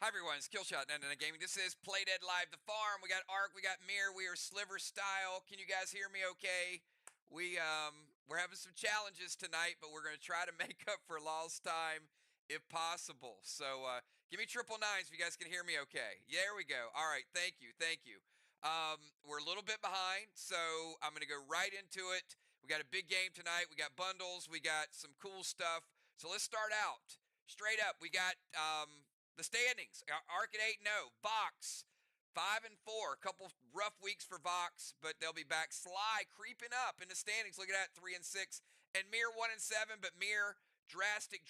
Hi everyone, it's Killshot 99 Gaming. This is Play Dead Live the Farm. We got Ark, we got MIR, we are Sliver style. Can you guys hear me okay? We're having some challenges tonight, but we're gonna try to make up for lost time if possible. So give me triple nines if you guys can hear me okay. Yeah, there we go. All right, thank you, thank you. We're a little bit behind, so I'm gonna go right into it. We got a big game tonight, we got bundles, we got some cool stuff. So let's start out. Straight up, we got the standings. Ark at 8-0. Vox 5-4. A couple rough weeks for Vox, but they'll be back. Sly creeping up in the standings. Look at that, 3-6. And MIR 1-7, but MIR drastic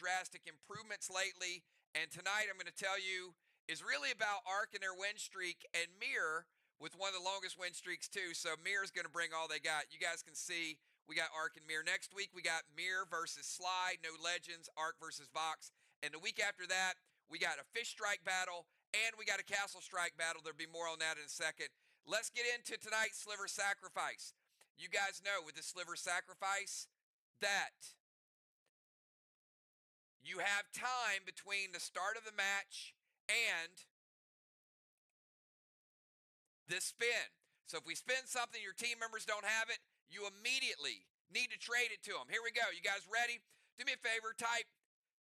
improvements lately. And tonight I'm going to tell you is really about Ark and their win streak, and MIR with one of the longest win streaks too. So MIR is going to bring all they got. You guys can see we got Ark and MIR. Next week we got MIR versus Sly, no legends. Ark versus Vox. And the week after that, we got a fish strike battle, and we got a castle strike battle. There'll be more on that in a second. Let's get into tonight's Sliver Sacrifice. You guys know with the Sliver Sacrifice that you have time between the start of the match and this spin. So if we spin something, your team members don't have it, you immediately need to trade it to them. Here we go. You guys ready? Do me a favor, type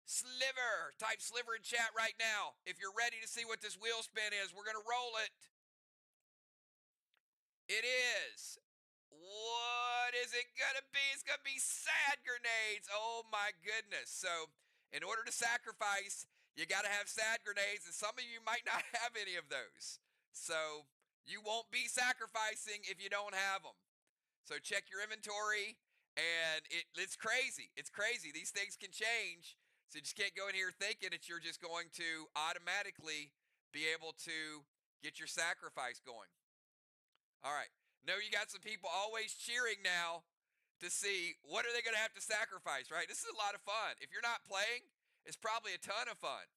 Sliver. Type Sliver in chat right now. If you're ready to see what this wheel spin is, we're going to roll it. It is. What is it going to be? It's going to be sad grenades. Oh my goodness. So in order to sacrifice, you got to have sad grenades, and some of you might not have any of those. So you won't be sacrificing if you don't have them. So check your inventory, and it's crazy. It's crazy. These things can change. So you just can't go in here thinking that you're just going to automatically be able to get your sacrifice going. All right. Know you got some people always cheering now to see what are they going to have to sacrifice, right? This is a lot of fun. If you're not playing, it's probably a ton of fun.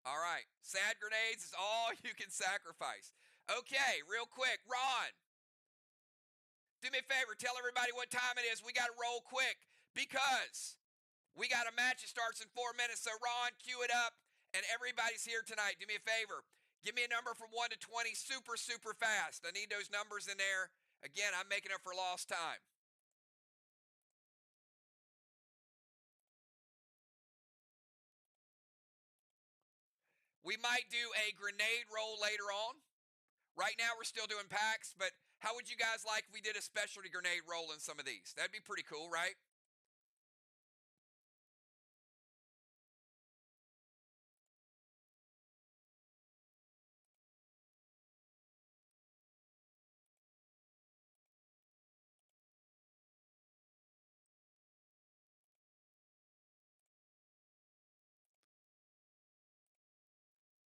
All right. Sad grenades is all you can sacrifice. Okay, real quick. Ron, do me a favor, tell everybody what time it is. We got to roll quick because we got a match that starts in 4 minutes. So, Ron, cue it up, and everybody's here tonight. Do me a favor. Give me a number from 1 to 20 super fast. I need those numbers in there. Again, I'm making up for lost time. We might do a grenade roll later on. Right now, we're still doing packs, but how would you guys like if we did a specialty grenade roll in some of these? That'd be pretty cool, right?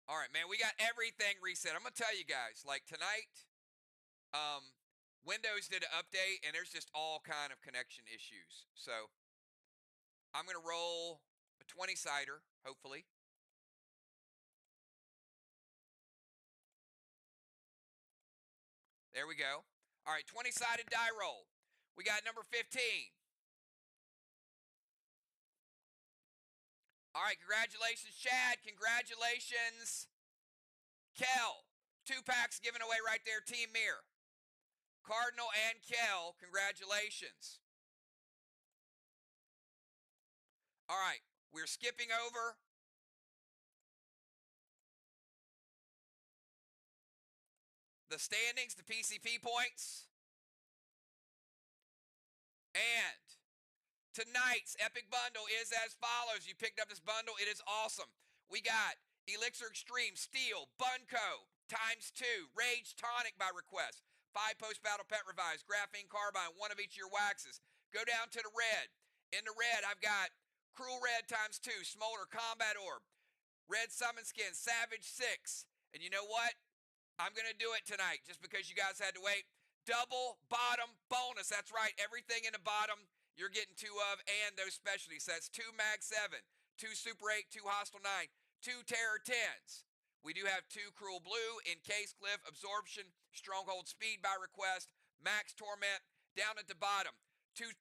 All right, man, we got everything reset. I'm going to tell you guys, like tonight, Windows did an update, and there's just all kind of connection issues. So I'm going to roll a 20-sider, hopefully. There we go. All right, 20-sided die roll. We got number 15. All right, congratulations, Chad. Congratulations, Kel. 2 packs given away right there, Team MIR. Cardinal and Kel, congratulations. All right, we're skipping over the standings, the PCP points. And tonight's epic bundle is as follows. You picked up this bundle. It is awesome. We got Elixir Extreme, Steel, Bunko, ×2, Rage Tonic by request, 5 post-battle pet revives, Graphene Carbine, 1 of each of your waxes. Go down to the red. In the red, I've got Cruel Red ×2, Smolder Combat Orb, Red Summon Skin, Savage 6. And you know what? I'm going to do it tonight just because you guys had to wait. Double bottom bonus. That's right. Everything in the bottom you're getting 2 of, and those specialties. So that's 2 Mag 7, 2 Super 8, 2 Hostile 9, 2 Terror 10s. We do have 2 Cruel Blue, Encased Glyph, Absorption, Stronghold Speed by request, Max Torment. Down at the bottom, two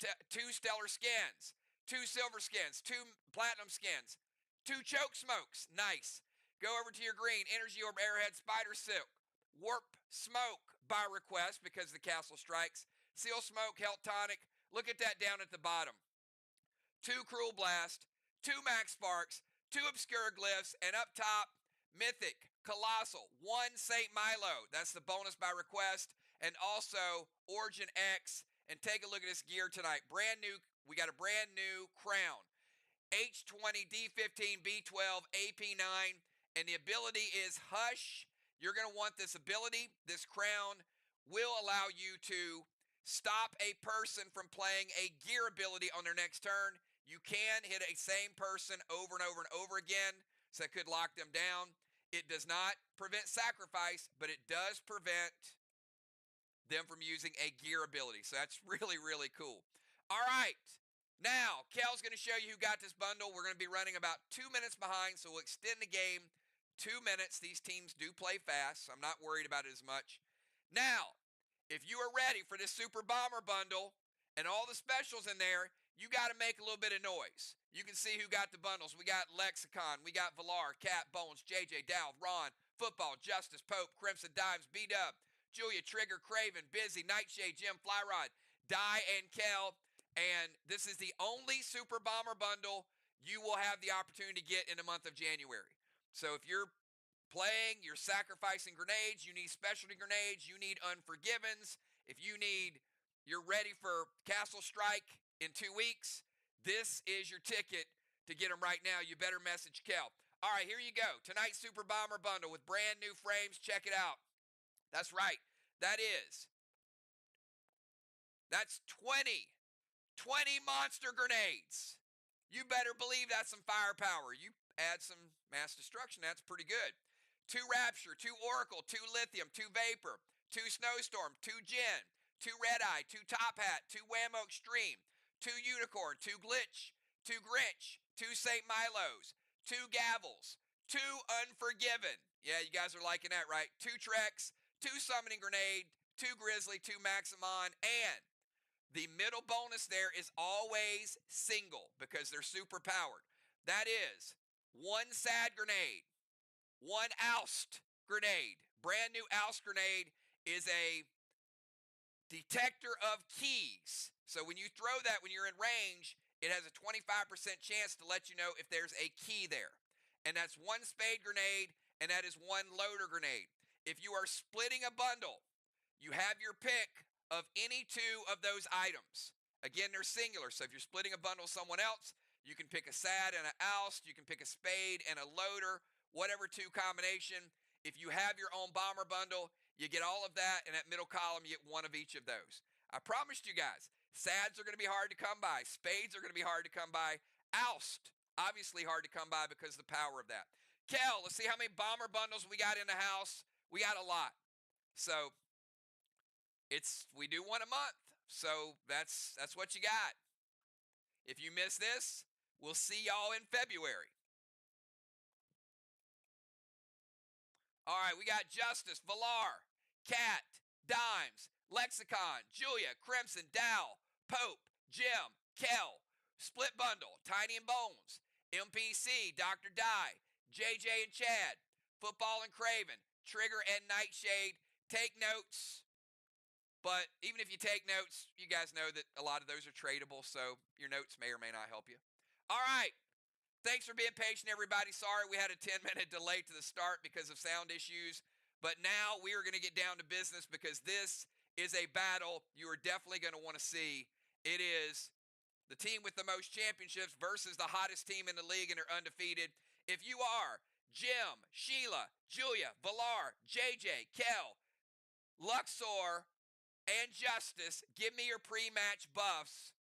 Stellar Skins. 2 silver skins, 2 platinum skins, 2 choke smokes. Nice. Go over to your green. Energy Orb, Arrowhead, Spider Silk, Warp Smoke by request because the Castle Strikes. Seal Smoke, Health Tonic. Look at that down at the bottom. 2 Cruel Blast, 2 Max Sparks, 2 Obscure Glyphs, and up top, Mythic, Colossal, 1 St. Milo. That's the bonus by request. And also Origin X. And take a look at this gear tonight. Brand new. We got a brand new crown. H20, D15, B12, AP9. And the ability is Hush. You're going to want this ability. This crown will allow you to stop a person from playing a gear ability on their next turn. You can hit a same person over and over and over again, so that could lock them down. It does not prevent sacrifice, but it does prevent them from using a gear ability. So that's really, really cool. All right. Now, Kel's going to show you who got this bundle. We're going to be running about 2 minutes behind, so we'll extend the game 2 minutes. These teams do play fast, so I'm not worried about it as much. Now, if you are ready for this Super Bomber bundle and all the specials in there, you got to make a little bit of noise. You can see who got the bundles. We got Lexicon, we got Valar, Cat, Bones, JJ, Dow, Ron, Football, Justice, Pope, Crimson, Dimes, B-Dub, Julia, Trigger, Craven, Busy, Nightshade, Jim, Flyrod, Die, and Kel. And this is the only Super Bomber bundle you will have the opportunity to get in the month of January. So if you're playing, you're sacrificing grenades, you need specialty grenades, you need Unforgivens, if you're ready for Castle Strike in 2 weeks, this is your ticket to get them right now. You better message Kel. All right, here you go. Tonight's Super Bomber bundle with brand new frames. Check it out. That's right. That's 20 monster grenades. You better believe that's some firepower. You add some mass destruction, that's pretty good. 2 Rapture, 2 Oracle, 2 Lithium, 2 Vapor, 2 Snowstorm, 2 Jin, 2 Red Eye, 2 Top Hat, 2 Whammo Extreme, 2 Unicorn, 2 Glitch, 2 Grinch, 2 St. Milos, 2 Gavels, 2 Unforgiven. Yeah, you guys are liking that, right? 2 Treks, 2 Summoning Grenade, 2 Grizzly, 2 Maximon, and the middle bonus there is always single because they're super powered. That is 1 Sad Grenade, 1 Oust Grenade. Brand new Oust Grenade is a detector of keys. So when you throw that when you're in range, it has a 25% chance to let you know if there's a key there. And that's 1 Spade Grenade, and that is 1 Loader Grenade. If you are splitting a bundle, you have your pick of any 2 of those items. Again, they're singular, so if you're splitting a bundle with someone else, you can pick a Sad and an Oust, you can pick a Spade and a Loader, whatever 2 combination. If you have your own bomber bundle, you get all of that, and that middle column, you get 1 of each of those. I promised you guys, Sads are going to be hard to come by. Spades are going to be hard to come by. Oust, obviously hard to come by because of the power of that. Kel, let's see how many bomber bundles we got in the house. We got a lot. So we do 1 a month. So that's what you got. If you miss this, we'll see y'all in February. All right, we got Justice, Valar, Cat, Dimes, Lexicon, Julia, Crimson, Dow, Pope, Jim, Kel, Split Bundle, Tiny and Bones, MPC, Dr. Die, JJ and Chad, Football and Craven, Trigger and Nightshade. Take notes. But even if you take notes, you guys know that a lot of those are tradable, so your notes may or may not help you. All right. Thanks for being patient, everybody. Sorry we had a 10-minute delay to the start because of sound issues. But now we are going to get down to business because this is a battle you are definitely going to want to see. It is the team with the most championships versus the hottest team in the league, and they're undefeated. If you are Jim, Sheila, Julia, Valar, JJ, Kel, Luxor, and Justice, give me your pre-match buffs.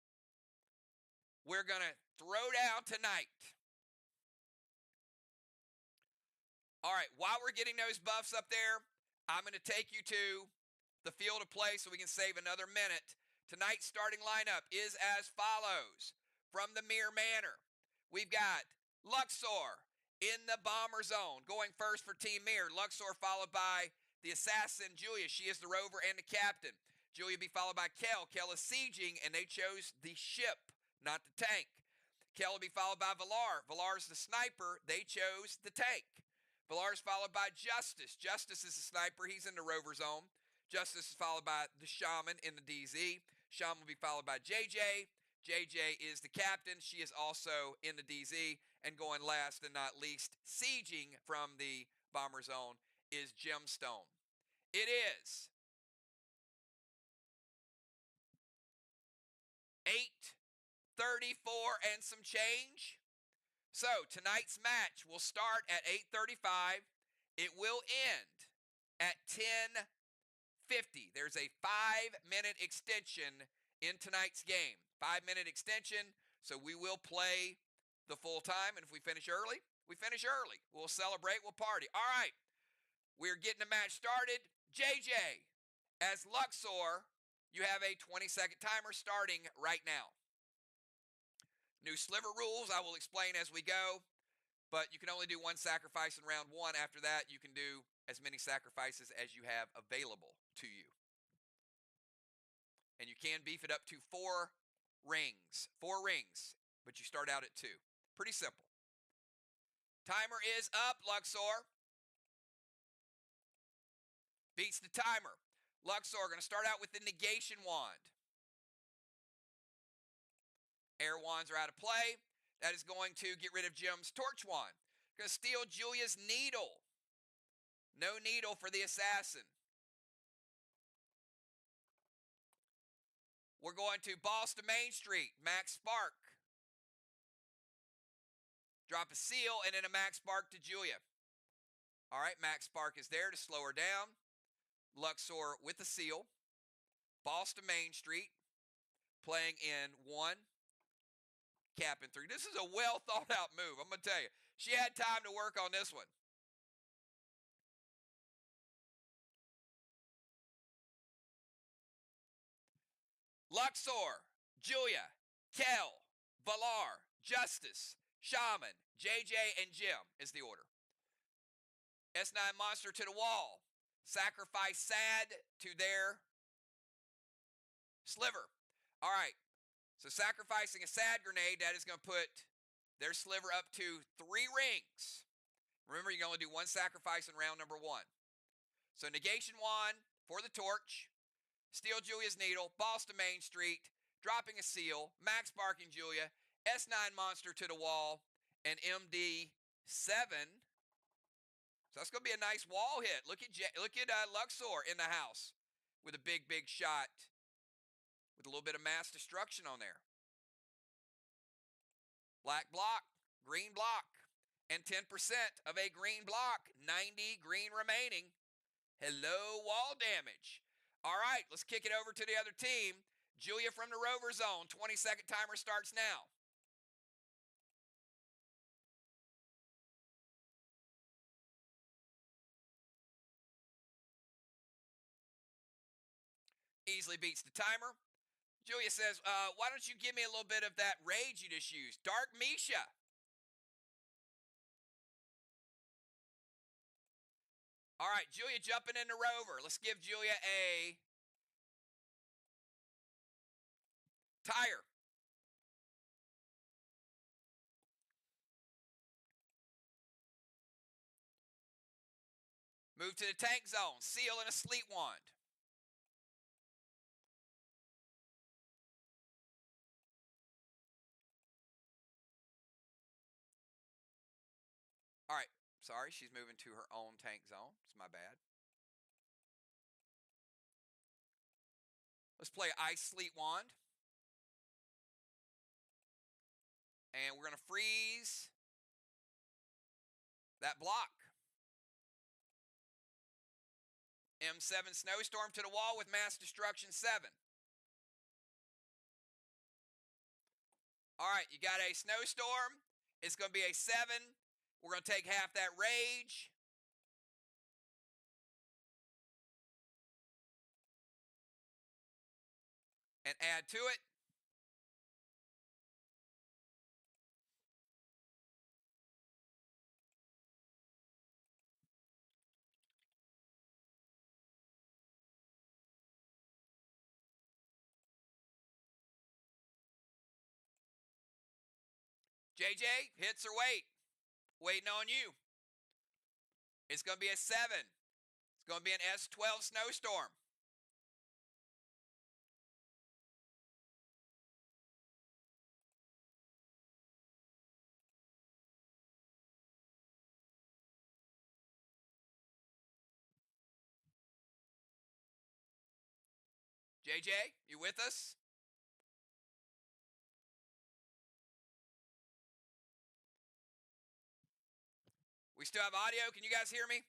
We're going to throw down tonight. All right, while we're getting those buffs up there, I'm going to take you to the field of play so we can save another minute. Tonight's starting lineup is as follows. From the MIR Manor, we've got Luxor in the bomber zone, going first for Team MIR. Luxor followed by the assassin, Julia. She is the rover and the captain. Julia be followed by Kel. Kel is sieging, and they chose the ship, not the tank. Kel will be followed by Valar. Valar's the sniper. They chose the tank. Valar's followed by Justice. Justice is the sniper. He's in the rover zone. Justice is followed by the Shaman in the DZ. Shaman will be followed by JJ. JJ is the captain. She is also in the DZ. And going last and not least, sieging from the bomber zone is Gemstone. It is 8:34 and some change. So tonight's match will start at 8:35. It will end at 10:50. There's a 5-minute extension in tonight's game. 5-minute extension, so we will play the full time, and if we finish early, we finish early. We'll celebrate, we'll party. All right, we're getting the match started. JJ, as Luxor, you have a 20-second timer starting right now. New sliver rules I will explain as we go, but you can only do one sacrifice in round one. After that, you can do as many sacrifices as you have available to you. And you can beef it up to 4 rings. 4 rings, but you start out at 2. Pretty simple. Timer is up, Luxor. Beats the timer. Luxor going to start out with the negation wand. Air wands are out of play. That is going to get rid of Jim's torch wand. Going to steal Julia's needle. No needle for the assassin. We're going to boss to Main Street. Max Spark. Drop a seal and then a Max Spark to Julia. All right, Max Spark is there to slow her down. Luxor with the seal. Boss to Main Street. Playing in 1. Cap in 3. This is a well thought out move. I'm going to tell you. She had time to work on this one. Luxor, Julia, Kel, Valar, Justice, Shaman, JJ, and Jim is the order. S9 monster to the wall. Sacrifice Sad to their sliver. All right. So sacrificing a Sad grenade, that is going to put their sliver up to 3 rings. Remember, you can only do 1 sacrifice in round number 1. So negation wand for the torch. Steal Julia's needle. Boss to Main Street. Dropping a seal. Max Sparking Julia. S9 monster to the wall. And MD7. So that's going to be a nice wall hit. Look at Luxor in the house with a big, big shot with a little bit of mass destruction on there. Black block, green block, and 10% of a green block. 90 green remaining. Hello, wall damage. All right, let's kick it over to the other team. Julia from the rover zone. 20-second timer starts now. Easily beats the timer. Julia says, why don't you give me a little bit of that rage you just used? Dark Misha. All right, Julia jumping in the rover. Let's give Julia a tire. Move to the tank zone. Seal and a sleep wand. All right, sorry, she's moving to her own tank zone. It's my bad. Let's play Ice Sleep Wand. And we're going to freeze that block. M7 Snowstorm to the wall with Mass Destruction 7. All right, you got a Snowstorm. It's going to be a 7. We're going to take half that rage. And add to it. JJ, hits or wait? Waiting on you. It's going to be a 7. It's going to be an S12 snowstorm. JJ, you with us? We still have audio. Can you guys hear me?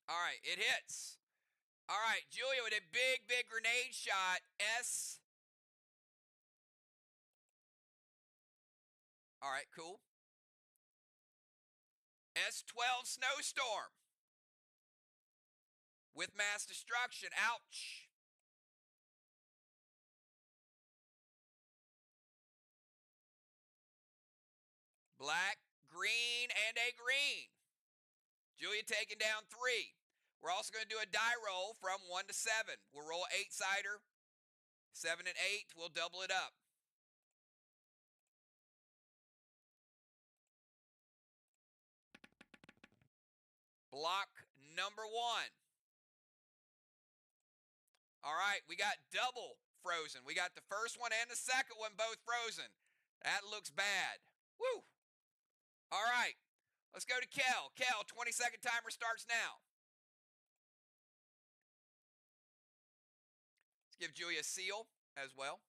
All right, it hits. All right, Julia with a big, big grenade shot. S. All right, cool. S12 snowstorm with mass destruction. Ouch. Black, green, and a green. Julia taking down 3. We're also going to do a die roll from 1 to 7. We'll roll 8-sider. 7 and 8, we'll double it up. Block number 1. All right, we got double frozen. We got the first one and the second one both frozen. That looks bad. Woo! All right, let's go to Kel. Kel, 20-second timer starts now. Let's give Julia a seal as well.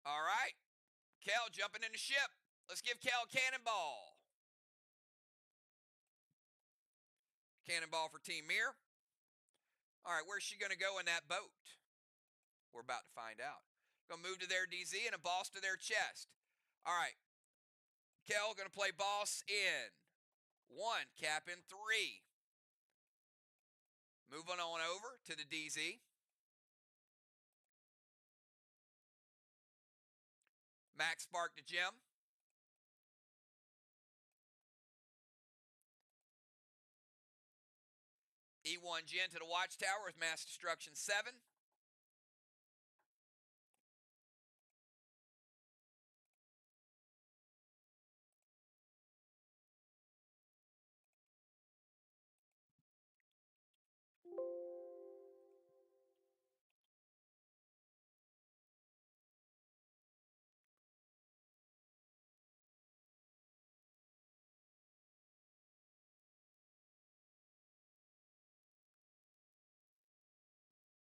All right, Kel jumping in the ship. Let's give Kel a cannonball. Cannonball for Team MIR. All right, where's she going to go in that boat? We're about to find out. Going to move to their DZ and a boss to their chest. All right. Kel going to play boss in 1, cap in 3. Moving on over to the DZ. Max Spark to Jim. E1 Jen to the Watchtower with Mass Destruction 7.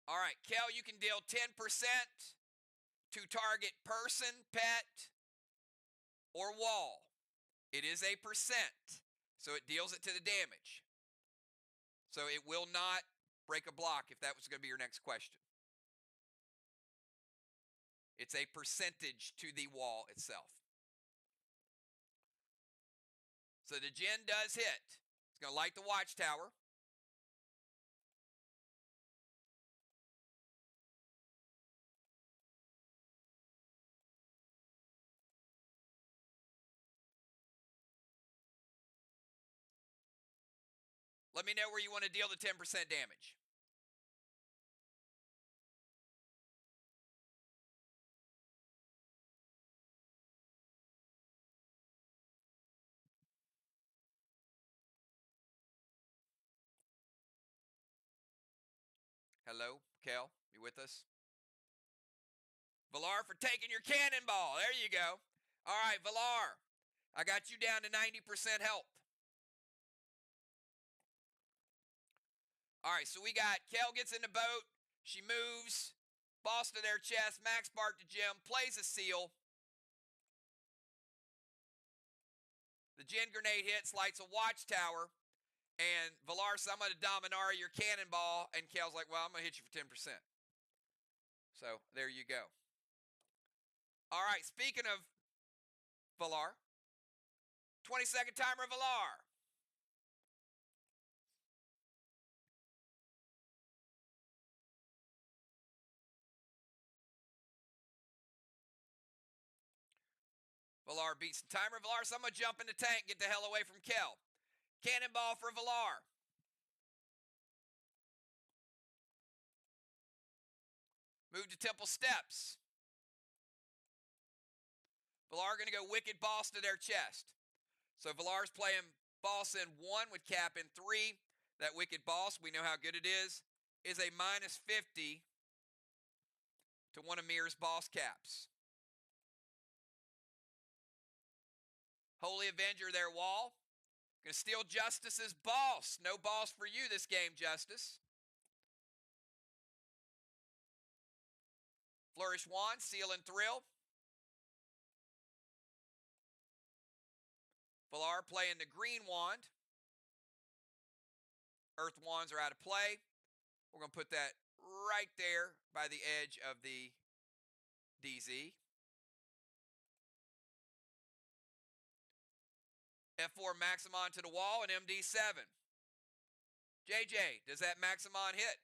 All right, Kel, you can deal 10% to target person, pet, or wall. It is a percent, so it deals it to the damage. So it will not break a block if that was going to be your next question. It's a percentage to the wall itself. So the Gen does hit. It's going to light the Watchtower. Let me know where you want to deal the 10% damage. Hello, Kel, you with us? Villar for taking your cannonball. There you go. All right, Villar, I got you down to 90% health. All right, so we got Kel gets in the boat. She moves. Boss to their chest. Max Spark to Jim. Plays a seal. The Gen grenade hits, lights a Watchtower. And Villar says, I'm going to Dominara your cannonball. And Kel's like, well, I'm going to hit you for 10%. So there you go. All right, speaking of Villar, 20-second timer, Villar. Villar beats the timer. Villar, so I'm going to jump in the tank, get the hell away from Kel. Cannonball for Villar. Move to Temple Steps. Villar going to go Wicked Boss to their chest. So Villar's playing Boss in 1 with Cap in 3. That Wicked Boss, we know how good it is a minus 50 to one of MIR's boss caps. Holy Avenger their wall. Gonna steal Justice's boss. No boss for you this game, Justice. Flourish Wand, Seal and Thrill. Villar playing the green wand. Earth wands are out of play. We're going to put that right there by the edge of the DZ. F4 Maximon to the wall and MD7. JJ, does that Maximon hit?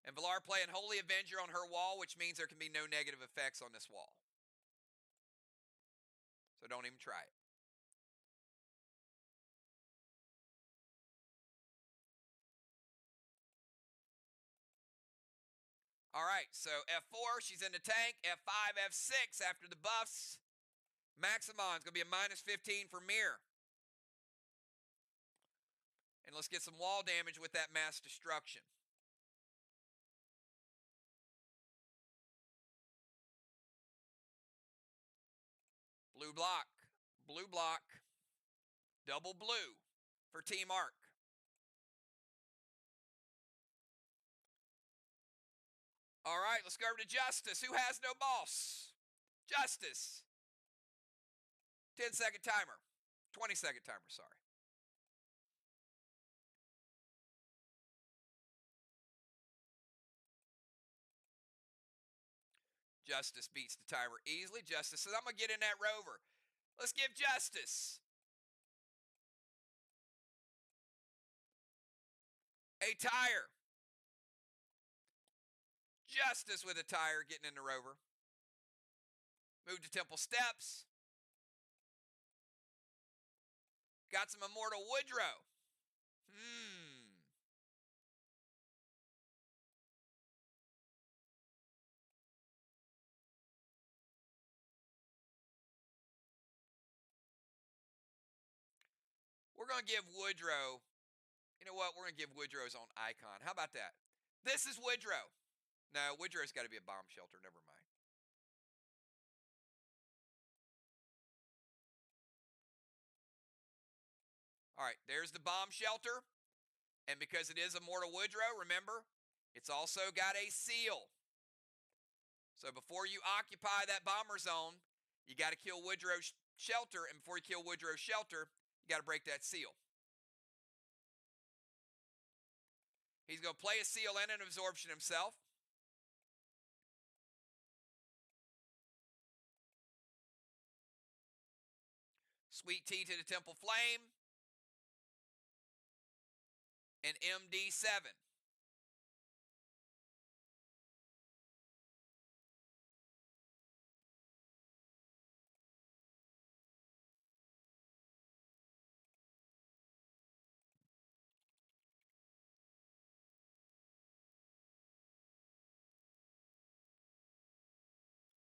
And Villar playing Holy Avenger on her wall, which means there can be no negative effects on this wall. So don't even try it. All right, so F4, she's in the tank. F5, F6 after the buffs. Maximon's going to be a minus 15 for MIR. And let's get some wall damage with that mass destruction. Blue block, double blue for Team Arc. All right, let's go over to Justice. Who has no boss? Justice. 10-second timer. 20-second timer, sorry. Justice beats the timer easily. Justice says, I'm going to get in that rover. Let's give Justice a tire. Justice with a tire getting in the rover. Move to Temple Steps. Got some Immortal Woodrow. We're going to give Woodrow, you know what? We're going to give Woodrow's own icon. How about that? This is Woodrow. No, Woodrow's got to be a bomb shelter. Never mind. All right, there's the bomb shelter. And because it is Immortal Woodrow, remember, it's also got a seal. So before you occupy that bomber zone, you got to kill Woodrow's shelter. And before you kill Woodrow's shelter, you got to break that seal. He's going to play a seal and an absorption himself. Sweet Tea to the Temple Flame. And MD7.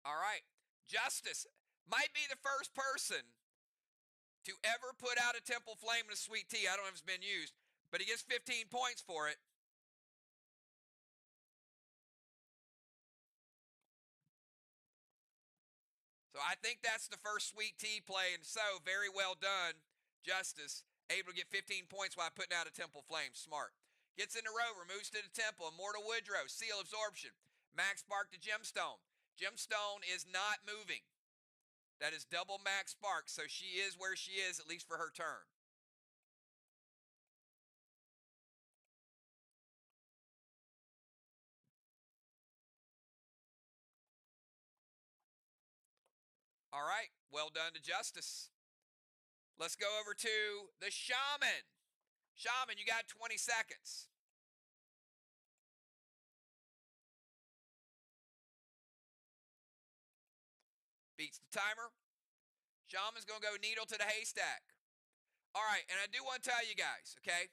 All right. Justice might be the first person to ever put out a Temple Flame and a Sweet Tea. I don't know if it's been used, but he gets 15 points for it. So I think that's the first Sweet Tea play, and so very well done, Justice. Able to get 15 points while putting out a Temple Flame. Smart. Gets in the rover, moves to the Temple. Immortal Woodrow, Seal Absorption. Max Spark to Gemstone. Gemstone is not moving. That is double Max Spark, so she is where she is, at least for her turn. All right, well done to Justice. Let's go over to the Shaman. Shaman, you got 20 seconds. timer. Shaman's going to go needle to the haystack. All right, and I do want to tell you guys, okay?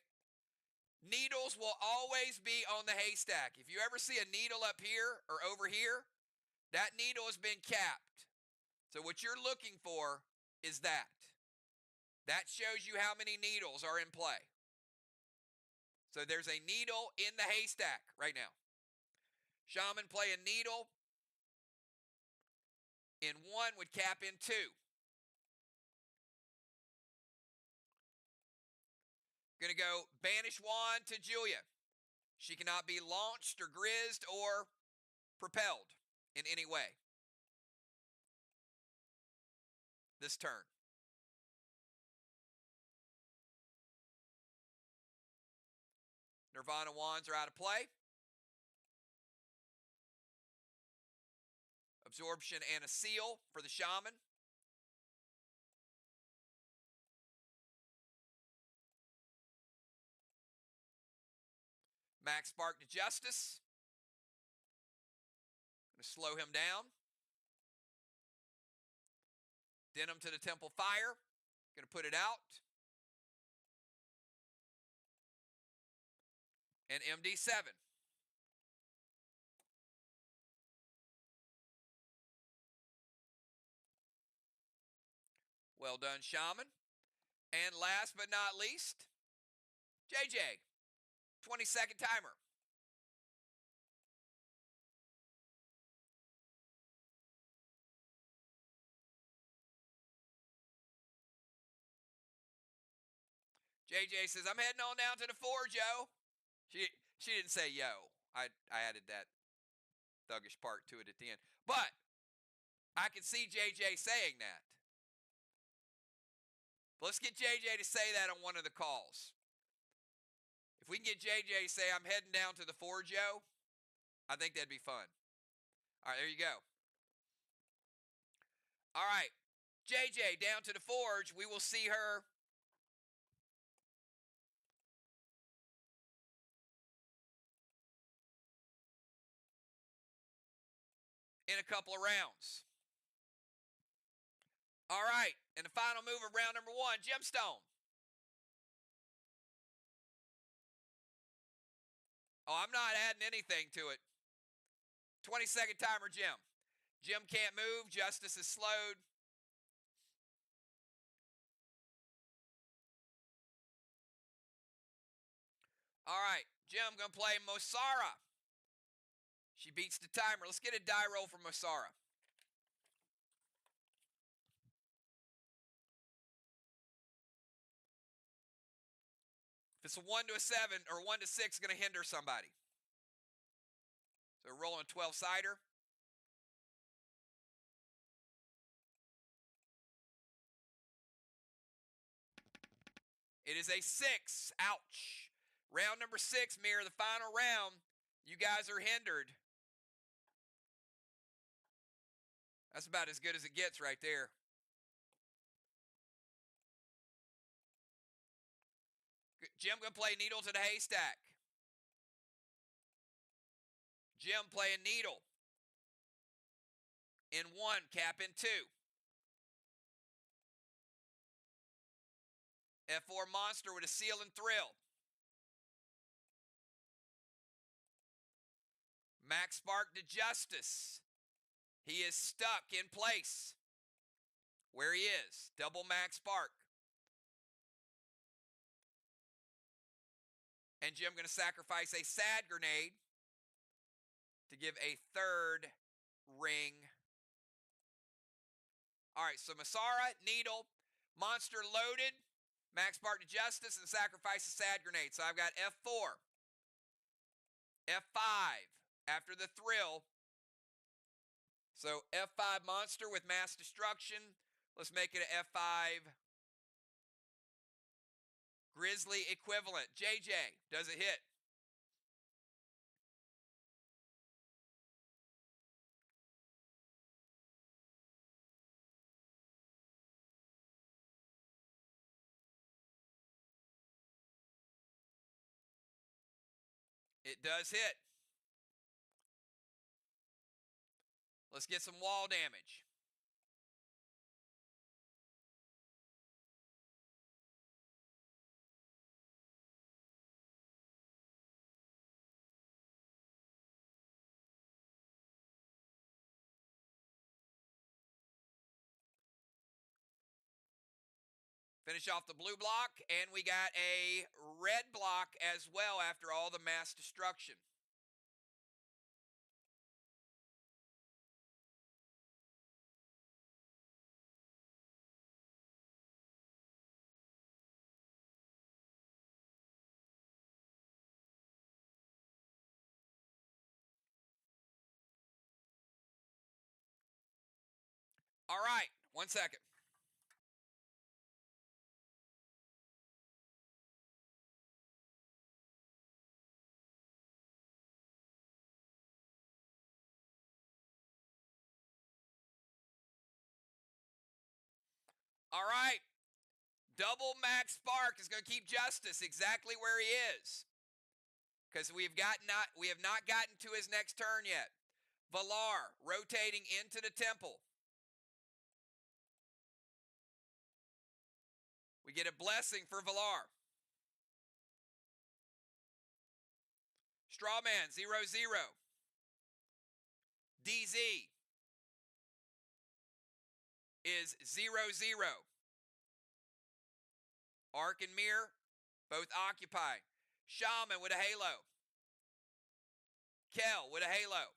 Needles will always be on the haystack. If you ever see a needle up here or over here, that needle has been capped. So what you're looking for is that. That shows you how many needles are in play. So there's a needle in the haystack right now. Shaman play a needle in 1 would cap in 2. Going to go banish wand to Julia. She cannot be launched or grizzed or propelled in any way this turn. Nirvana wands are out of play. Absorption and a seal for the shaman. Max Spark to Justice. Going to slow him down. Denim to the Temple Fire. Going to put it out. And MD7. Well done, Shaman. And last but not least, JJ. 20-second timer. JJ says, I'm heading on down to the forge, yo. She didn't say yo. I added that thuggish part to it at the end. But I can see JJ saying that. Let's get JJ to say that on one of the calls. If we can get JJ to say, I'm heading down to the forge, yo, I think that'd be fun. All right, there you go. All right, JJ down to the forge. We will see her in a couple of rounds. All right, and the final move of round number 1, Gemstone. Oh, I'm not adding anything to it. 20-second timer, Jim. Jim can't move. Justice is slowed. All right, Jim going to play Mosara. She beats the timer. Let's get a die roll for Mosara. If it's a 1 to a 7 or 1 to 6, going to hinder somebody. So we're rolling a 12-sider. It is a 6. Ouch. Round number 6, MIR, the final round. You guys are hindered. That's about as good as it gets right there. Jim going to play needle to the haystack. Jim playing needle. In 1, cap in 2. F4 monster with a seal and thrill. Max Spark to Justice. He is stuck in place where he is. Double Max Spark. And Jim going to sacrifice a sad grenade to give a 3rd ring. All right, so Mosara, needle, monster loaded, Max Spark to Justice, and sacrifice a sad grenade. So I've got F4, F5 after the thrill. So F5 monster with mass destruction. Let's make it an F5 grizzly equivalent. JJ, does it hit? It does hit. Let's get some wall damage. Finish off the blue block, and we got a red block as well after all the mass destruction. All right, 1 second. All right, double max spark is going to keep Justice exactly where he is, because we have not gotten to his next turn yet. Valar rotating into the temple. We get a blessing for Valar. Strawman 0-0. DZ is 0-0. Arc and MIR both occupy. Shaman with a halo. Kel with a halo.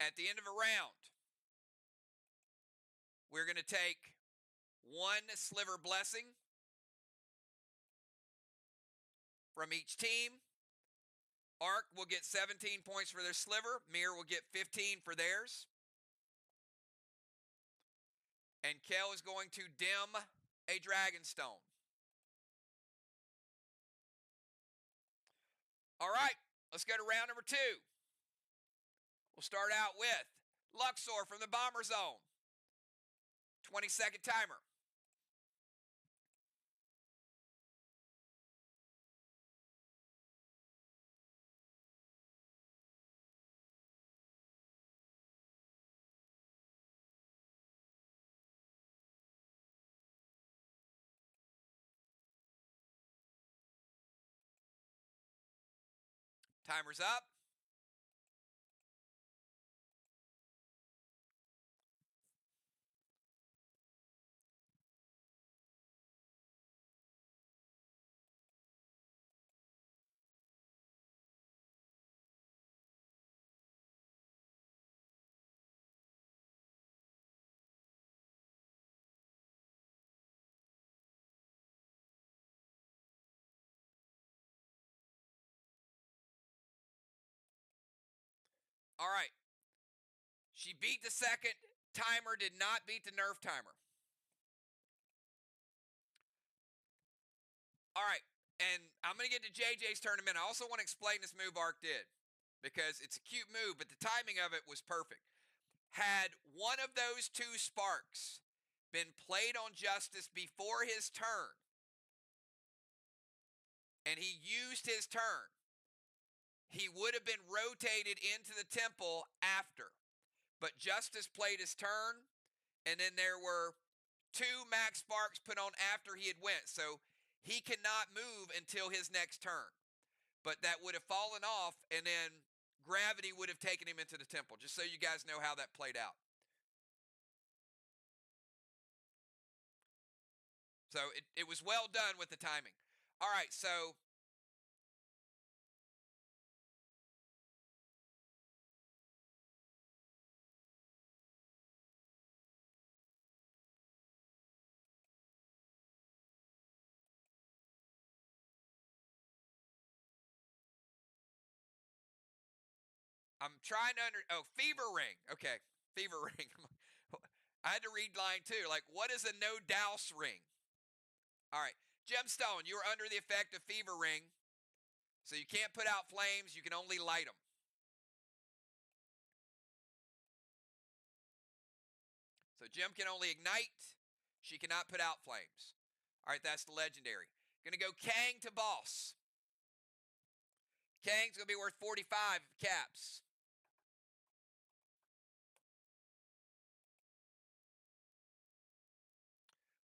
At the end of a round, we're going to take 1 sliver blessing from each team. Arc will get 17 points for their sliver. MIR will get 15 for theirs. And Kel is going to dim a Dragonstone. All right, let's go to round number 2. We'll start out with Luxor from the Bomber Zone. 20-second timer. Timer's up. All right. She beat the second timer, did not beat the nerf timer. All right. And I'm going to get to JJ's turn in a minute. I also want to explain this move Arc did, because it's a cute move, but the timing of it was perfect. Had one of those 2 sparks been played on Justice before his turn, and he used his turn, he would have been rotated into the temple after. But Justice played his turn, and then there were 2 max sparks put on after he had went. So he cannot move until his next turn. But that would have fallen off, and then gravity would have taken him into the temple, just so you guys know how that played out. So it was well done with the timing. All right, so I'm trying to Fever Ring. Okay, Fever Ring. I had to read line 2. Like, what is a no douse ring? All right, Gemstone, you are under the effect of Fever Ring, so you can't put out flames. You can only light them. So Gem can only ignite. She cannot put out flames. All right, that's the legendary. Going to go Kang to boss. Kang's going to be worth 45 caps.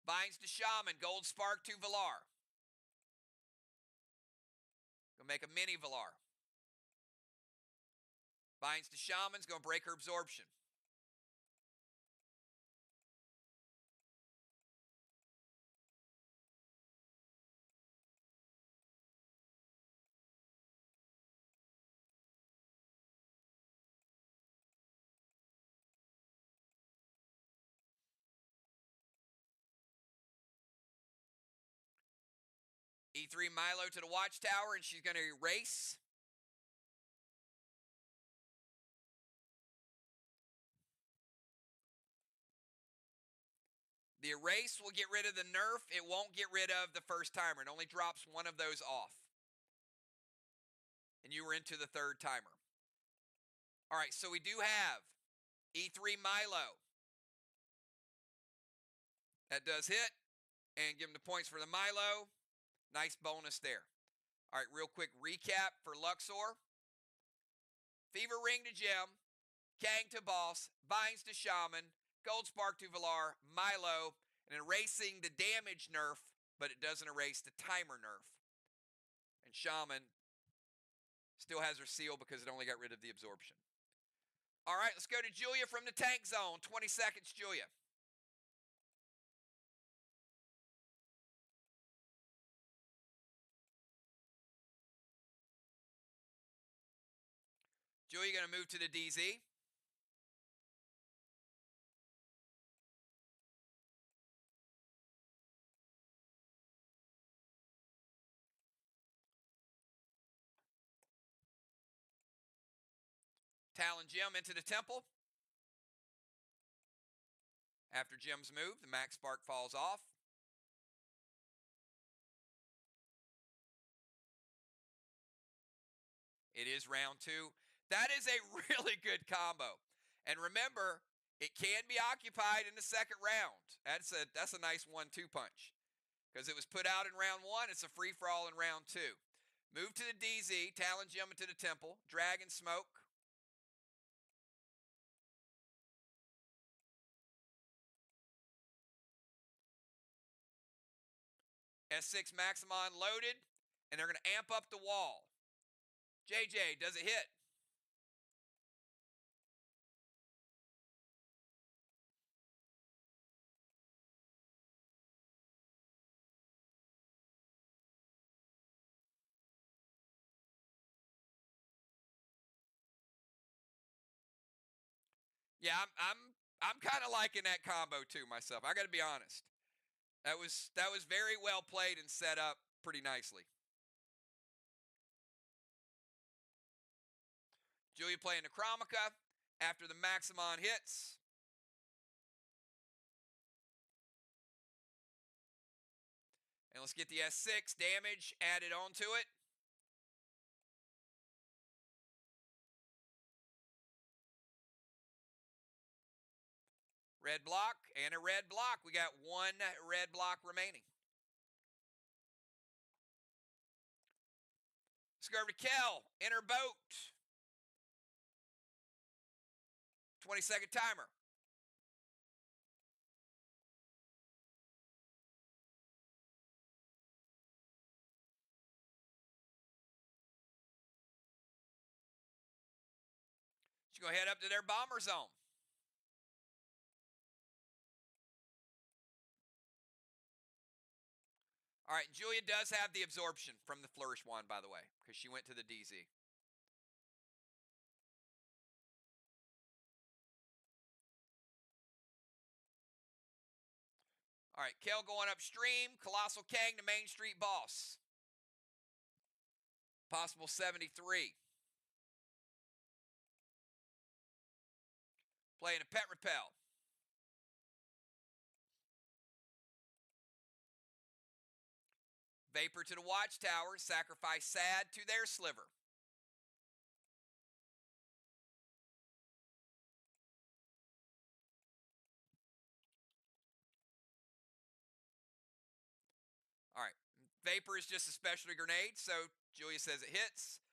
Binds to Shaman. Gold Spark to Valar. Gonna make a mini Valar. Binds to Shaman's gonna break her absorption. E3 Milo to the Watchtower, and she's going to erase. The erase will get rid of the nerf. It won't get rid of the first timer. It only drops one of those off. And you were into the third timer. All right, so we do have E3 Milo. That does hit. And give him the points for the Milo. Nice bonus there. All right, real quick recap for Luxor. Fever Ring to Gem. Kang to Boss. Binds to Shaman. Gold Spark to Valar. Milo. And erasing the damage nerf, but it doesn't erase the timer nerf. And Shaman still has her seal because it only got rid of the absorption. All right, let's go to Julia from the tank zone. 20 seconds, Julia. Julia going to move to the DZ. Talon Gem into the temple. After Gem's move, the max spark falls off. It is round 2. That is a really good combo. And remember, it can be occupied in the second round. That's a nice 1-2 punch. Because it was put out in round 1, it's a free-for-all in round 2. Move to the DZ, Talon Gem into the temple, Dragon Smoke. S6 Maximon loaded, and they're going to amp up the wall. JJ, does it hit? Yeah, I'm kind of liking that combo too myself. I got to be honest. That was very well played and set up pretty nicely. Julia playing Necromica after the Maximon hits. And let's get the S6 damage added onto it. Red block and a red block. We got one red block remaining. Let's go over to Kel. Enter boat. 20-second timer. She's going to head up to their bomber zone. All right, Julia does have the absorption from the Flourish Wand, by the way, because she went to the DZ. All right, Kel going upstream. Colossal Kang, the Main Street boss. Possible 73. Playing a Pet Repel. Vapor to the Watchtower. Sacrifice Sad to their Sliver. All right. Vapor is just a specialty grenade, so Julia says it hits.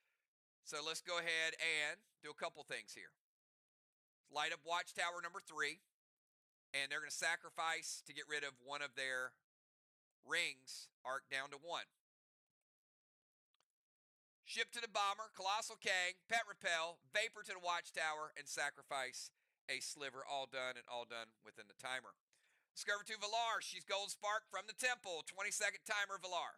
So let's go ahead and do a couple things here. Light up Watchtower number 3. And they're going to sacrifice to get rid of one of their rings, arc down to 1. Ship to the bomber, Colossal Kang, Pet Repel, Vapor to the Watchtower, and sacrifice a Sliver. All done, and all done within the timer. Let's go over to Valar. She's Gold Spark from the Temple. 20-second timer, Valar.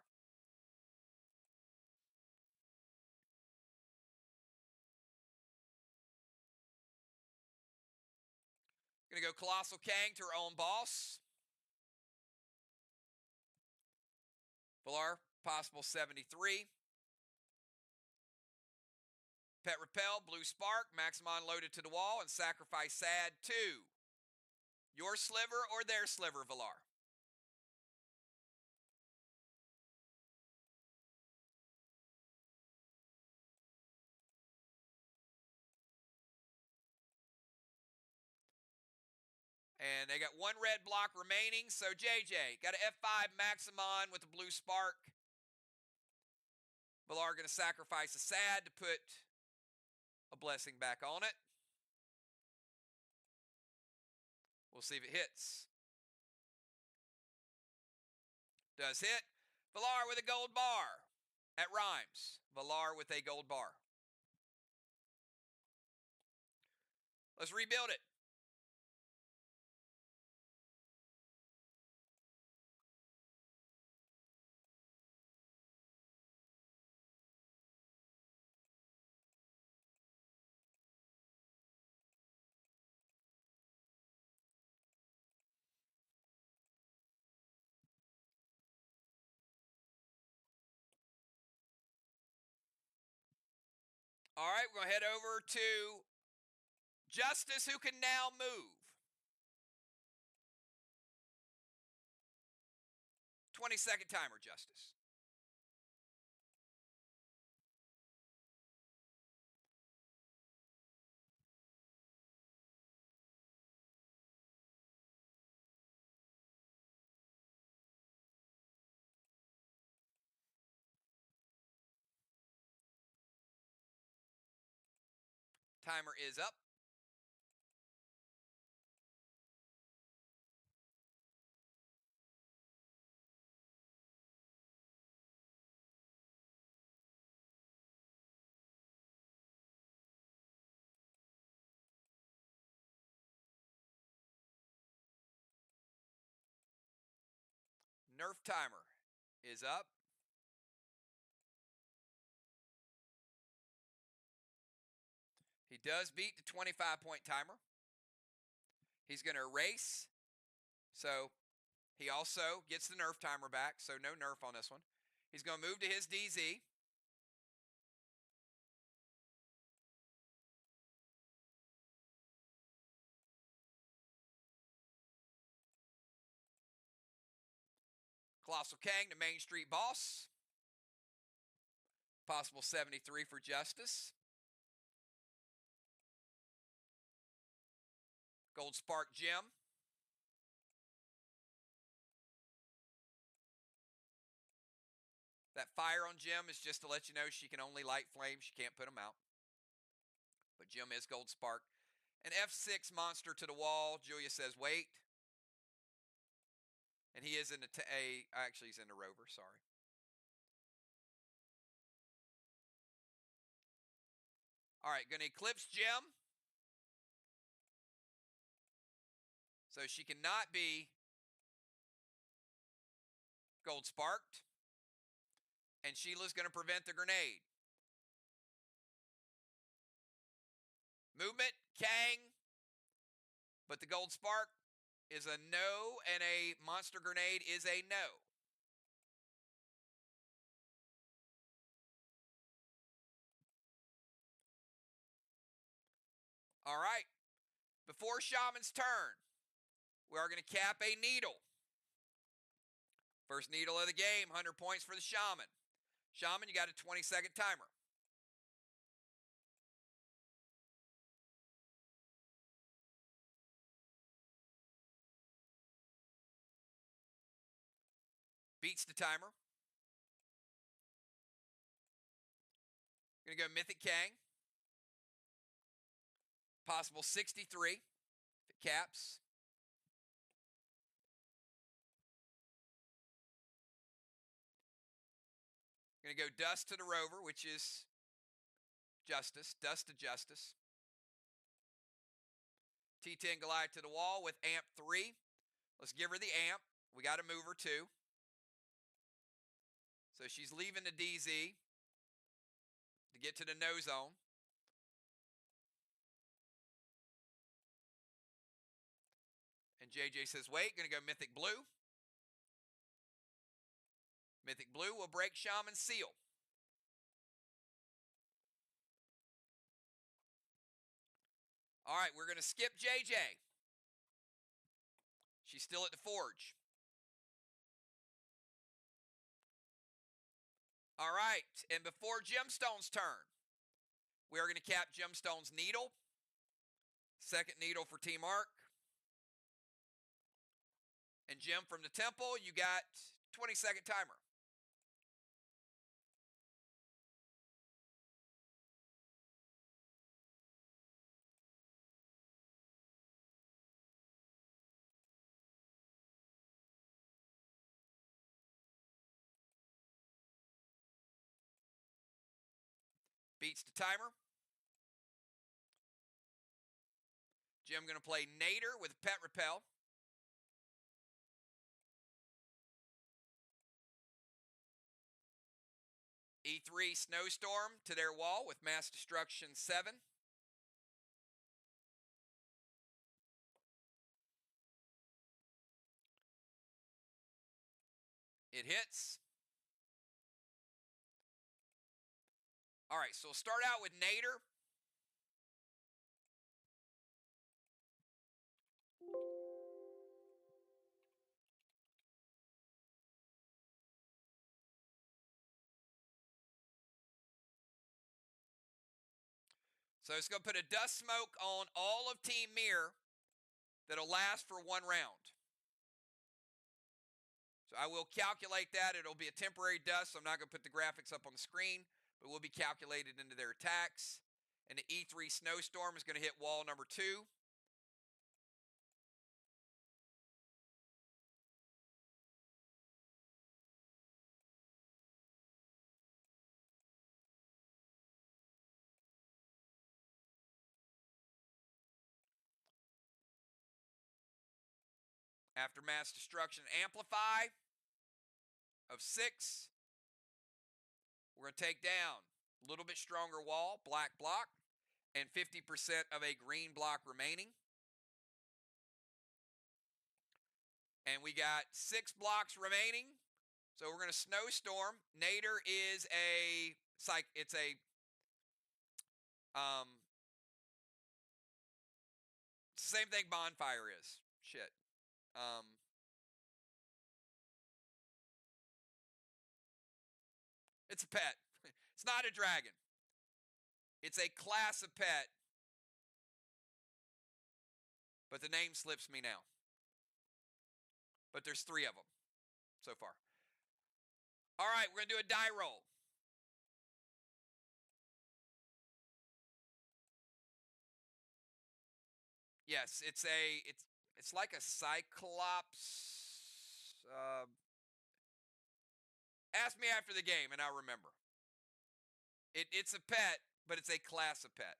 Going to go Colossal Kang to her own boss. Valar, possible 73. Pet Repel, Blue Spark, Maximon loaded to the wall, and sacrifice Sad 2. Your Sliver or their Sliver, Valar? And they got 1 red block remaining, so JJ, got an F5 Maximon with a Blue Spark. Valar going to sacrifice a Sad to put a blessing back on it. We'll see if it hits. Does hit. Valar with a gold bar at Rhymes. Valar with a gold bar. Let's rebuild it. All right, we're going to head over to Justice, who can now move. 20-second timer, Justice. Timer is up. Nerf timer is up. He does beat the 25-point timer. He's going to erase. So he also gets the nerf timer back, so no nerf on this one. He's going to move to his DZ. Colossal Kang to Main Street Boss. Possible 73 for Justice. Gold Spark Gem. That fire on Gem is just to let you know she can only light flames. She can't put them out. But Gem is Gold Spark. An F6 monster to the wall. Julia says, wait. And he is in actually he's in the rover, sorry. All right, going to Eclipse Gem. So she cannot be Gold Sparked. And Sheila's going to prevent the grenade. Movement, Kang. But the Gold Spark is a no, and a Monster Grenade is a no. All right. Before Shaman's turn, we are going to cap a needle. First needle of the game, 100 points for the Shaman. Shaman, you got a 20-second timer. Beats the timer. Going to go Mythic Kang. Possible 63 if it caps. Going to go dust to the rover, which is justice. Dust to justice. T10 Goliath to the wall with amp 3. Let's give her the amp. We got to move her too. So she's leaving the DZ to get to the no zone. And JJ says, wait, going to go Mythic Blue. Mythic Blue will break Shaman Seal. All right, we're going to skip JJ. She's still at the forge. All right, and before Gemstone's turn, we are going to cap Gemstone's needle. Second needle for Team Arc. And Jim from the temple, you got 20-second timer. Beats the timer. Jim going to play Nader with Pet Repel. E3 Snowstorm to their wall with Mass Destruction 7. It hits. All right, so we'll start out with Nader. So it's going to put a dust smoke on all of Team MIR that'll last for 1 round. So I will calculate that. It'll be a temporary dust, so I'm not going to put the graphics up on the screen, but will be calculated into their attacks. And the E3 Snowstorm is going to hit wall number 2. After Mass Destruction Amplify of 6, we're going to take down a little bit stronger wall, black block, and 50% of a green block remaining. And we got 6 blocks remaining. So we're going to Snowstorm. Nader is it's the same thing Bonfire is. Shit. It's a pet. It's not a dragon. It's a class of pet. But the name slips me now. But there's 3 of them so far. All right, we're going to do a die roll. Yes, it's like a Cyclops. Ask me after the game and I'll remember. It's a pet, but it's a class of pet.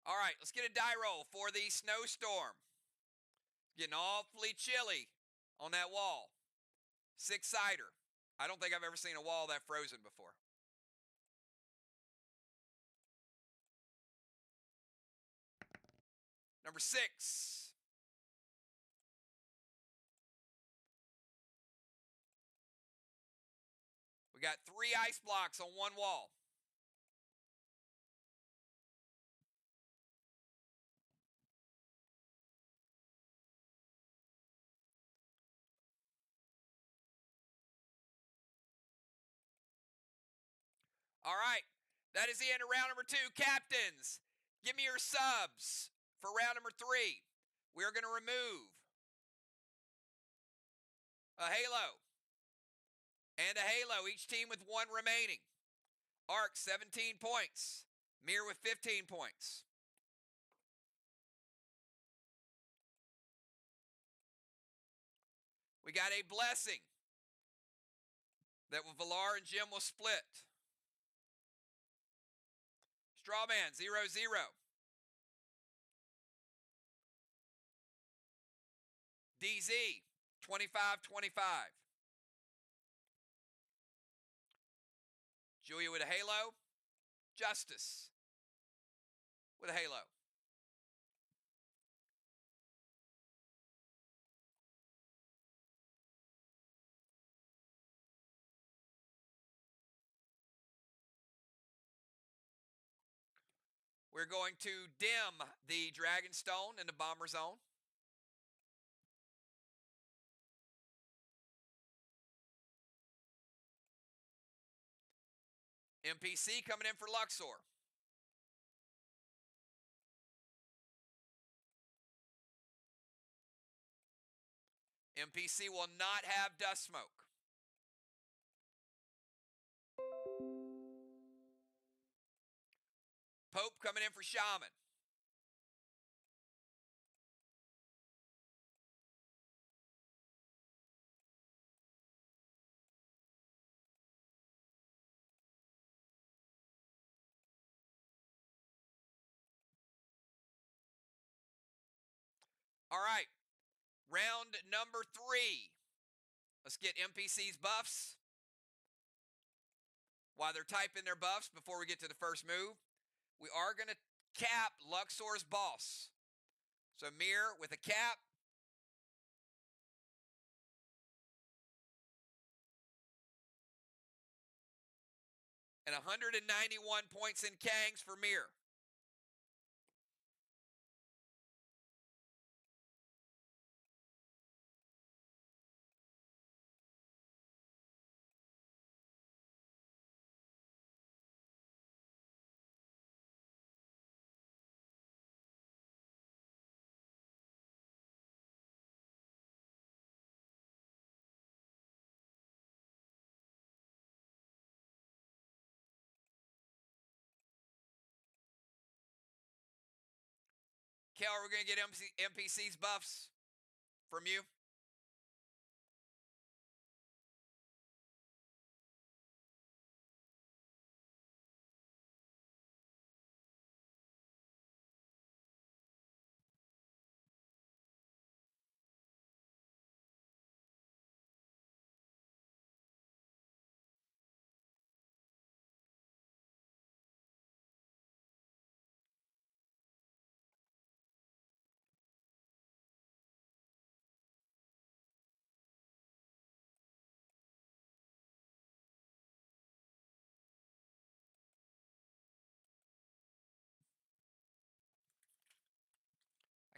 All right, let's get a die roll for the Snowstorm. Getting awfully chilly on that wall. 6-sider. I don't think I've ever seen a wall that frozen before. Number 6. We got 3 ice blocks on 1 wall. All right, that is the end of round number 2. Captains, give me your subs for round number 3. We're going to remove a Halo and a Halo, each team with 1 remaining. Arc, 17 points. MIR with 15 points. We got a blessing that Valar and Jim will split. Strawman 0-0. DZ 25-25. Julia with a halo. Justice with a halo. We're going to dim the Dragonstone in the Bomber Zone. MPC coming in for Luxor. MPC will not have Dust Smoke. Pope coming in for Shaman. All right, round number 3. Let's get MPC's buffs. While they're typing their buffs before we get to the first move, we are going to cap Luxor's boss. So MIR with a cap. And 191 points in Kangs for MIR. Kel, we're going to get MPC's buffs from you.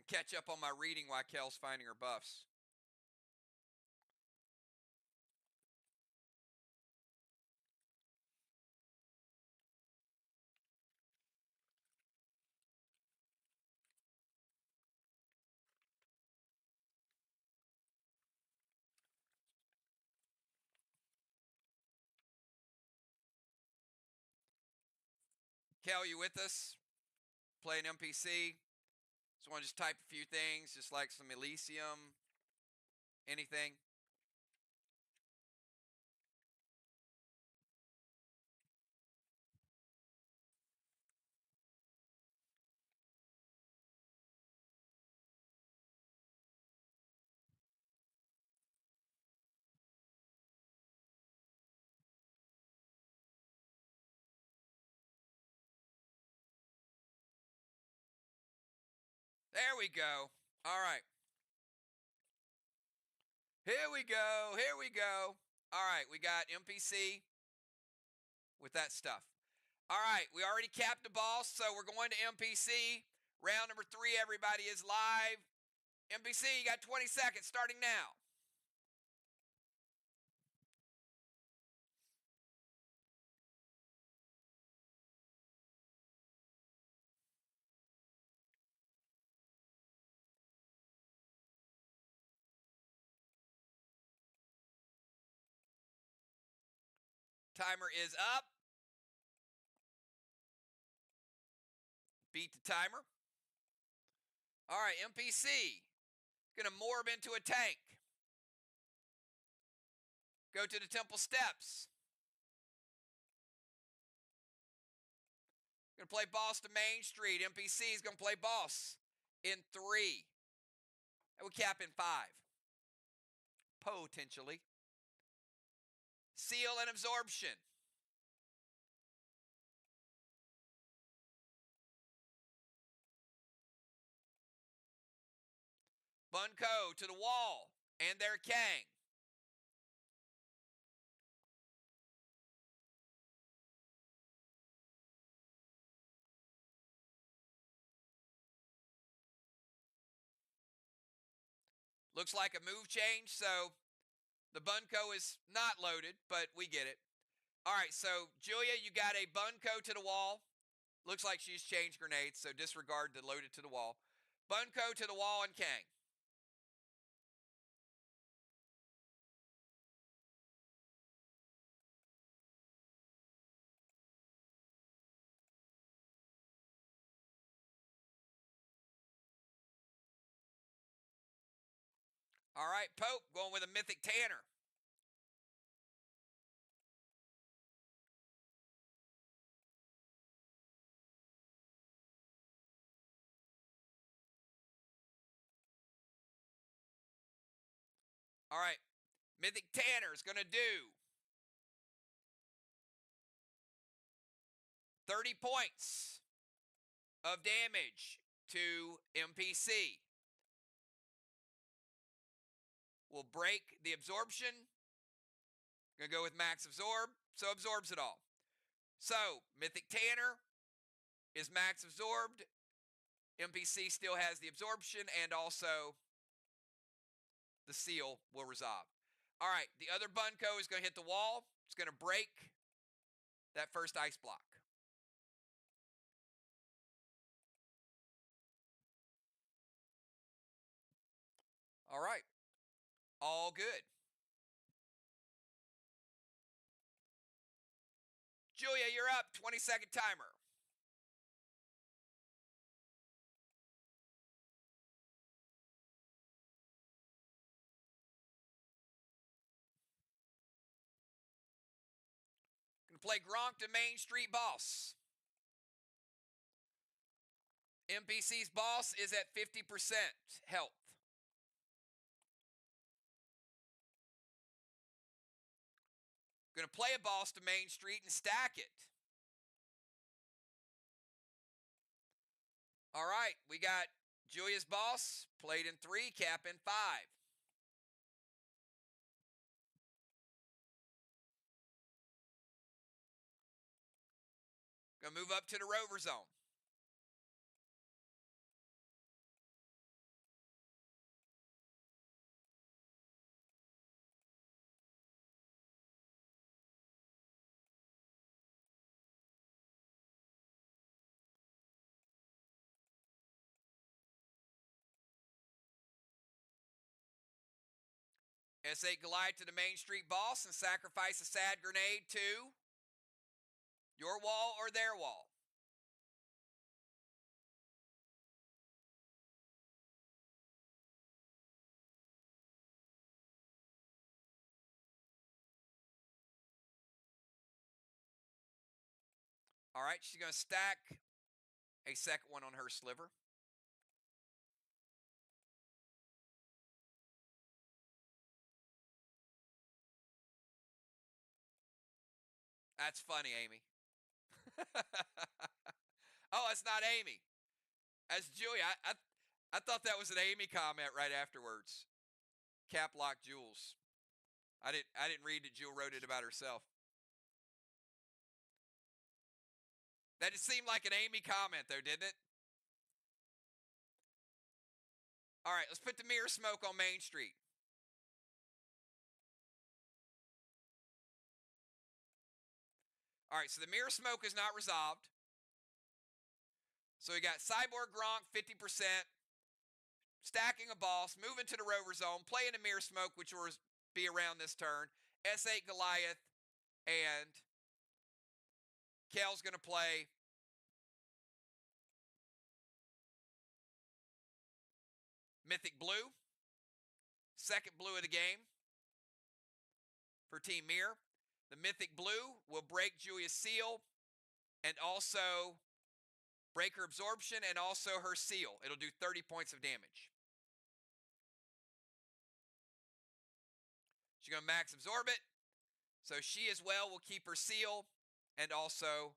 I catch up on my reading while Kel's finding her buffs. Kel, you with us? Playing MPC. Just want to just type a few things, just like some Elysium, anything. There we go. All right. Here we go. Here we go. All right, we got MPC with that stuff. All right, we already capped the boss, so we're going to MPC. Round number 3, everybody is live. MPC, you got 20 seconds starting now. Timer is up. Beat the timer. All right, MPC. Gonna morph into a tank. Go to the Temple Steps. Gonna play boss to Main Street. NPC is gonna play boss in 3. And we cap in 5. Potentially. Seal and Absorption. Bunko to the wall. And their Kang. Looks like a move change, so the Bunko is not loaded, but we get it. All right, so Julia, you got a Bunko to the wall. Looks like she's changed grenades, so disregard the loaded to the wall. Bunko to the wall and Kang. All right, Pope going with a Mythic Tanner. All right, Mythic Tanner is going to do 30 points of damage to MPC. We'll break the absorption. Gonna go with max absorb, so absorbs it all. So Mythic Tanner is max absorbed. MPC still has the absorption, and also the seal will resolve. All right, the other Bunko is gonna hit the wall. It's gonna break that first ice block. All right, all good. Julia, you're up. 20-second timer. Gonna play Gronk to Main Street boss. MPC's boss is at 50% health. Gonna play a boss to Main Street and stack it. All right, we got Julia's boss, played in 3, cap in 5. Gonna move up to the rover zone. S8 Goliath to the Main Street boss and sacrifice a sad grenade to your wall or their wall. All right, she's gonna stack a second one on her sliver. That's funny, Amy. Oh, it's not Amy. That's Julia. I thought that was an Amy comment right afterwards. Cap lock Jules. I didn't read that Jewel wrote it about herself. That just seemed like an Amy comment though, didn't it? All right, let's put the mirror smoke on Main Street. All right, so the mirror smoke is not resolved. So we got Cyborg Gronk 50%, stacking a boss, moving to the rover zone, playing a mirror smoke, which will be around this turn. S8 Goliath and Kel's going to play Mythic Blue, second blue of the game. for Team MIR. The Mythic Blue will break Julia's seal and also break her absorption and also her seal. It'll do 30 points of damage. She's going to max absorb it. So she as well will keep her seal and also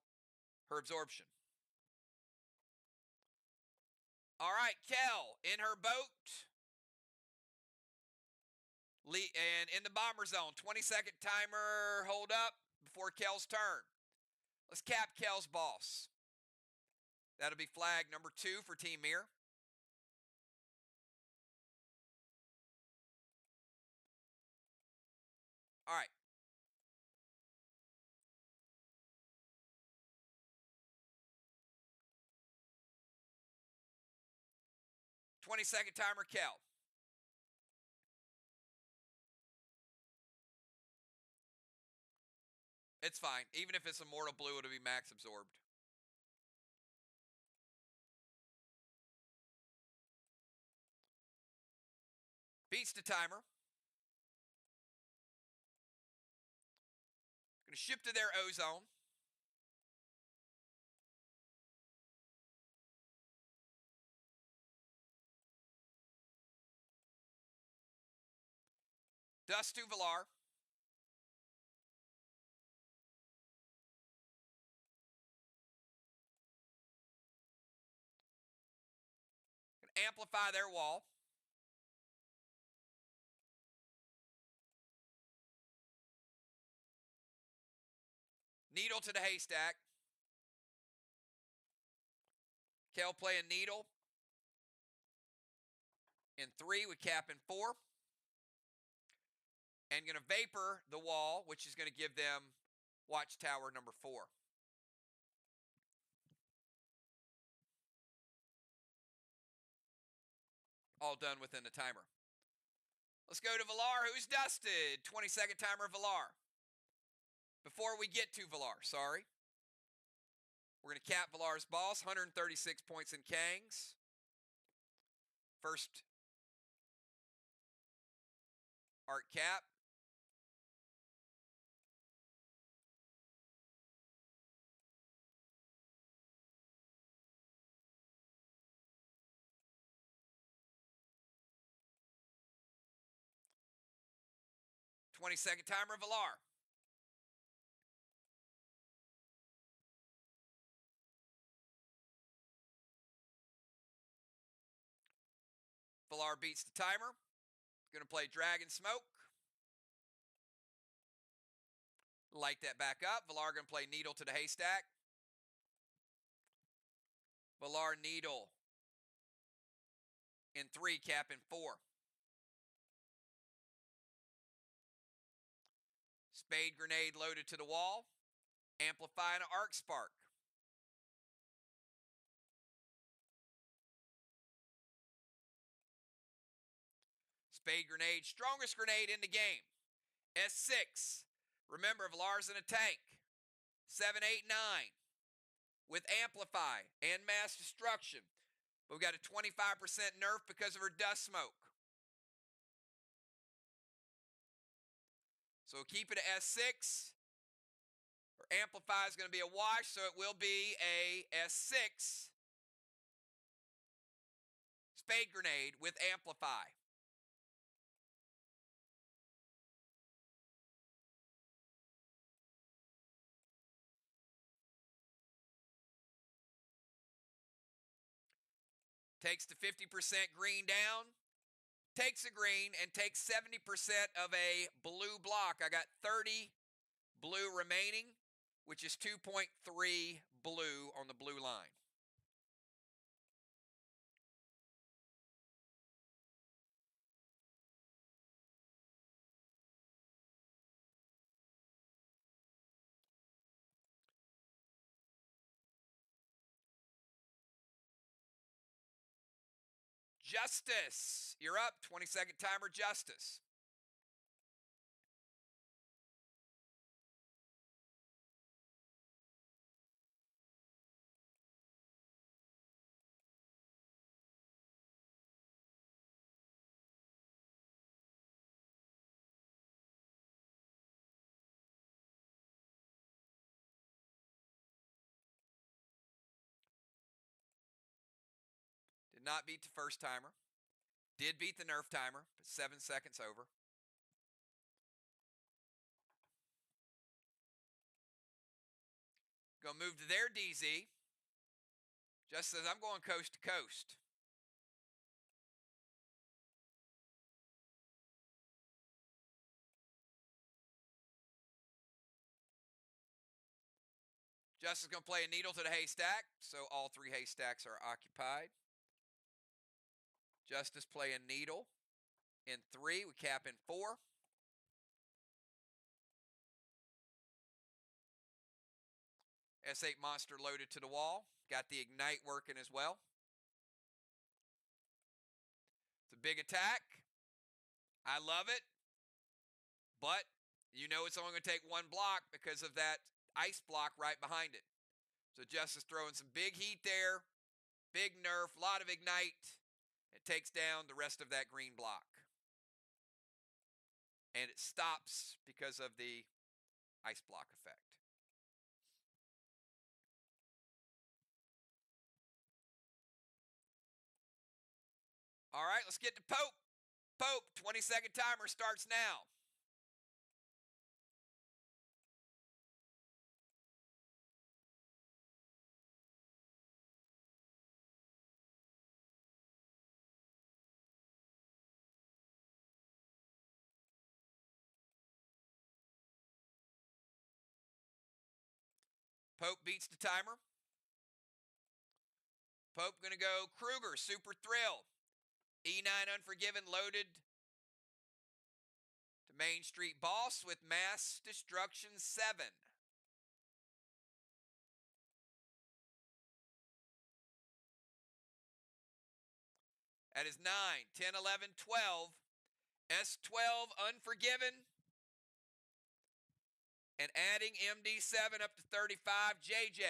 her absorption. All right, Kel in her boat. And in the bomber zone. 20-second timer, hold up before Kel's turn. Let's cap Kel's boss. That'll be flag number 2 for Team MIR. All right. Second timer, Kel. It's fine. Even if it's Immortal Blue, it'll be max absorbed. Beats the timer. Going to ship to their O-zone. Dust to Valar. Going to amplify their wall. Needle to the haystack. Kel playing Needle. In 3 with cap in 4. And going to Vapor the wall, which is going to give them Watchtower number 4. All done within the timer. Let's go to Valar, who's dusted. 20-second timer, Valar. Before we get to Valar, sorry. We're going to cap Valar's boss, 136 points in Kangs. First art cap. Second timer, Valar. Valar beats the timer. Going to play Dragon Smoke. Light that back up. Valar going to play Needle to the haystack. Valar Needle in 3, cap in 4. Spade Grenade loaded to the wall. Amplify an Arc Spark. Spade Grenade, strongest grenade in the game. S6. Remember, Valar's in a tank. 7, 8, 9. With Amplify and Mass Destruction. But we got a 25% nerf because of her Dust Smoke. So we'll keep it at S6. Her Amplify is going to be a wash, so it will be a S6 Spade Grenade with Amplify. Takes the 50% green down, takes a green, and takes 70% of a blue block. I got 30 blue remaining, which is 2.3 blue on the blue line. Justice, you're up. 20-second timer, Justice. not beat the first timer. Did beat the nerf timer, but 7 seconds over. Gonna move to their DZ. Just says, I'm going coast to coast. Just is going to play a needle to the haystack, so all 3 haystacks are occupied. Justice play a needle in 3. We cap in 4. S8 monster loaded to the wall. Got the ignite working as well. It's a big attack. I love it. But you know it's only going to take 1 block because of that ice block right behind it. So Justice throwing some big heat there. Big nerf, a lot of ignite. It takes down the rest of that green block. And it stops because of the ice block effect. All right, let's get to Pope. Pope, 20-second timer starts now. Pope beats the timer. Pope going to go Kruger, Super Thrill. E9 Unforgiven loaded to Main Street Boss with Mass Destruction 7. That is 9, 10, 11, 12. S12 Unforgiven. And adding MD7 up to 35, JJ.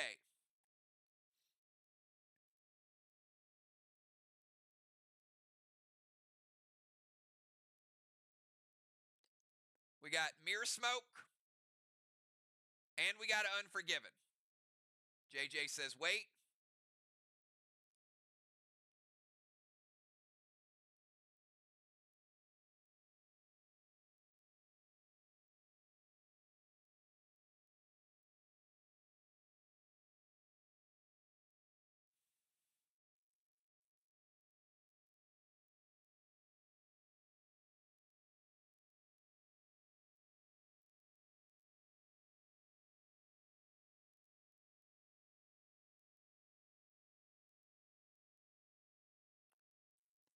We got MIR Smoke. And we got Unforgiven. JJ says, wait.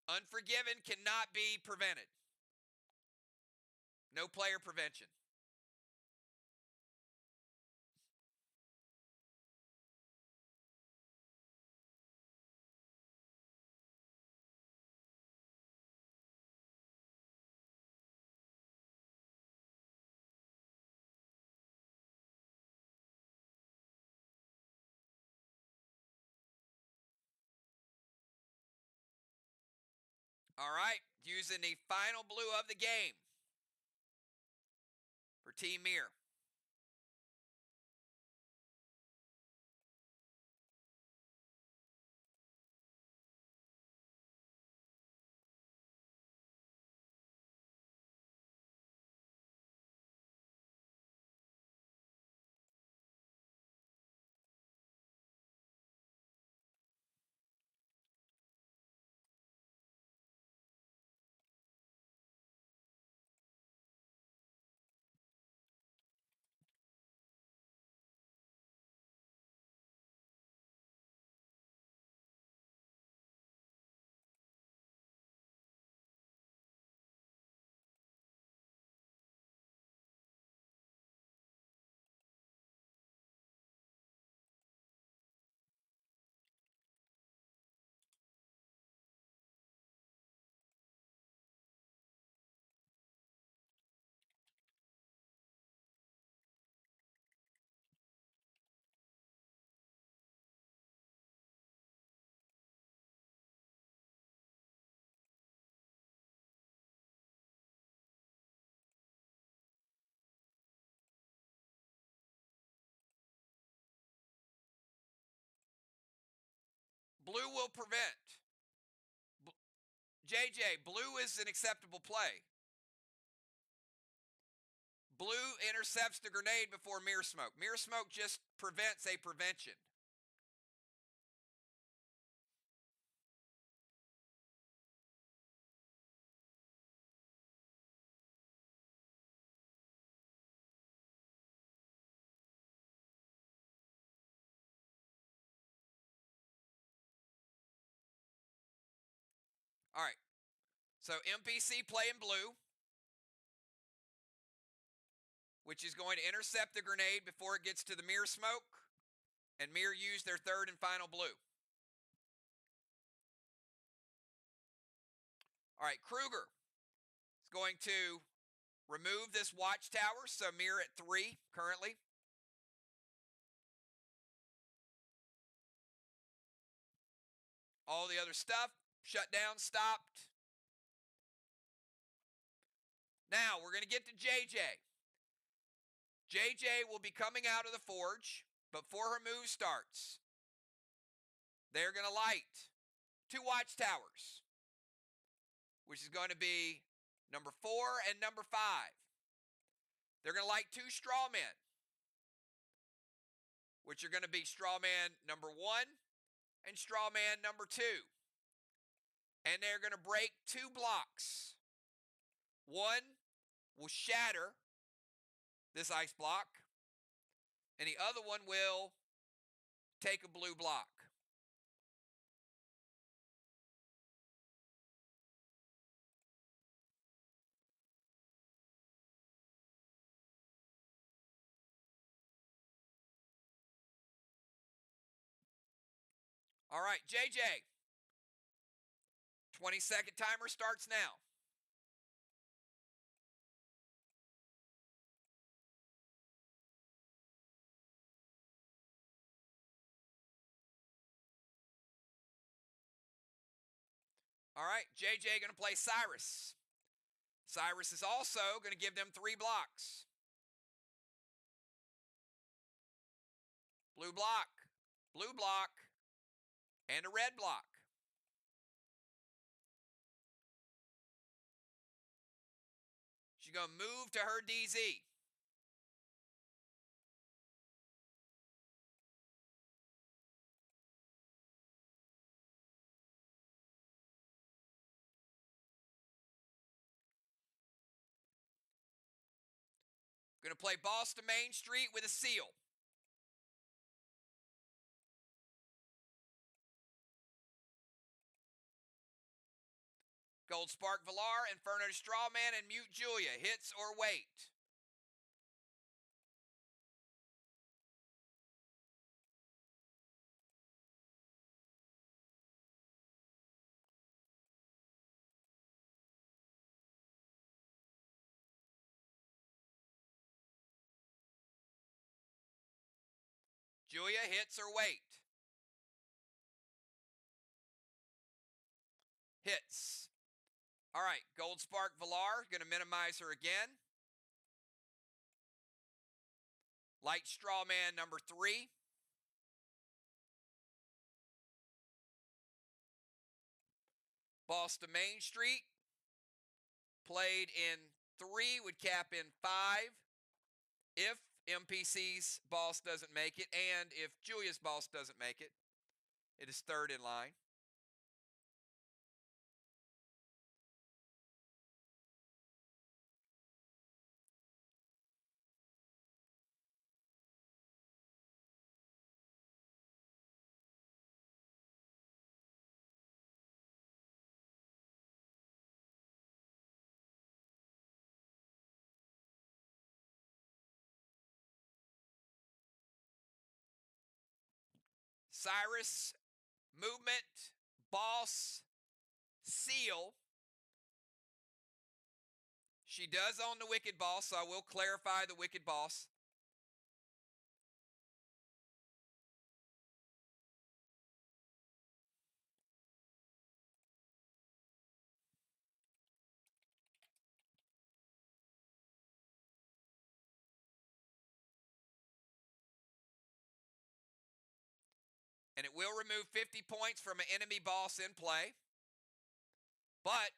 Unforgiven cannot be prevented. No player prevention. All right, using the final blue of the game for Team MIR. Blue will prevent. JJ, blue is an acceptable play. Blue intercepts the grenade before MIR smoke. MIR smoke just prevents a prevention. All right. So MPC playing blue, which is going to intercept the grenade before it gets to the MIR smoke, and MIR used their third and final blue. All right, Kruger is going to remove this watchtower, so MIR at 3 currently. All the other stuff, shut down, stopped. Now we're going to get to JJ. JJ will be coming out of the forge, but before her move starts, they're going to light 2 watchtowers, which is going to be number 4 and number 5. They're going to light 2 straw men, which are going to be straw man number 1 and straw man number 2. And they're going to break 2 blocks. One will shatter this ice block, and the other one will take a blue block. All right, JJ. 20-second timer starts now. All right, JJ going to play Cyrus. Cyrus is also going to give them 3 blocks. Blue block, and a red block. She's going to move to her DZ. Going to play boss to Main Street with a seal. Gold Spark Valar, Inferno to Strawman, and Mute Julia. Hits or wait. Julia, hits or wait. Hits. All right, Gold Spark Valar, going to minimize her again. Light Strawman number 3. Boss to Main Street. Played in 3, would cap in 5. If MPC's boss doesn't make it, and if Julia's boss doesn't make it, it is 3rd in line. Cyrus, movement, boss, seal. She does own the Wicked Boss, so I will clarify the Wicked Boss. And it will remove 50 points from an enemy boss in play. But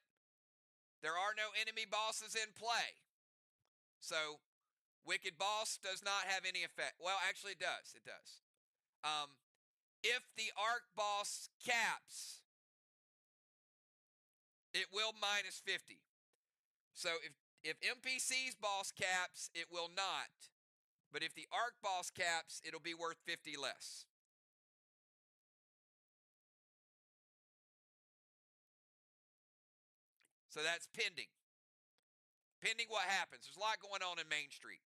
there are no enemy bosses in play. So Wicked Boss does not have any effect. Well, actually it does. It does. If the Arc boss caps, it will minus 50. So if NPC's boss caps, it will not. But if the Arc boss caps, it'll be worth 50 less. So that's pending. Pending what happens. There's a lot going on in Main Street.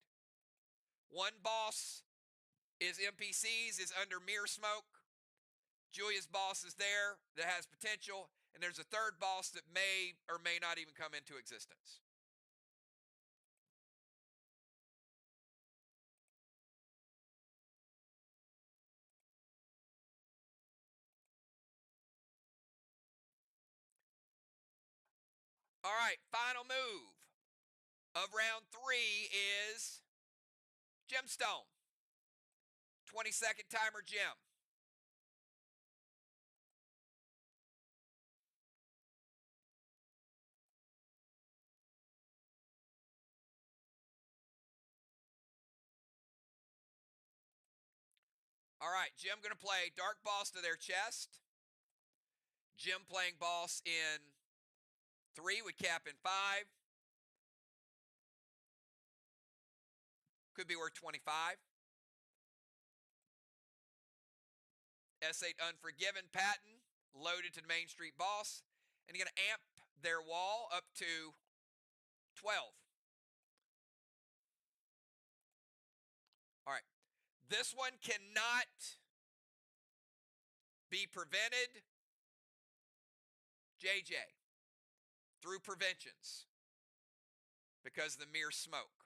One boss is NPCs, is under MIR smoke. Julia's boss is there that has potential. And there's a third boss that may or may not even come into existence. All right, final move of round 3 is Gemstone. 20-second timer gem. All right, Jim going to play Dark Boss to their chest. Jim playing boss in 3 with cap in 5. Could be worth 25. S8 Unforgiven Patton loaded to the Main Street boss. And you're going to amp their wall up to 12. All right. This one cannot be prevented, JJ, through preventions because of the MIR smoke.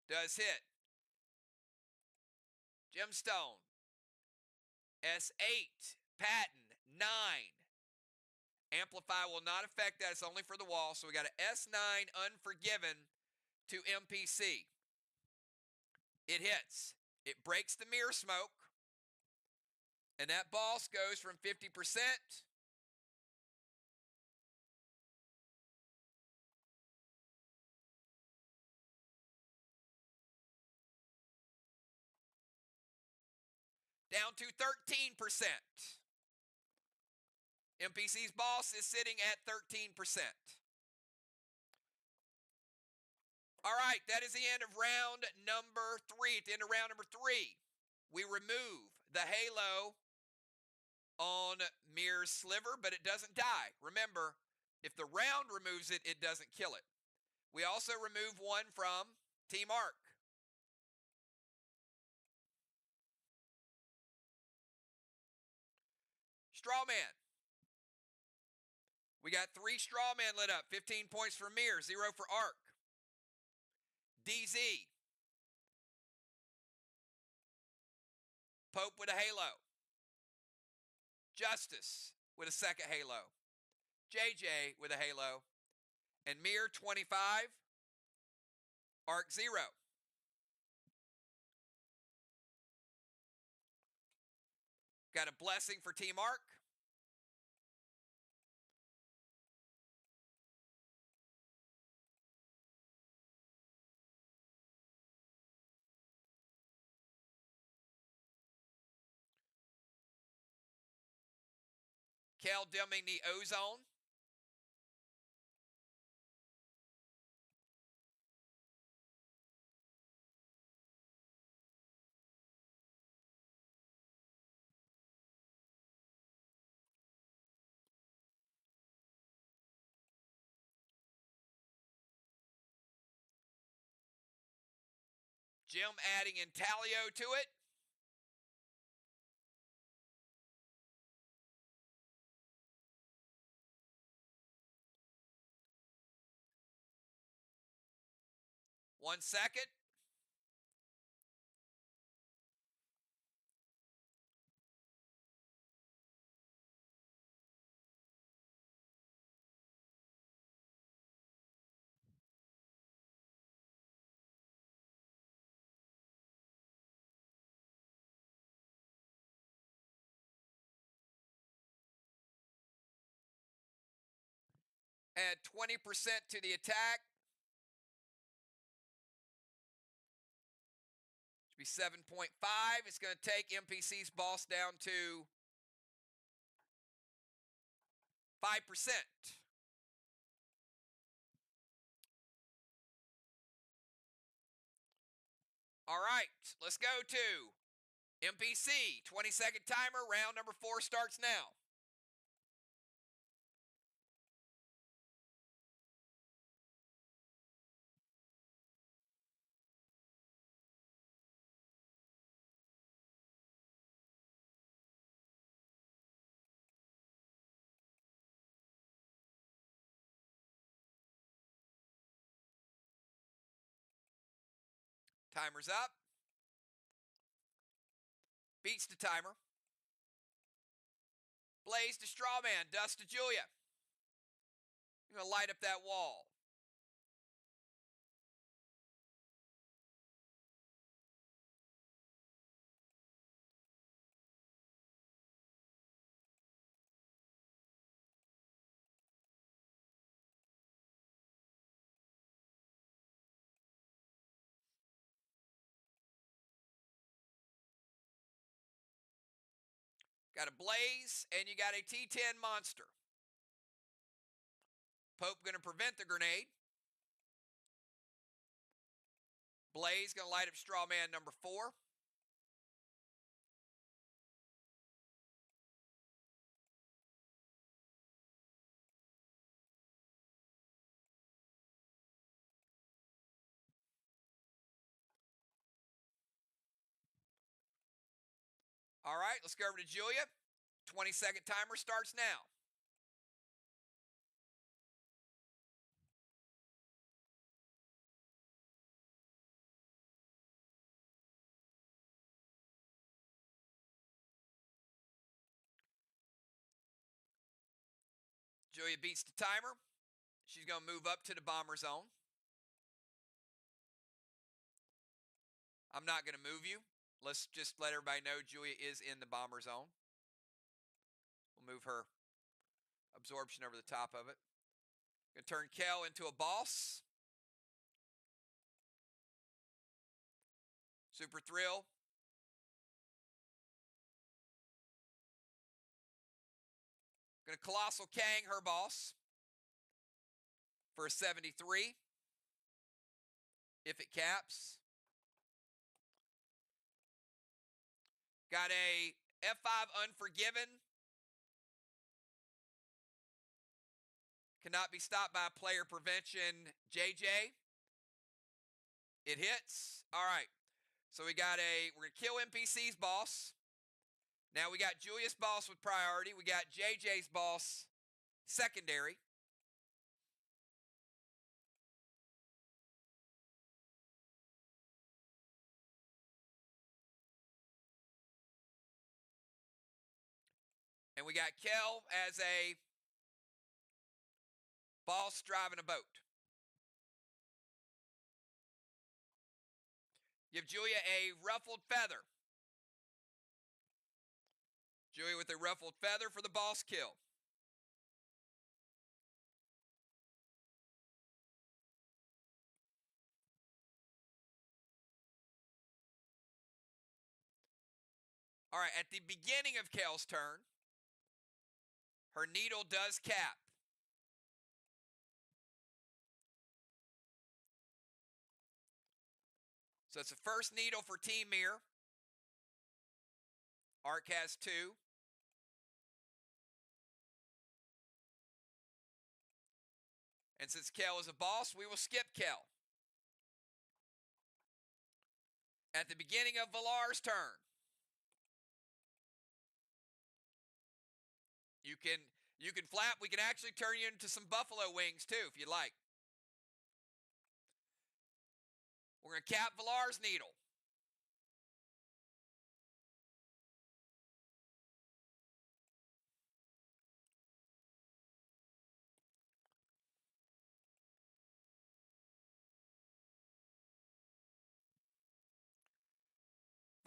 Does hit. Gemstone. S8. Patton. 9. Amplify will not affect that. It's only for the wall. So we got an S9 Unforgiven to MPC. It hits. It breaks the MIR smoke. And that boss goes from 50% down to 13%. MPC's boss is sitting at 13%. All right, that is the end of round number 3. At the end of round number 3, we remove the halo on MIR's Sliver, but it doesn't die. Remember, if the round removes it, it doesn't kill it. We also remove one from Team Arc. Strawman. We got 3 Strawman lit up. 15 points for MIR, 0 for Arc. DZ. Pope with a halo. Justice with a second halo. JJ with a halo. And MIR 25. Arc 0. Got a blessing for Team Arc. Cal dimming the ozone. Jim adding Intaglio to it. One second. Add 20% to the attack. Should be 7.5. It's going to take NPC's boss down to 5%. All right, let's go to NPC. 20-second timer. Round number 4 starts now. Timer's up. Beats the timer. Blaze to Strawman. Dust to Julia. I'm going to light up that wall. Got a Blaze, and you got a T10 monster. Pope going to prevent the grenade. Blaze going to light up Strawman number 4. All right, let's go over to Julia. 20-second timer starts now. Julia beats the timer. She's going to move up to the bomber zone. I'm not going to move you. Let's just let everybody know Julia is in the bomber zone. We'll move her absorption over the top of it. Going to turn Kel into a boss. Super Thrill. Going to Colossal Kang her boss for a 73. If it caps. Got a F5 Unforgiven. Cannot be stopped by player prevention. JJ. It hits. All right. So we're going to kill NPC's boss. Now we got Julia's boss with priority. We got JJ's boss secondary. And we got Kel as a boss driving a boat. Give Julia a ruffled feather. Julia with a ruffled feather for the boss kill. All right, at the beginning of Kel's turn, her needle does cap. So it's the first needle for Team MIR. Arc has 2. And since Kel is a boss, we will skip Kel. At the beginning of Valar's turn, you can flap. We can actually turn you into some buffalo wings too, if you like. We're going to cap Valar's needle.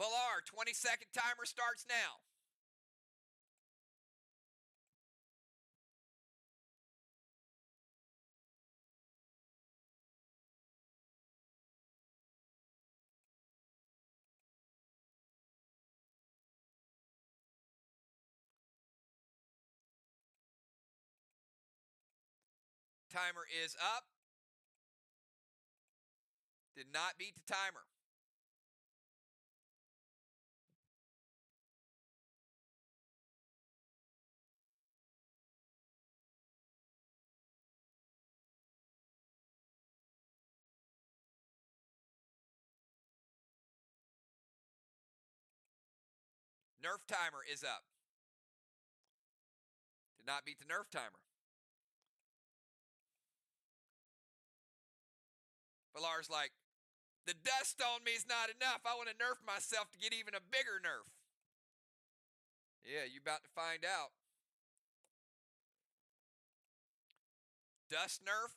Valar, 20-second timer starts now. Timer is up. Did not beat the timer. Nerf timer is up. Did not beat the Nerf timer. Villar's like, the dust on me is not enough. I want to nerf myself to get even a bigger nerf. Yeah, you about to find out. Dust nerf.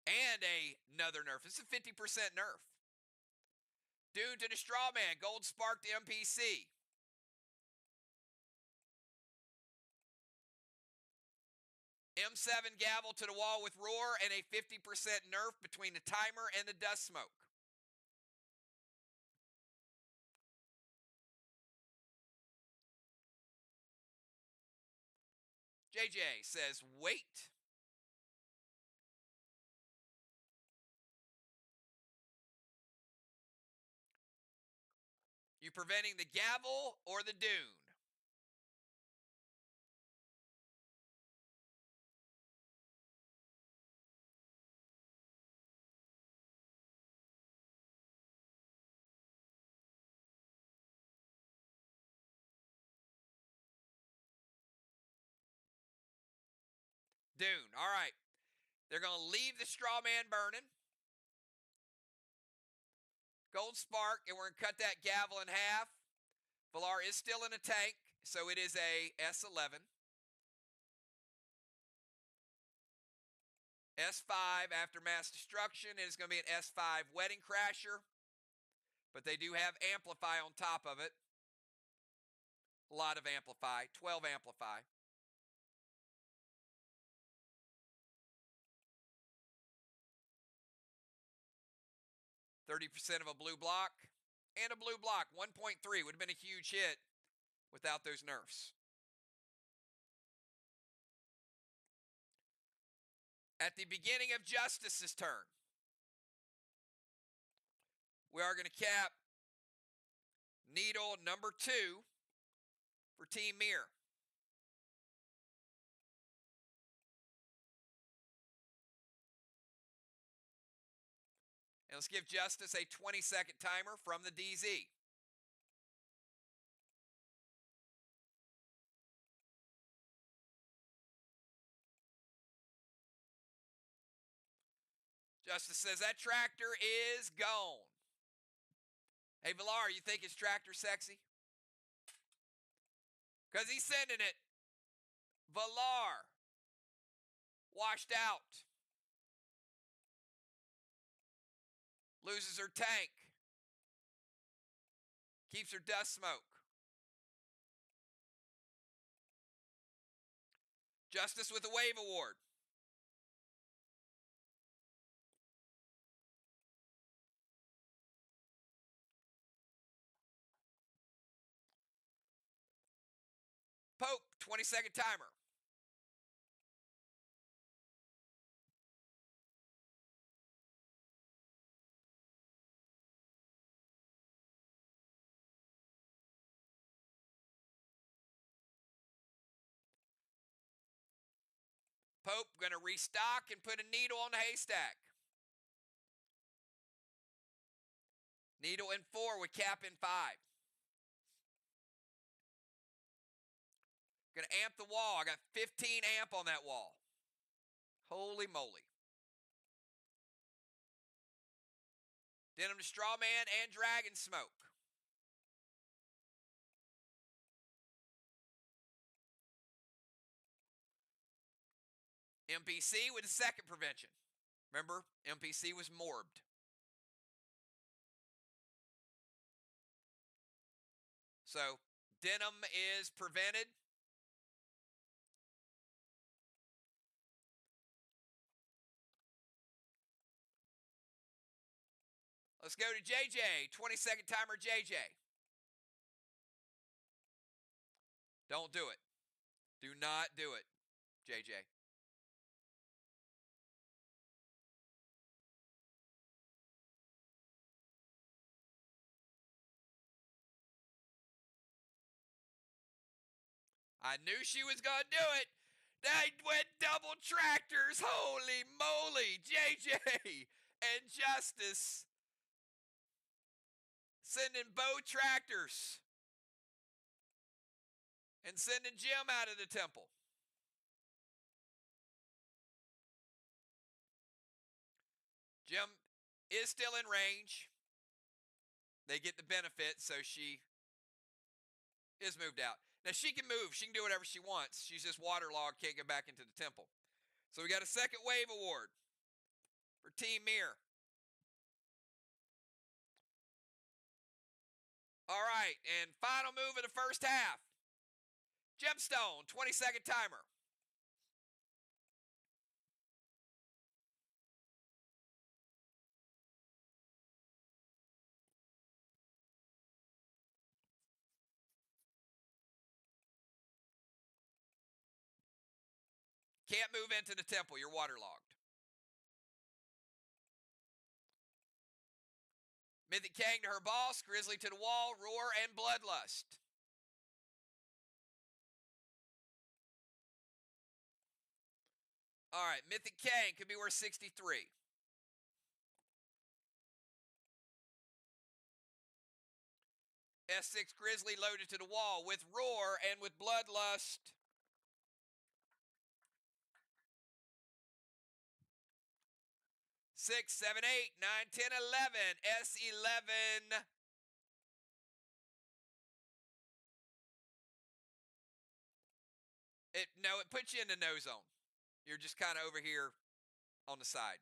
And another nerf. It's a 50% nerf. Dune to the straw man. Gold spark to MPC. M7 gavel to the wall with roar and a 50% nerf between the timer and the dust smoke. JJ says, wait. You preventing the gavel or the dune? Dune. All right. They're going to leave the straw man burning. Gold spark, and we're going to cut that gavel in half. Villar is still in a tank, so it is a S11. S5 after mass destruction, and it's going to be an S5 wedding crasher. But they do have amplify on top of it. A lot of amplify, 12 amplify. %, of a blue block and a blue block. 1.3 would have been a huge hit without those nerfs. At the beginning of Justice's turn, we are going to cap needle number 2 for Team MIR. And let's give Justice a 20-second timer from the DZ. Justice says that tractor is gone. Hey, Villar, you think his tractor sexy? Because he's sending it. Villar. Washed out. Loses her tank. Keeps her dust smoke. Justice with a wave award. Pope, 20-second timer. Pope going to restock and put a needle on the haystack. Needle in 4 with cap in 5. Going to amp the wall. I got 15 amp on that wall. Holy moly. Denim to straw man and dragon smoke. MPC with a second prevention. Remember, MPC was morbed. So, denim is prevented. Let's go to JJ. 20-second timer, JJ. Don't do it. Do not do it, JJ. I knew she was going to do it. They went double tractors. Holy moly. JJ and Justice sending bow tractors and sending Jim out of the temple. Jim is still in range. They get the benefit, so she is moved out. Now, she can move. She can do whatever she wants. She's just waterlogged, can't get back into the temple. So we got a second wave award for Team MIR. All right, and final move of the first half. Gemstone, 20-second timer. Can't move into the temple. You're waterlogged. Mythic Kang to her boss. Grizzly to the wall. Roar and Bloodlust. All right, Mythic Kang could be worth 63. S6 Grizzly loaded to the wall with Roar and with Bloodlust. Six, 7, 8, 9, 10, 11. S11. No, it puts you in the no zone. You're just kind of over here on the side.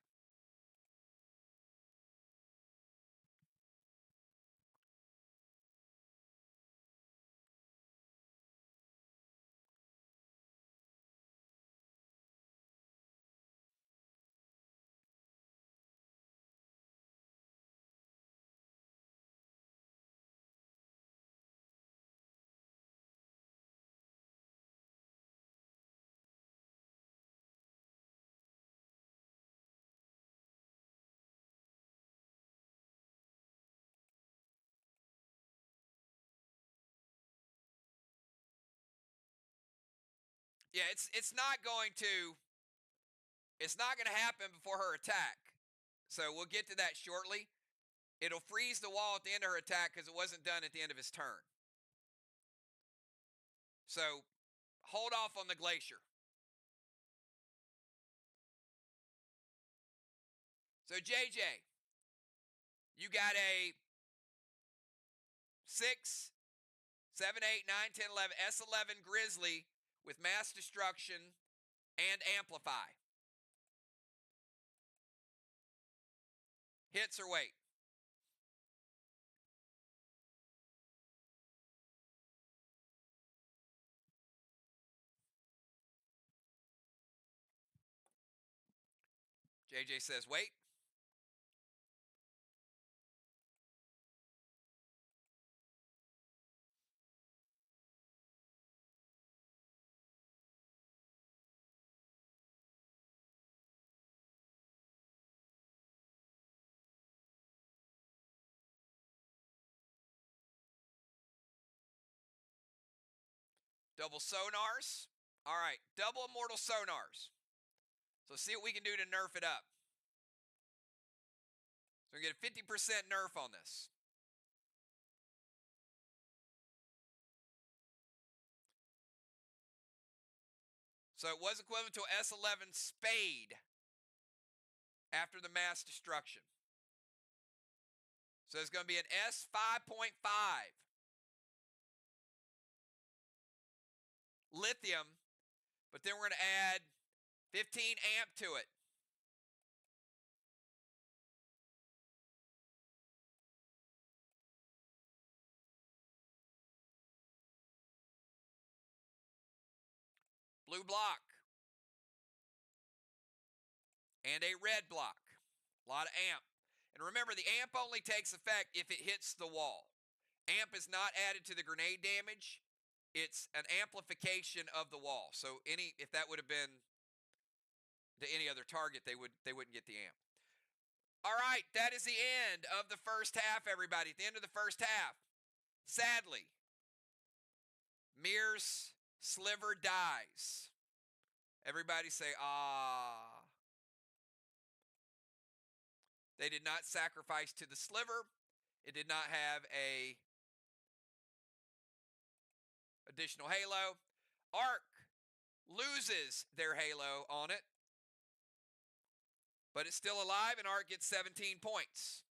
Yeah, it's not going to happen before her attack. So we'll get to that shortly. It'll freeze the wall at the end of her attack because it wasn't done at the end of his turn. So hold off on the glacier. So JJ, you got a 6, 7, 8, 9, 10, 11, S11 Grizzly with Mass Destruction and Amplify. Hits or wait? JJ says wait. Double sonars. All right, double immortal sonars. So see what we can do to nerf it up. So we get a 50% nerf on this. So it was equivalent to an S11 Spade after the Mass Destruction. So it's going to be an S5.5. Lithium, but then we're going to add 15 amp to it. Blue block. And a red block. A lot of amp. And remember, the amp only takes effect if it hits the wall. Amp is not added to the grenade damage. It's an amplification of the wall. So if that would have been to any other target, they wouldn't get the amp. All right, that is the end of the first half, everybody. At the end of the first half, sadly, MIR's Sliver dies. Everybody say, ah. They did not sacrifice to the sliver. It did not have a additional halo. Arc loses their halo on it, but it's still alive, and Arc gets 17 points.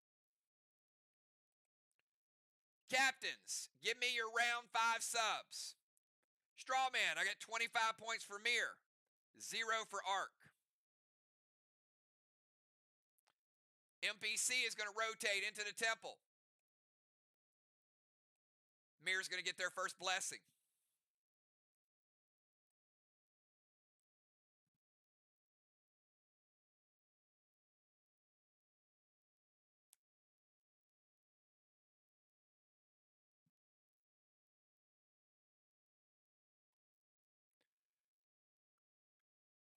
Captains, give me your round 5 subs. Strawman, I got 25 points for MIR, 0 for Arc. MPC is going to rotate into the temple. MIR is going to get their first blessing.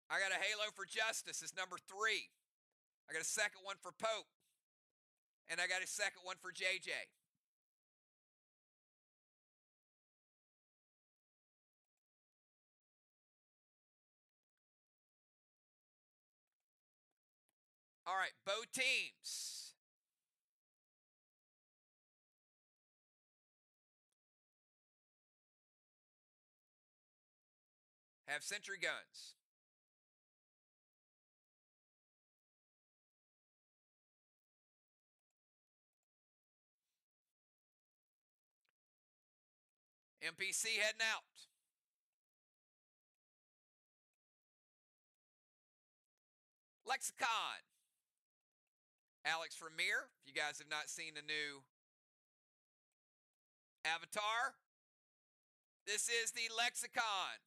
I got a halo for Justice. It's number 3. I got a second one for Pope. And I got a second one for JJ. All right, both teams. Have sentry guns. MPC heading out. Lexicon. Alex from MIR. If you guys have not seen the new avatar, this is the Lexicon.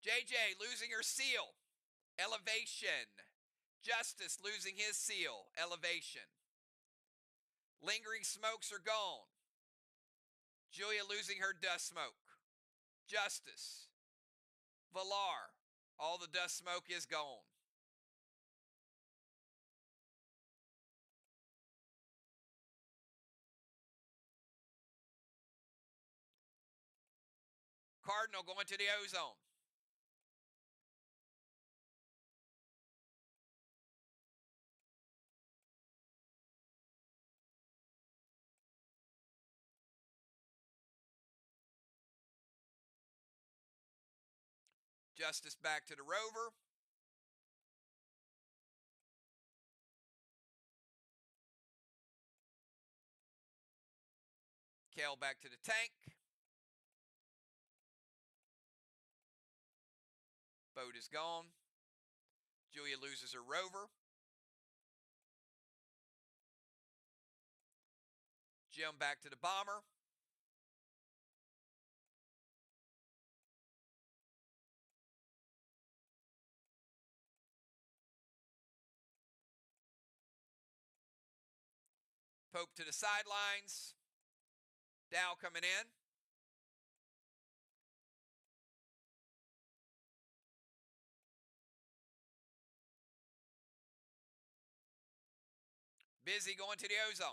JJ losing her seal. Elevation. Justice losing his seal. Elevation. Lingering smokes are gone. Julia losing her dust smoke. Justice. Valar. All the dust smoke is gone. Cardinal going to the ozone. Justice back to the rover. Kale back to the tank. Boat is gone. Julia loses her rover. Jim back to the bomber. Pope to the sidelines. Dow coming in. Busy going to the ozone.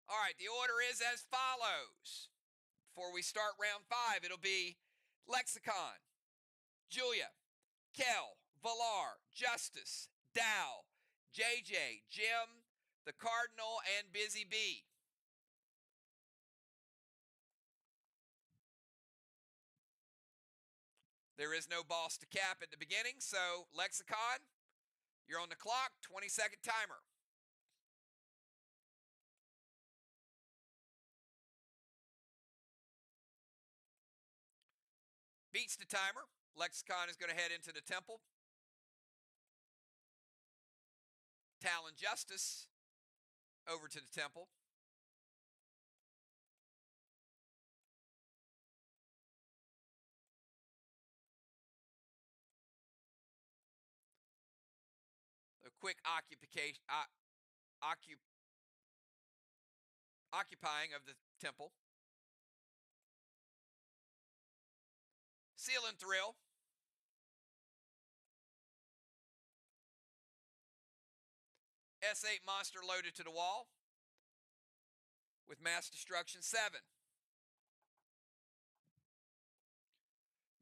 All right, the order is as follows. Before we start round 5, it'll be Lexicon, Julia, Kel, Valar, Justice, Dow, JJ, Jim, the Cardinal, and Busy Bee. There is no boss to cap at the beginning, so Lexicon, you're on the clock, 20-second timer. Beats the timer. Lexicon is going to head into the temple. Talon Justice over to the temple. A quick occupying of the temple. Seal and Thrill. S8 monster loaded to the wall with mass destruction 7.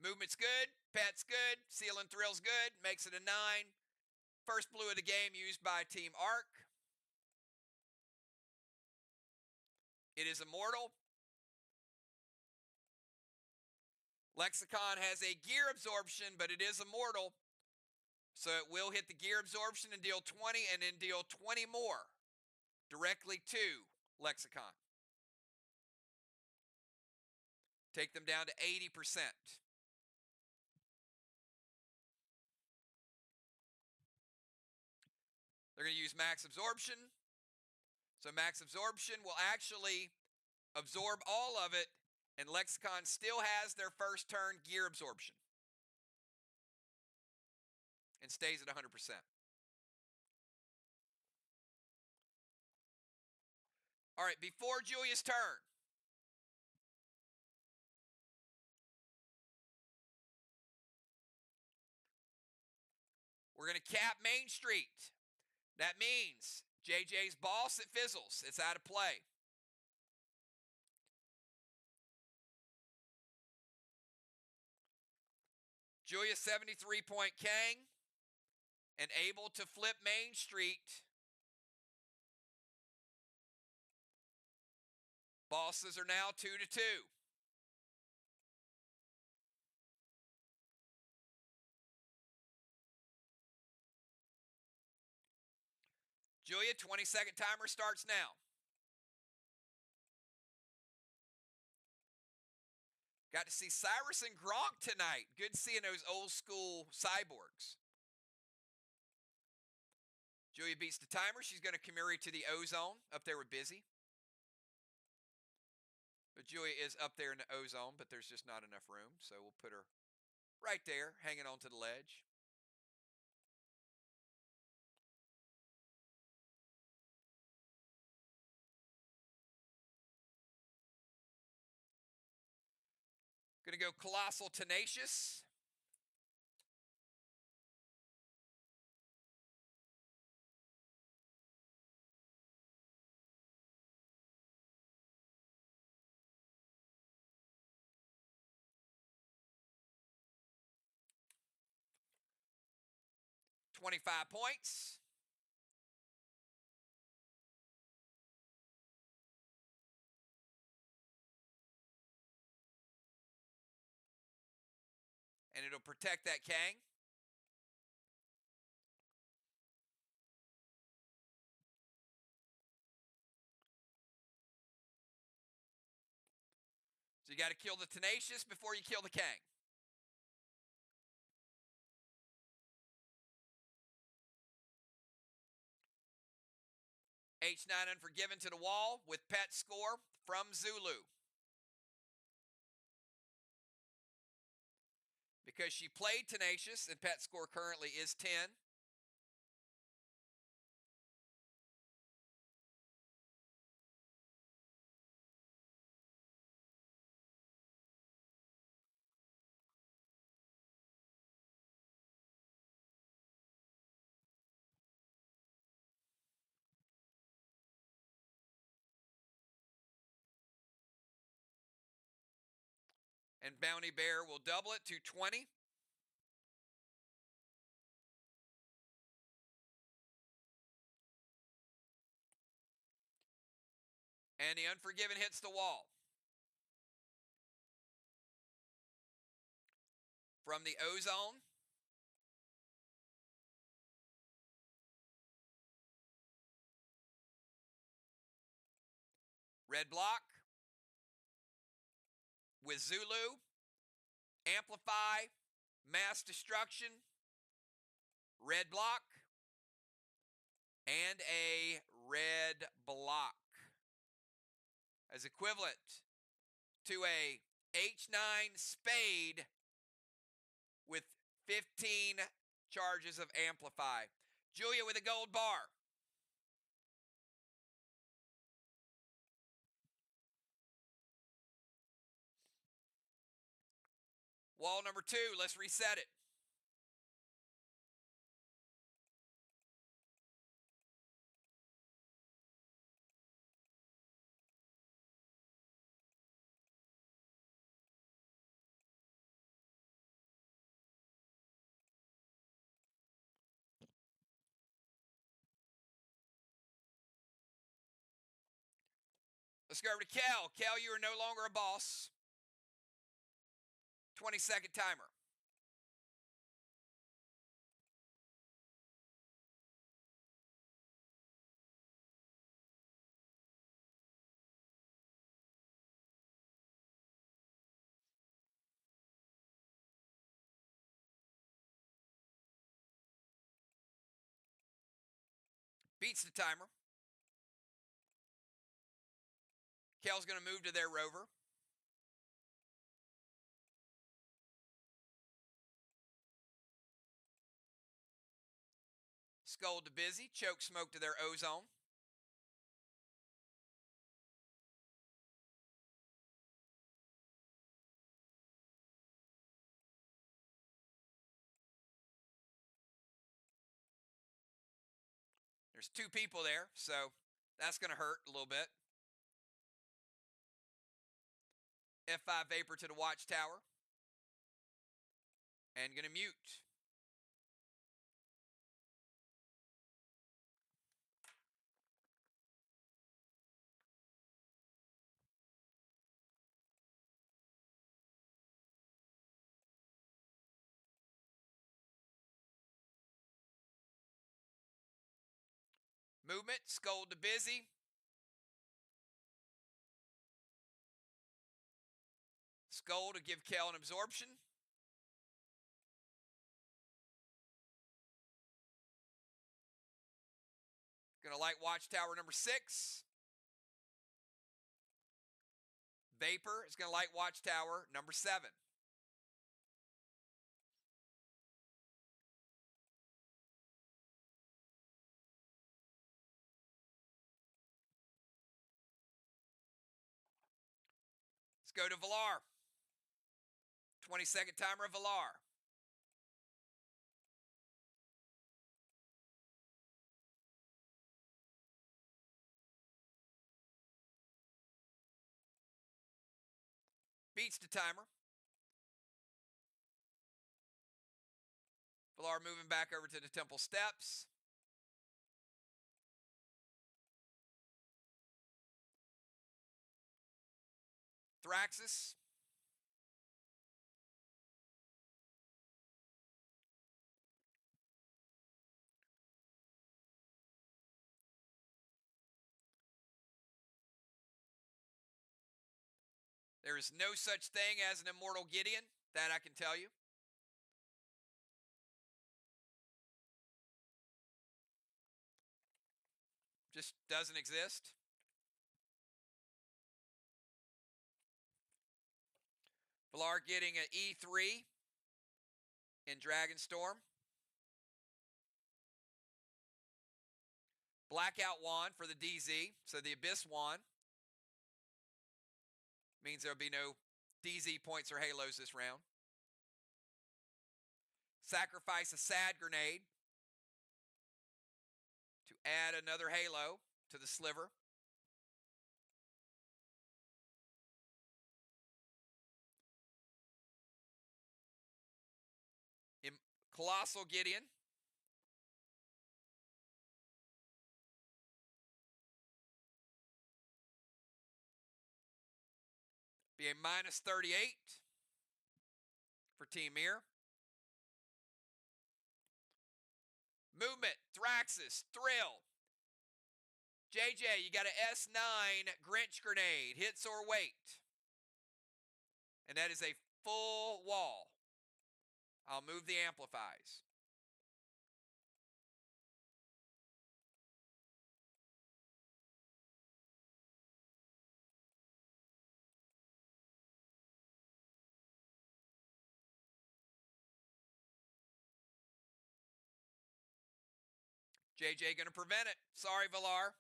Movement's good, pet's good, Seal and Thrill's good, makes it a 9. First blue of the game used by Team Arc. It is immortal. Lexicon has a gear absorption, but it is immortal. So it will hit the gear absorption and deal 20 and then deal 20 more directly to Lexicon. Take them down to 80%. They're going to use max absorption. So max absorption will actually absorb all of it, and Lexicon still has their first turn gear absorption and stays at 100%. All right, before Julia's turn, we're going to cap Main Street. That means JJ's boss, it fizzles. It's out of play. Julia 73-point Kang and able to flip Main Street. Bosses are now 2-2. Julia, 20-second timer starts now. Got to see Cyrus and Gronk tonight. Good seeing those old school cyborgs. Julia beats the timer. She's going to Kamiri to the O-Zone up there with Busy. But Julia is up there in the O-Zone, but there's just not enough room. So we'll put her right there, hanging onto the ledge. Going to go Colossal Tenacious. $25 points. And it'll protect that Kang. So you got to kill the Tenacious before you kill the Kang. H9 Unforgiven to the wall with pet score from Zulu. Because she played Tenacious and pet score currently is 10. And Bounty Bear will double it to 20. And the Unforgiven hits the wall. From the O-Zone. Red block. With Zulu. Amplify. Mass Destruction. Red block. And a red block. As equivalent to a H9 Spade with 15 charges of Amplify. Julia with a gold bar. Wall number 2, let's reset it. Let's go over to Kel. Kel, you are no longer a boss. 20-second timer. Beats the timer. Kel's going to move to their rover. Skull to busy. Choke smoke to their ozone. There's 2 people there, so that's going to hurt a little bit. F5 Vapor to the watchtower. And going to mute. Movement, Skull to busy. Skull to give Kel an absorption. Going to light watchtower number 6. Vapor is going to light watchtower number 7. Let's go to Valar. 20-second timer of Valar. Beats the timer. Valar moving back over to the temple steps. Thraxis. There is no such thing as an immortal Gideon, that I can tell you. Just doesn't exist. Valar getting an E3 in Dragonstorm. Blackout wand for the DZ, so the Abyss wand means there'll be no DZ points or halos this round. Sacrifice a sad grenade to add another halo to the sliver. Colossal Gideon. Be a minus 38 for Team MIR. Movement, Thraxis, Thrill. JJ, you got an S9 Grinch grenade, hits or wait. And that is a full wall. I'll move the amplifies. JJ going to prevent it. Sorry, Valar.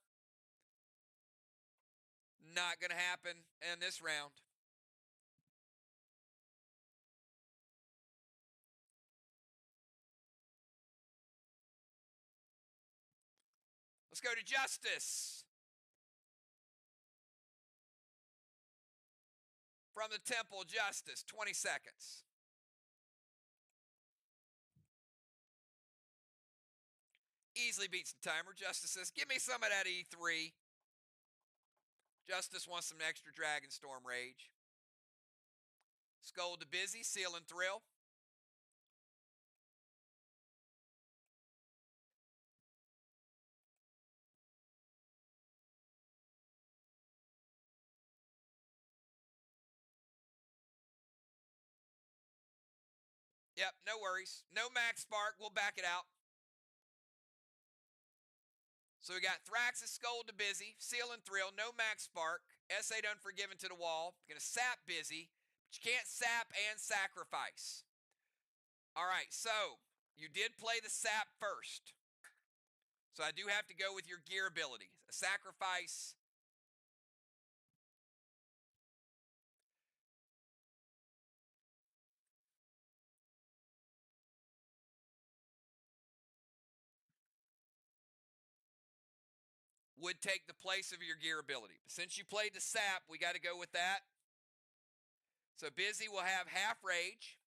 Not going to happen in this round. Let's go to Justice. From the Temple, Justice, 20 seconds. Easily beats the timer. Justice says, give me some of that E3. Justice wants some extra Dragon Storm Rage. Skull to Busy, Seal and Thrill. Yep, no worries. No max spark. We'll back it out. So we got Thraxus, Skull to Busy, Seal and Thrill, no max spark, S8 Unforgiven to the wall. Going to sap Busy, but you can't sap and sacrifice. All right, so you did play the sap first. So I do have to go with your gear ability. A sacrifice. Would take the place of your gear ability. But since you played the sap, we got to go with that. So Busy will have half rage.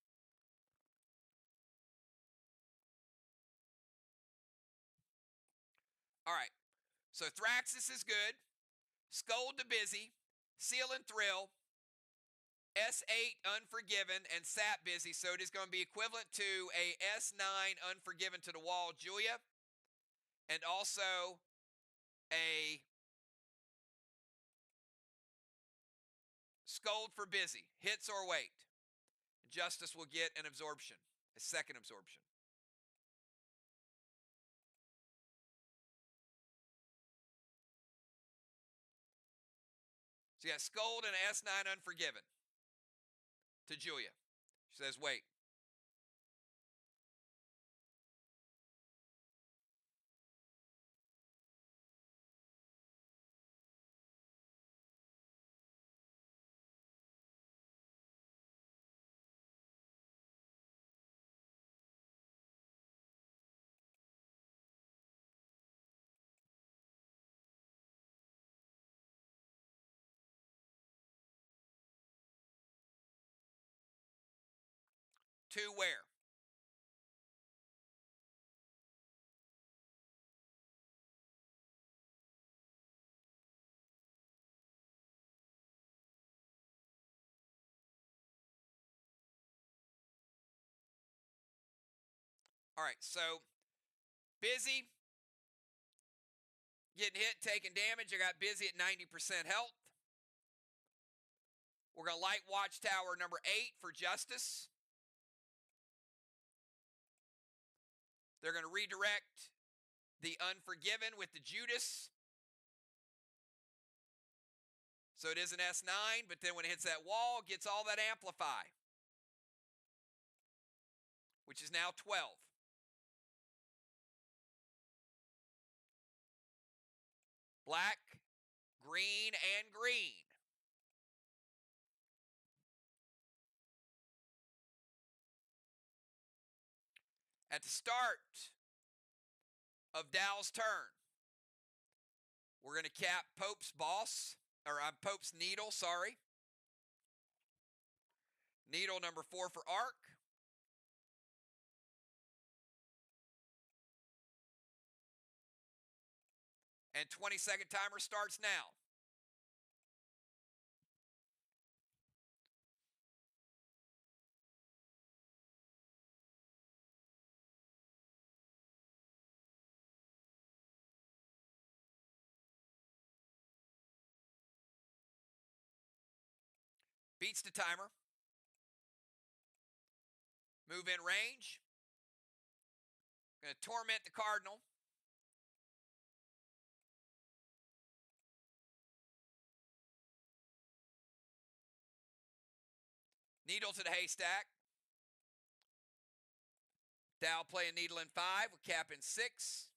All right. So Thraxus is good. Skull to Busy. Seal and Thrill. S8 Unforgiven and Sap Busy. So it is going to be equivalent to a S9 Unforgiven to the wall, Julia. And also a Scold for Busy. Hits or wait. Justice will get an absorption. A second absorption. So you got Scold and S9 Unforgiven to Julia. She says, wait. To where? All right, so Busy getting hit, taking damage. I got Busy at 90% health. We're going to light Watchtower number 8 for Justice. They're going to redirect the Unforgiven with the Judas. So it is an S9, but then when it hits that wall, it gets all that Amplify, which is now 12. Black, green, and green. At the start of Dow's turn, we're going to cap Pope's boss, or Pope's needle, sorry. Needle number 4 for Arc. And 20-second timer starts now. Beats the timer. Move in range. Going to torment the Cardinal. Needle to the haystack. Dow playing needle in 5 with cap in 6.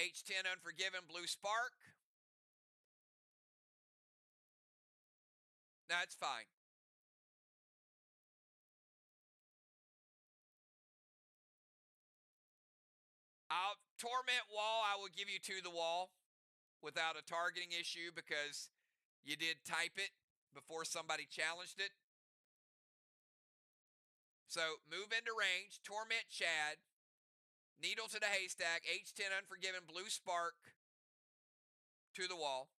H10 Unforgiven, Blue Spark. That's fine. Torment Wall, I will give you to the wall without a targeting issue because you did type it before somebody challenged it. So move into range, Torment Chad, Needle to the Haystack, H10 Unforgiven, Blue Spark to the wall.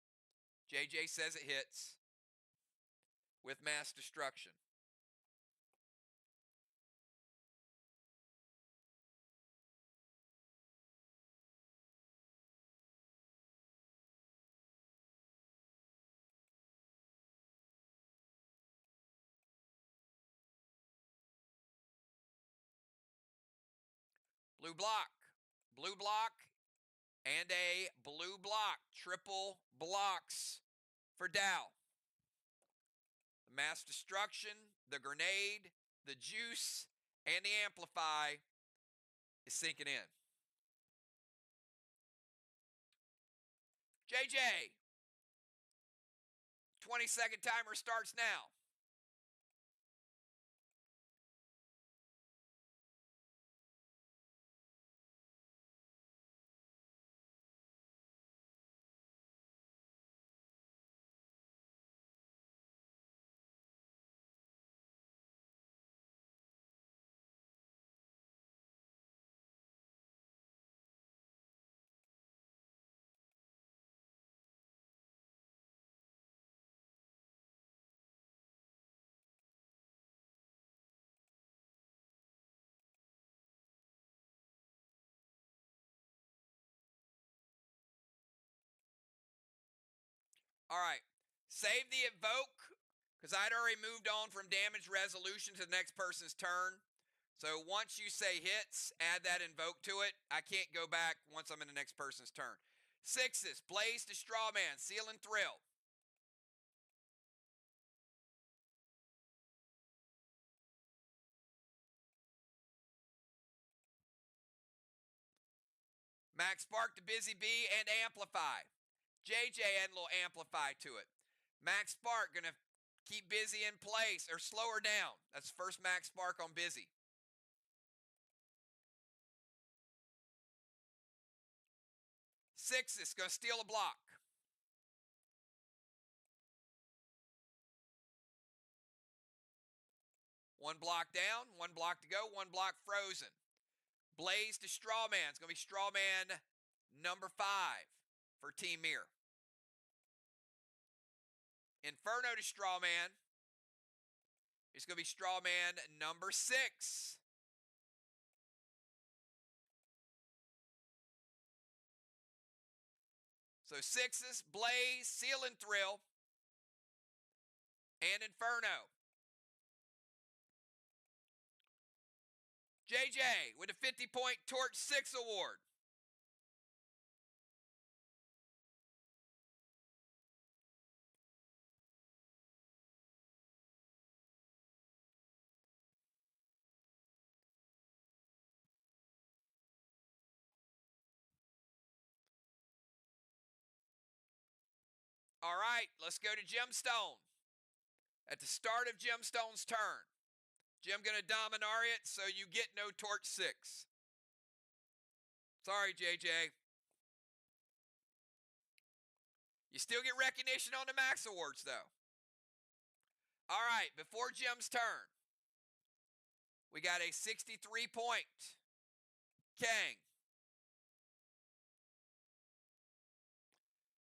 JJ says it hits with Mass Destruction. Blue block, and a blue block. Triple blocks for Dow. The Mass Destruction, the Grenade, the Juice, and the Amplify is sinking in. JJ, 20-second timer starts now. All right, save the Evoke because I'd already moved on from damage resolution to the next person's turn. So once you say hits, add that Invoke to it. I can't go back once I'm in the next person's turn. Sixes, Blaze to Strawman, Seal and Thrill. Max Spark to Busy Bee and Amplify. JJ add a little Amplify to it. Max Spark going to keep Busy in place or slow her down. That's first Max Spark on Busy. Sixes going to steal a block. One block down, one block to go, one block frozen. Blaze to Strawman. It's going to be Strawman number 5 for Team MIR. Inferno to Strawman. It's going to be Strawman number 6. So sixes, Blaze, Seal and Thrill, and Inferno. JJ with a 50-point Torch 6 award. All right, let's go to Gemstone. At the start of Gemstone's turn, Jim going to Dominar it, so you get no Torch 6. Sorry, JJ. You still get recognition on the Max Awards, though. All right, before Jim's turn, we got a 63-point Kang.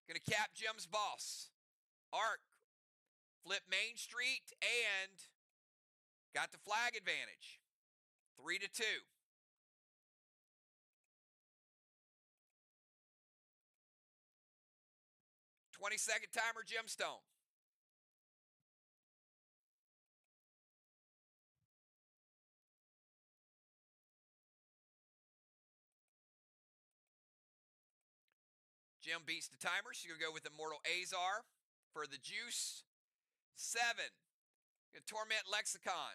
Going to cap Jim's boss. Arc. Flip Main Street and got the flag advantage. 3-2. 20-second timer, Gemstone. Jim beats the timer. She's going to go with Immortal Azar for the juice. 7. Going to Torment Lexicon.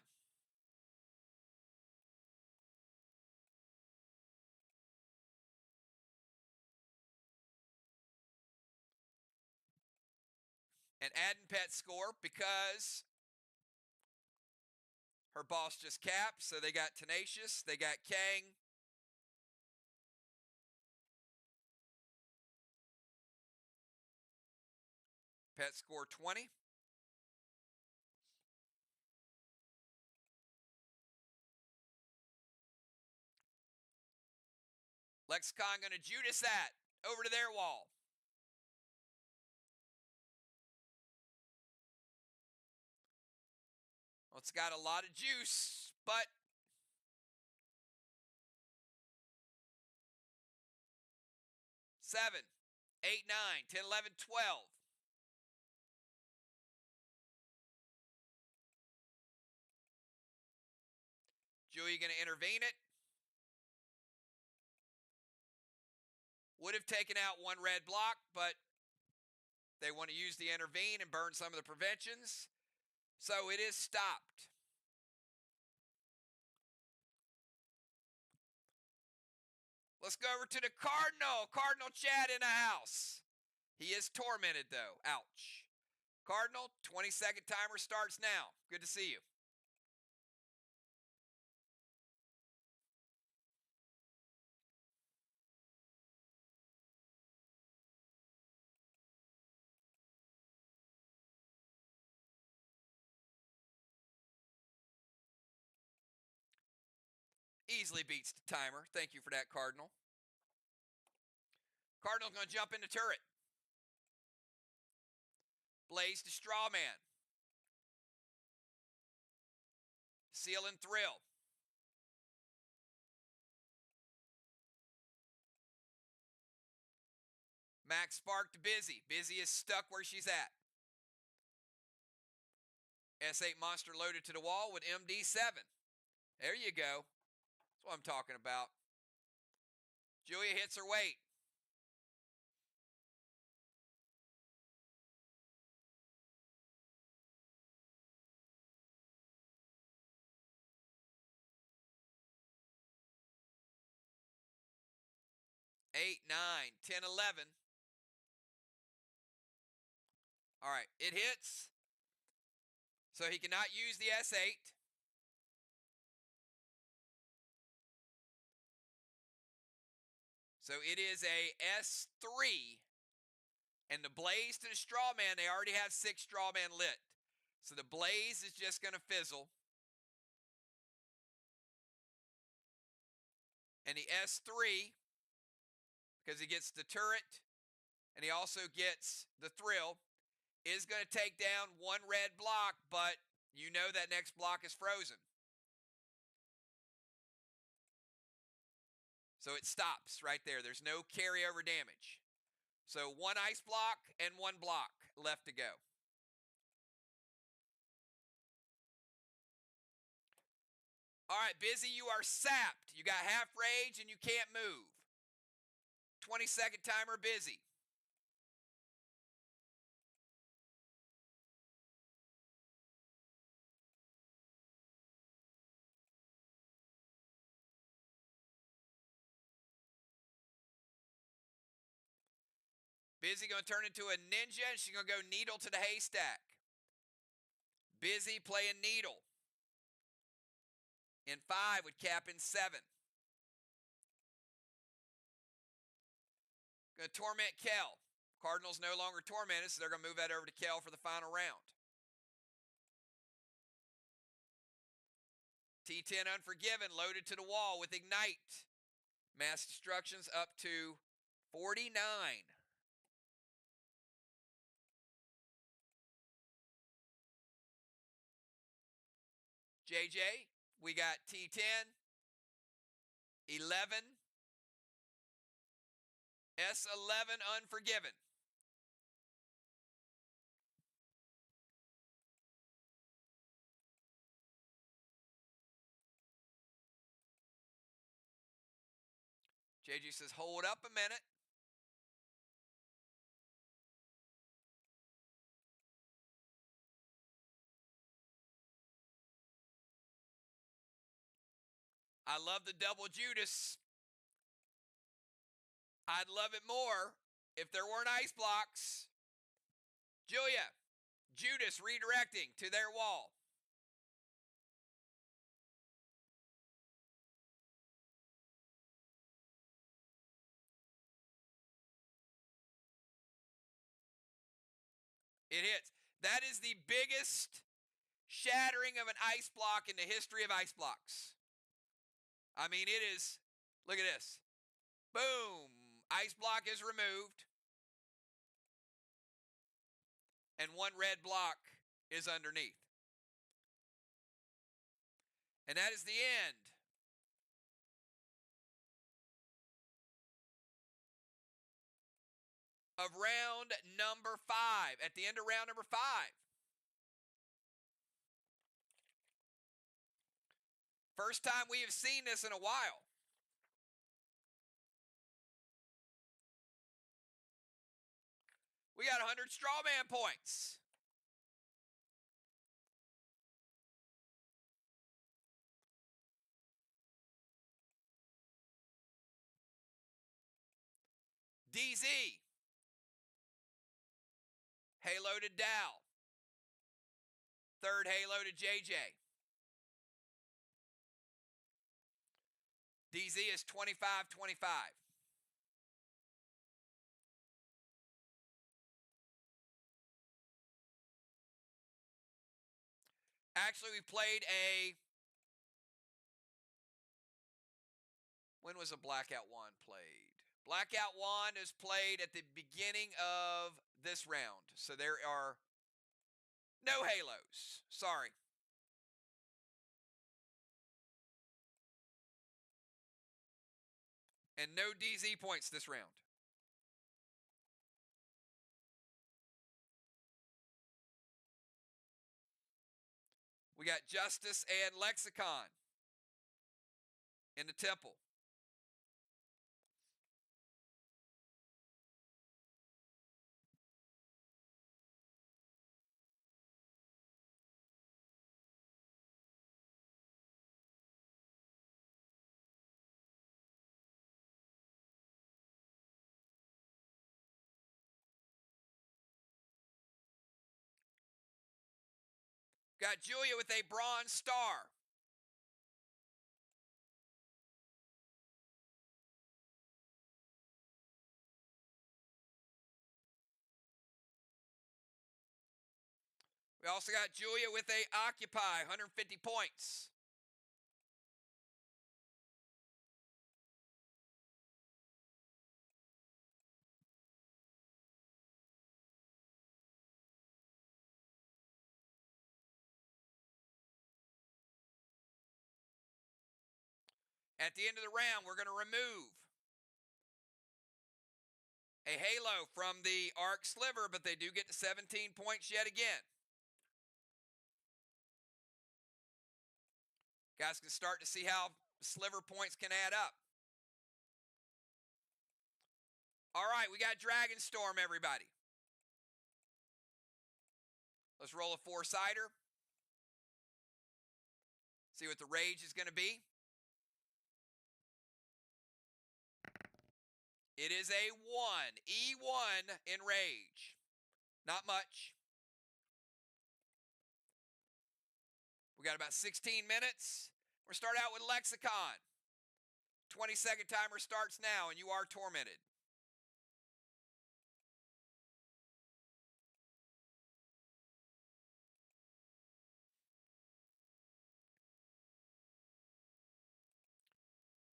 and adding pet score because her boss just capped. So they got Tenacious, they got Kang. Pet score 20. Lexicon going to Judas that over to their wall. Well, it's got a lot of juice, but seven, 8, 9, 10, 11, 12. Julia going to intervene it. Would have taken out one red block, but they want to use the intervene and burn some of the preventions. So it is stopped. Let's go over to the Cardinal. Cardinal Chad in the house. He is tormented, though. Ouch. Cardinal, 20-second timer starts now. Good to see you. Easily beats the timer. Thank you for that, Cardinal. Cardinal's going to jump into turret. Blaze to Strawman. Seal and Thrill. Max Spark to Busy. Busy is stuck where she's at. S8 Monster loaded to the wall with MD7. There you go. That's what I'm talking about. Julia hits her weight. Eight, 9, 10, 11. All right, it hits. So he cannot use the S8. So it is a S3. And the Blaze to the Strawman, they already have 6 Strawman lit. So the Blaze is just going to fizzle. And the S3, because he gets the turret, and he also gets the Thrill, is going to take down one red block, but you know that next block is frozen. So it stops right there. There's no carryover damage. So one ice block and one block left to go. All right, Busy, you are sapped. You got half rage and you can't move. 20-second timer, Busy. Busy going to turn into a ninja, and she's going to go Needle to the haystack. Busy playing Needle. In 5 with cap in 7. Going to torment Kel. Cardinals no longer tormented, so they're going to move that over to Kel for the final round. T10 Unforgiven loaded to the wall with Ignite. Mass destructions up to 49. JJ, we got T10, 11, S11 Unforgiven. JJ says, hold up a minute. I love the double Judas. I'd love it more if there weren't ice blocks. Julia, Judas redirecting to their wall. It hits. That is the biggest shattering of an ice block in the history of ice blocks. I mean, it is, look at this. Boom. Ice block is removed. And one red block is underneath. And that is the end of round number 5. At the end of round number 5. First time we have seen this in a while. We got 100 strawman points. DZ. Halo to Dow. Third halo to JJ. DZ is 25-25. Actually, we played a... When was a Blackout Wand played? Blackout Wand is played at the beginning of this round. So there are no halos. Sorry. And no DZ points this round. We got Justice and Lexicon in the temple. Got Julia with a bronze star. We also got Julia with a Occupy, 150 points. At the end of the round, we're going to remove a halo from the Arc Sliver, but they do get to 17 points yet again. Guys can start to see how Sliver points can add up. All right, we got Dragon Storm, everybody. Let's roll a 4-sider. See what the rage is going to be. It is a 1. E1 in rage. Not much. We got about 16 minutes. We're going to start out with Lexicon. 20-second timer starts now, and you are tormented.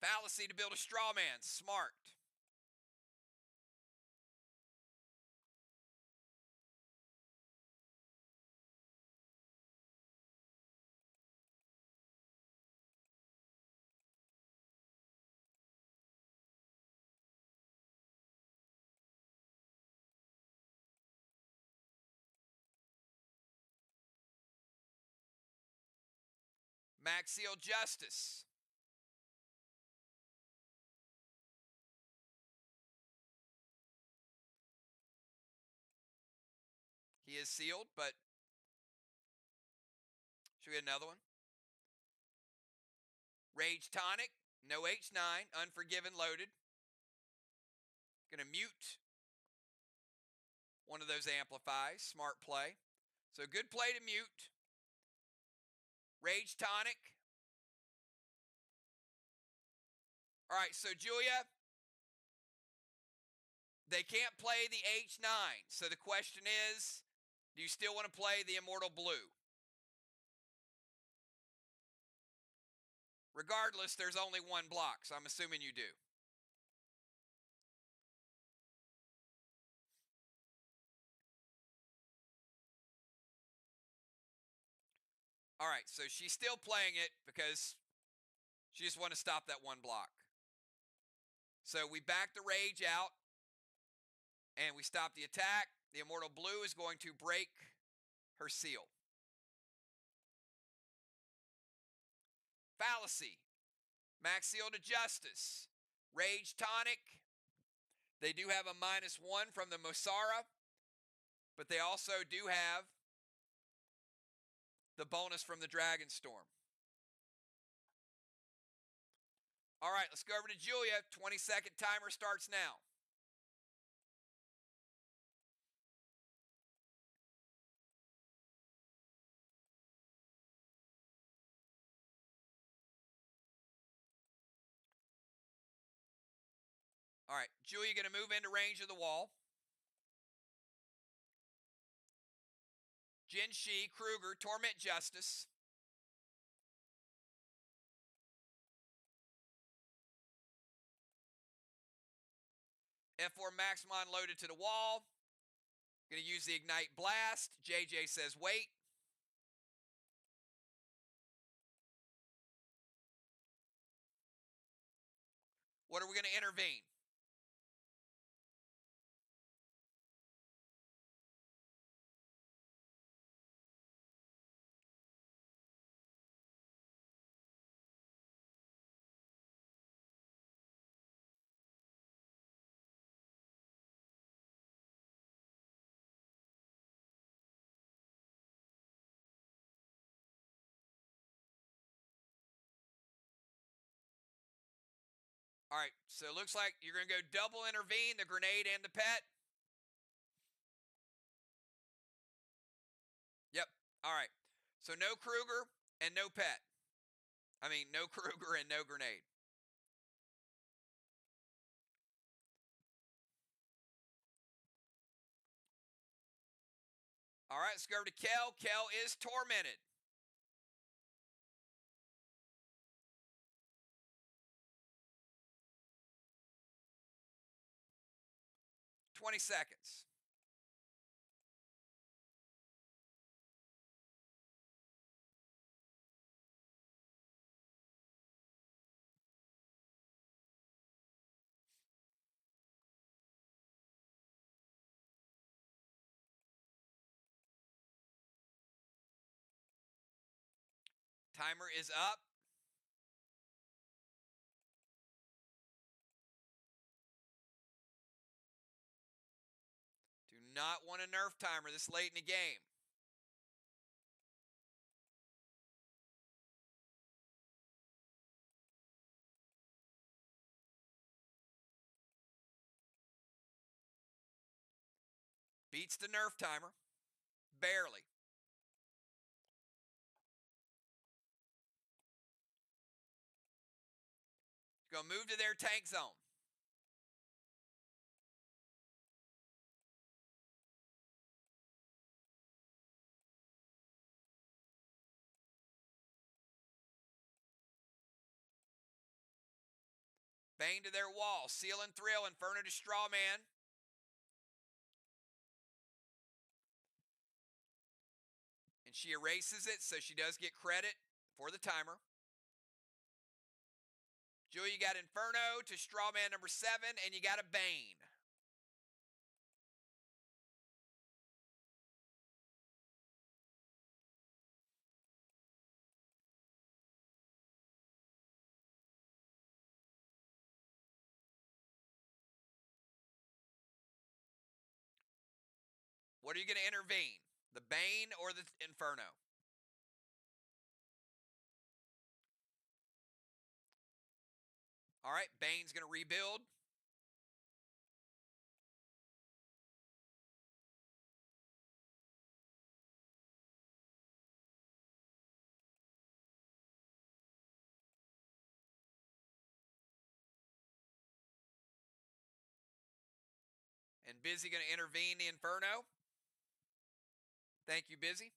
Fallacy to build a straw man. Smart. Maxial Justice. He is sealed, but should we get another one? Rage Tonic, no H9, Unforgiven loaded. Gonna mute one of those amplifies, smart play. So good play to mute. Rage Tonic. All right, so Julia, they can't play the H9. So the question is, do you still want to play the Immortal Blue? Regardless, there's only one block, so I'm assuming you do. All right, so she's still playing it because she just wants to stop that one block. So we back the Rage out, and we stop the attack. The Immortal Blue is going to break her seal. Fallacy. Max Seal to Justice. Rage Tonic. They do have a -1 from the Mosara, but they also do have the bonus from the Dragon Storm. All right, let's go over to Julia. 20-second timer starts now. All right, Julia going to move into range of the wall. Jin Shi, Kruger, Torment Justice. F4 Maximon loaded to the wall. Going to use the Ignite Blast. JJ says wait. What are we going to intervene? All right, so it looks like you're going to go double intervene, the grenade and the pet. Yep. All right. So no Kruger and no pet. I mean, no Kruger and no grenade. All right, let's go over to Kel. Kel is tormented. $20 seconds. Timer is up. Do not want a nerf timer this late in the game. Beats the nerf timer. Barely. Go move to their tank zone. Bane to their wall. Seal and Thrill. Inferno to Strawman. And she erases it, so she does get credit for the timer. Julia, you got Inferno to Strawman number 7, and you got a Bane. What are you going to intervene? The Bane or the Inferno? All right, Bane's going to rebuild. And Busy going to intervene the Inferno. Thank you, Busy.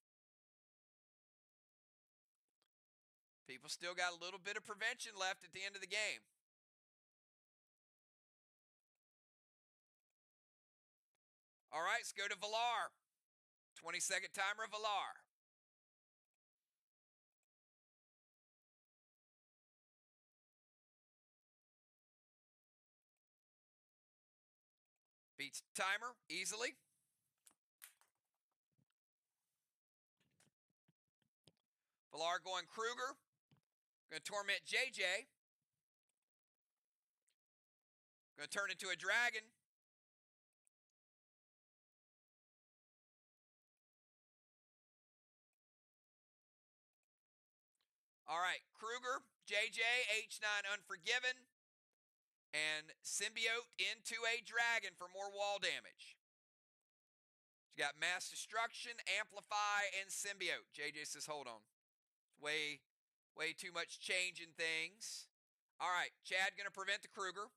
People still got a little bit of prevention left at the end of the game. All right, let's go to Villar. 20-second timer, Villar. Beats timer easily. Villar going Kruger. Going to torment JJ. Going to turn into a dragon. All right, Kruger, JJ, H9 Unforgiven, and Symbiote into a dragon for more wall damage. You got Mass Destruction, Amplify, and Symbiote. JJ says, hold on. Way too much change in things. All right, Chad going to prevent the Kruger.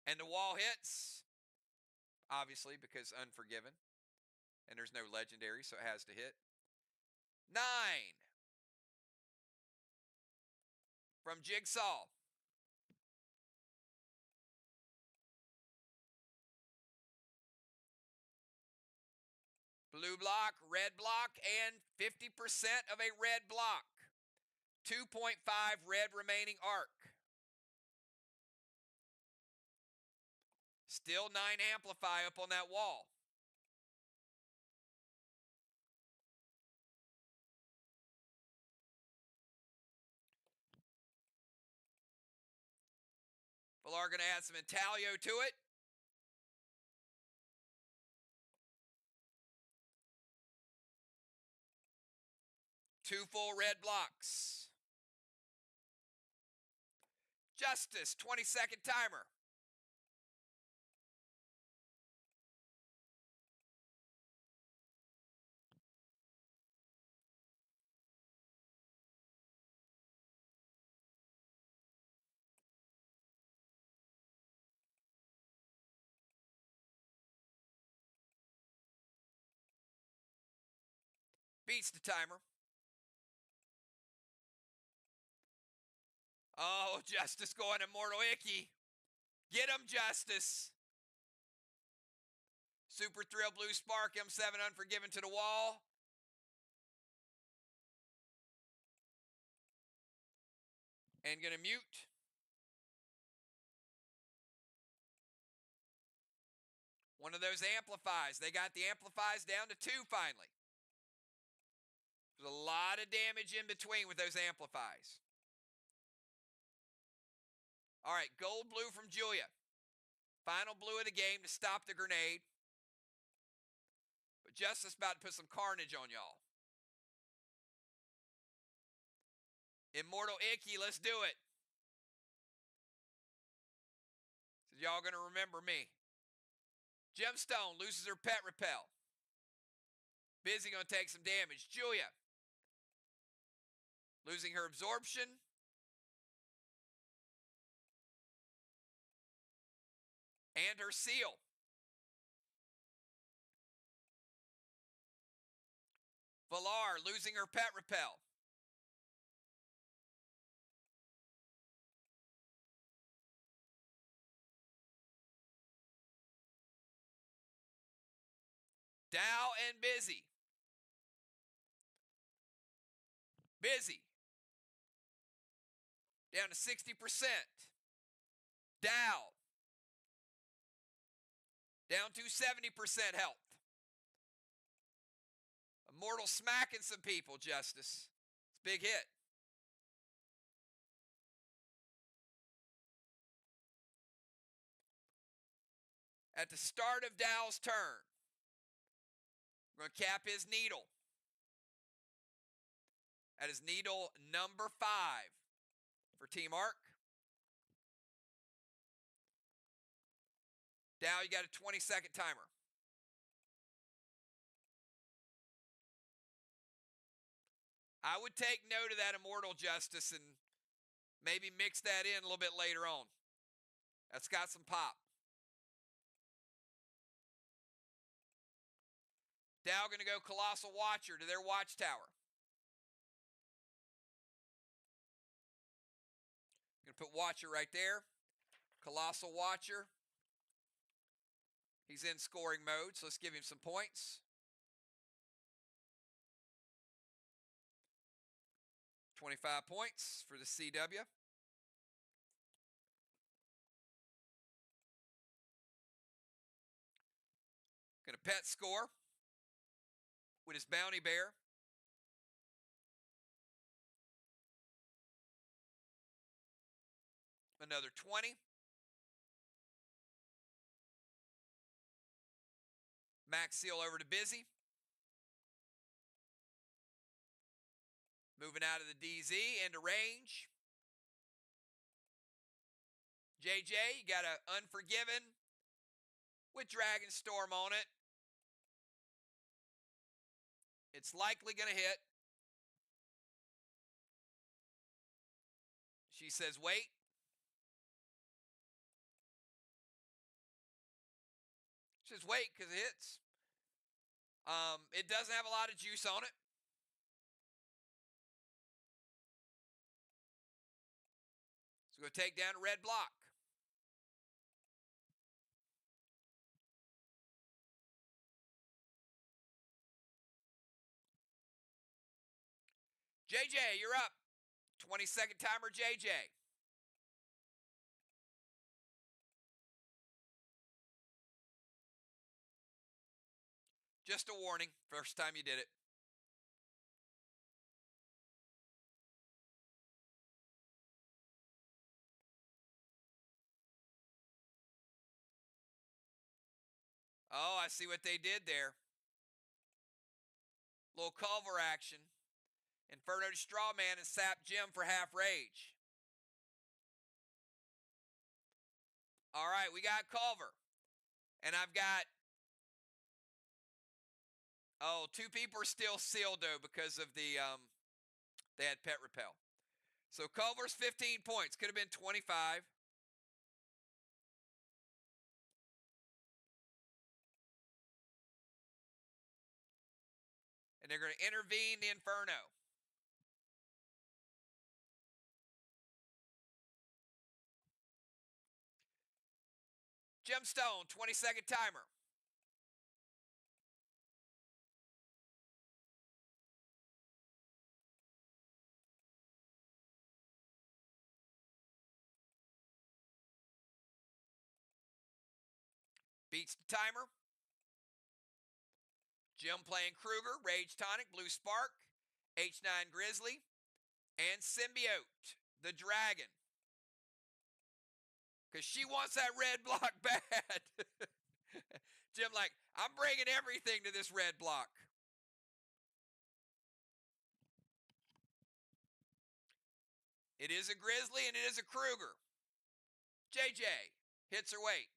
And the wall hits, obviously, because Unforgiven. And there's no legendary, so it has to hit. 9 from Jigsaw. Blue block, red block, and 50% of a red block. 2.5 red remaining arc. Still 9 amplify up on that wall. Villar going to add some Intalio to it. Two full red blocks. Justice, 20-second timer. Beats the timer. Oh, Justice going Immortal Icky. Get him, Justice. Super Thrill, Blue Spark, M7 Unforgiven to the wall. And going to mute. One of those amplifies. They got the amplifies down to 2 finally. There's a lot of damage in between with those amplifies. All right, gold blue from Julia. Final blue of the game to stop the grenade. But Justice about to put some carnage on y'all. Immortal Icky, let's do it. So y'all going to remember me. Gemstone loses her pet repel. Busy going to take some damage. Julia losing her absorption. And her seal. Villar losing her pet repel. Dow and Busy. Busy. Down to 60%. Dow. Down to 70% health. Immortal smacking some people, Justice. It's a big hit. At the start of Dow's turn, we're going to cap his needle. That is needle number 5 for Team Arc. Dow, you got a 20-second timer. I would take note of that Immortal, Justice, and maybe mix that in a little bit later on. That's got some pop. Dow going to go Colossal Watcher to their watchtower. Going to put Watcher right there. Colossal Watcher. He's in scoring mode, so let's give him some points. 25 points for the CW. Going to pet score with his bounty bear. Another 20. Max Seal over to Busy. Moving out of the DZ into range. JJ, you got a Unforgiven with Dragon Storm on it. It's likely going to hit. She says, wait. She says, wait, because it hits. It doesn't have a lot of juice on it. So go take down a red block. JJ, you're up. 20-second timer, JJ. Just a warning, first time you did it. Oh, I see what they did there. Little Culver action. Inferno to Strawman and Sap Jim for half rage. All right, we got Culver. And I've got... Oh, 2 people are still sealed, though, because of the... they had pet repel. So Culver's 15 points. Could have been 25. And they're going to intervene the Inferno. Gemstone, 20-second timer. Beats the timer. Jim playing Kruger, Rage Tonic, Blue Spark, H9 Grizzly, and Symbiote, the Dragon. Because she wants that red block bad. Jim like, I'm bringing everything to this red block. It is a Grizzly and it is a Kruger. JJ hits her weight.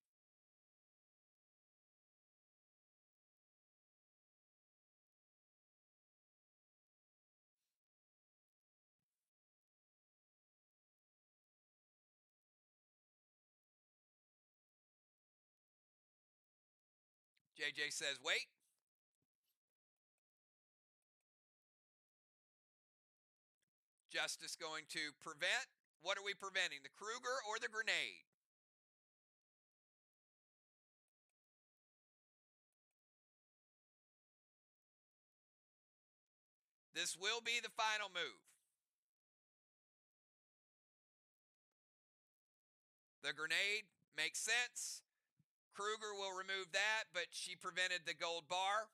JJ says, wait. Justice going to prevent. What are we preventing? The Kruger or the grenade? This will be the final move. The grenade makes sense. Kruger will remove that, but she prevented the gold bar.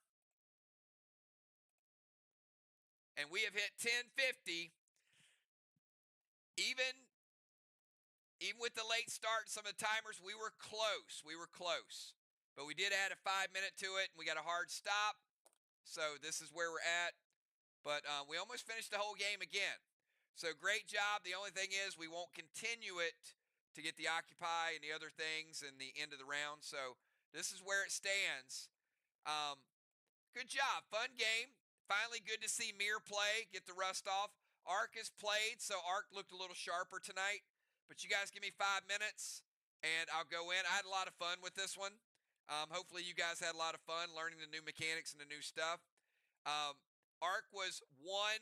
And we have hit 1050. Even with the late start, some of the timers, we were close. We were close. But we did add a 5-minute to it, and we got a hard stop. So this is where we're at. But we almost finished the whole game again. So great job. The only thing is we won't continue it to get the Occupy and the other things and the end of the round. So this is where it stands. Good job. Fun game. Finally good to see MIR play, get the rust off. Arc has played, so Arc looked a little sharper tonight. But you guys give me 5 minutes, and I'll go in. I had a lot of fun with this one. Hopefully you guys had a lot of fun learning the new mechanics and the new stuff. Ark was one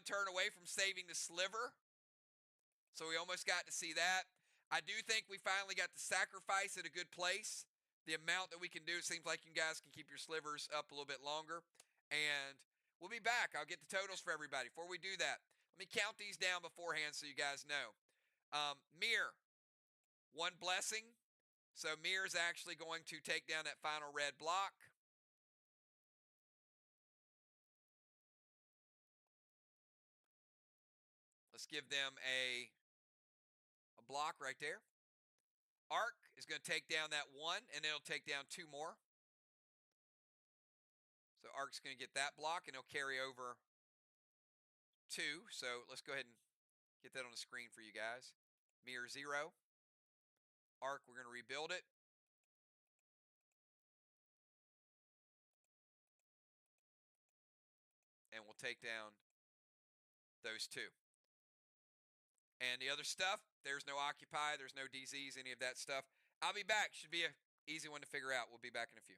turn away from saving the sliver, so we almost got to see that. I do think we finally got the sacrifice at a good place. The amount that we can do, it seems like you guys can keep your slivers up a little bit longer. And we'll be back. I'll get the totals for everybody. Before we do that, let me count these down beforehand so you guys know. MIR, one blessing. So MIR is actually going to take down that final red block. Let's give them a block right there. Ark is going to take down that one, and then it'll take down two more. So Ark's going to get that block, and he'll carry over two. So let's go ahead and get that on the screen for you guys. MIR 0. Ark, we're going to rebuild it. And we'll take down those two. And the other stuff, there's no occupy, there's no DZs, any of that stuff. I'll be back. Should be an easy one to figure out. We'll be back in a few.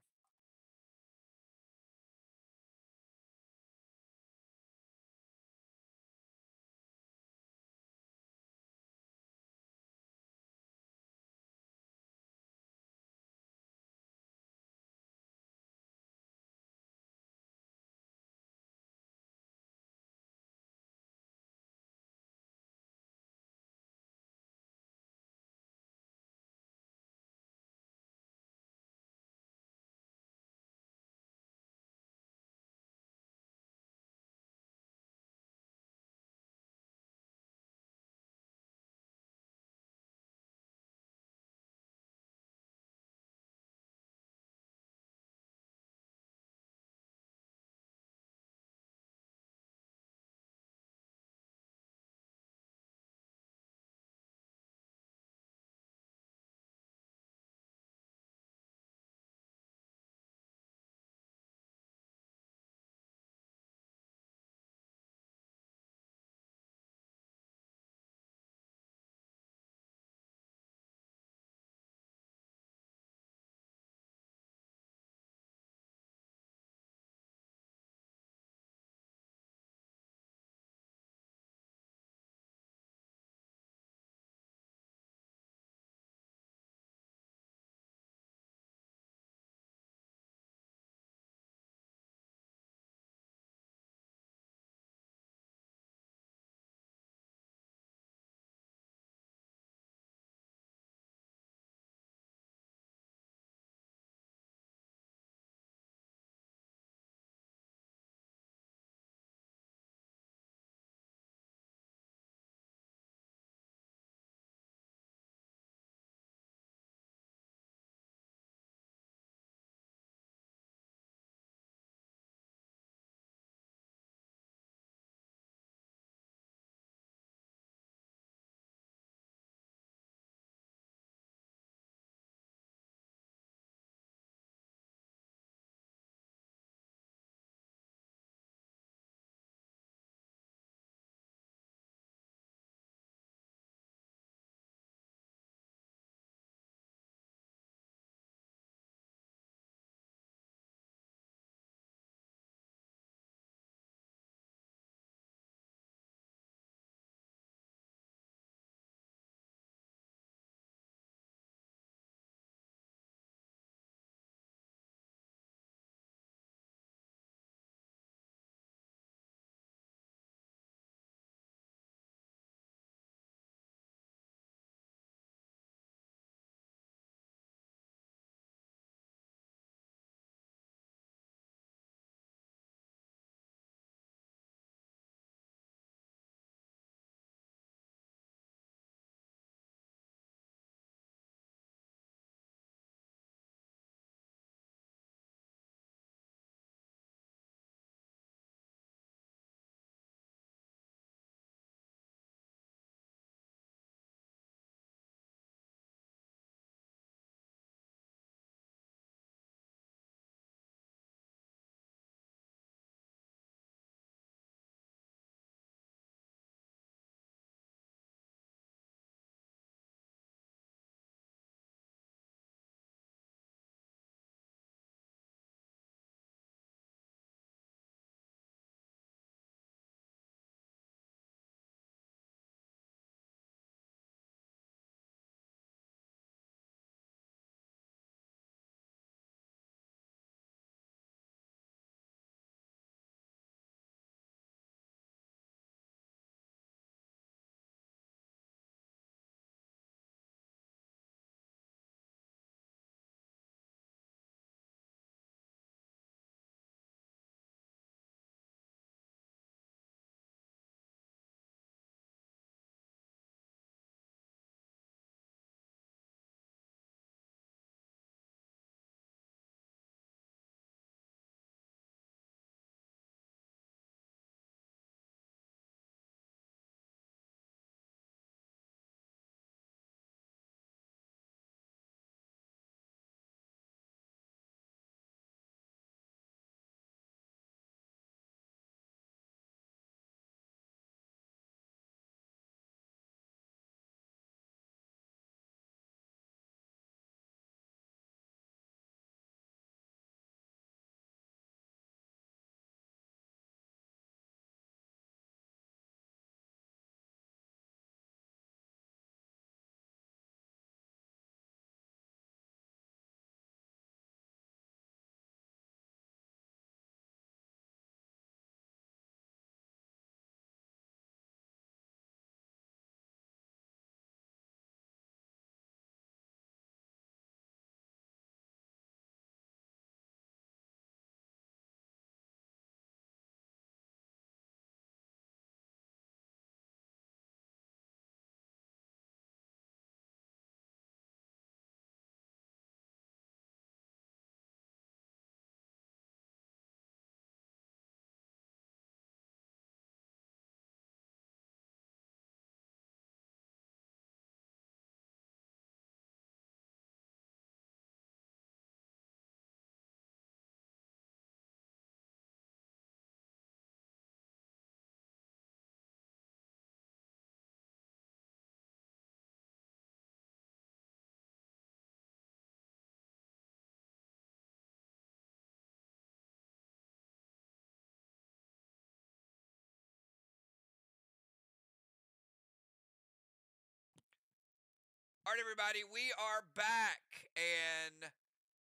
All right, everybody, we are back, and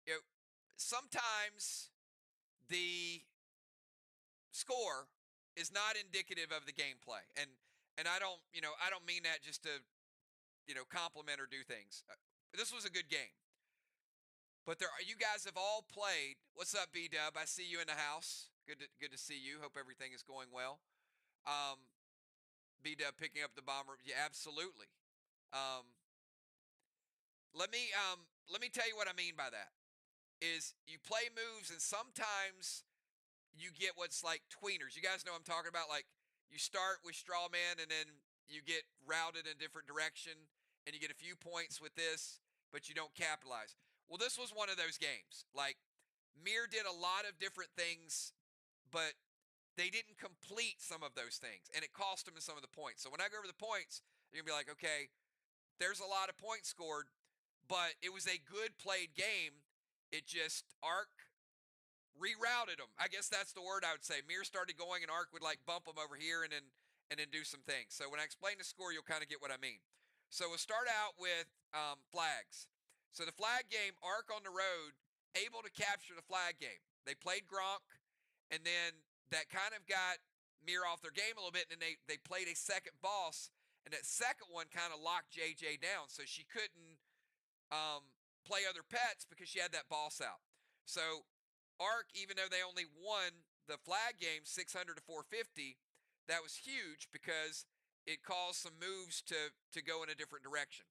you know, sometimes the score is not indicative of the gameplay, and I don't mean that just to compliment or do things. This was a good game, but you guys have all played. What's up, B Dub? I see you in the house. Good to see you. Hope everything is going well. Um, B Dub picking up the bomber. Yeah, absolutely. Um, let me tell you what I mean by that. Is you play moves and sometimes you get what's like tweeners. You guys know what I'm talking about? Like you start with straw man and then you get routed in a different direction and you get a few points with this, but you don't capitalize. Well, this was one of those games. Like MIR did a lot of different things, but they didn't complete some of those things, and it cost them in some of the points. So when I go over the points, you're gonna be like, okay, there's a lot of points scored, but it was a good played game. It just Arc rerouted them. I guess that's the word I would say. MIR started going and Arc would like bump them over here and then do some things. So when I explain the score, you'll kind of get what I mean. So we'll start out with flags. So the flag game, Arc on the road, able to capture the flag game. They played Gronk, and then that kind of got MIR off their game a little bit, and then they played a second boss, and that second one kind of locked JJ down, so she couldn't play other pets because she had that boss out. So Arc, even though they only won the flag game 600 to 450, that was huge because it caused some moves to go in a different direction.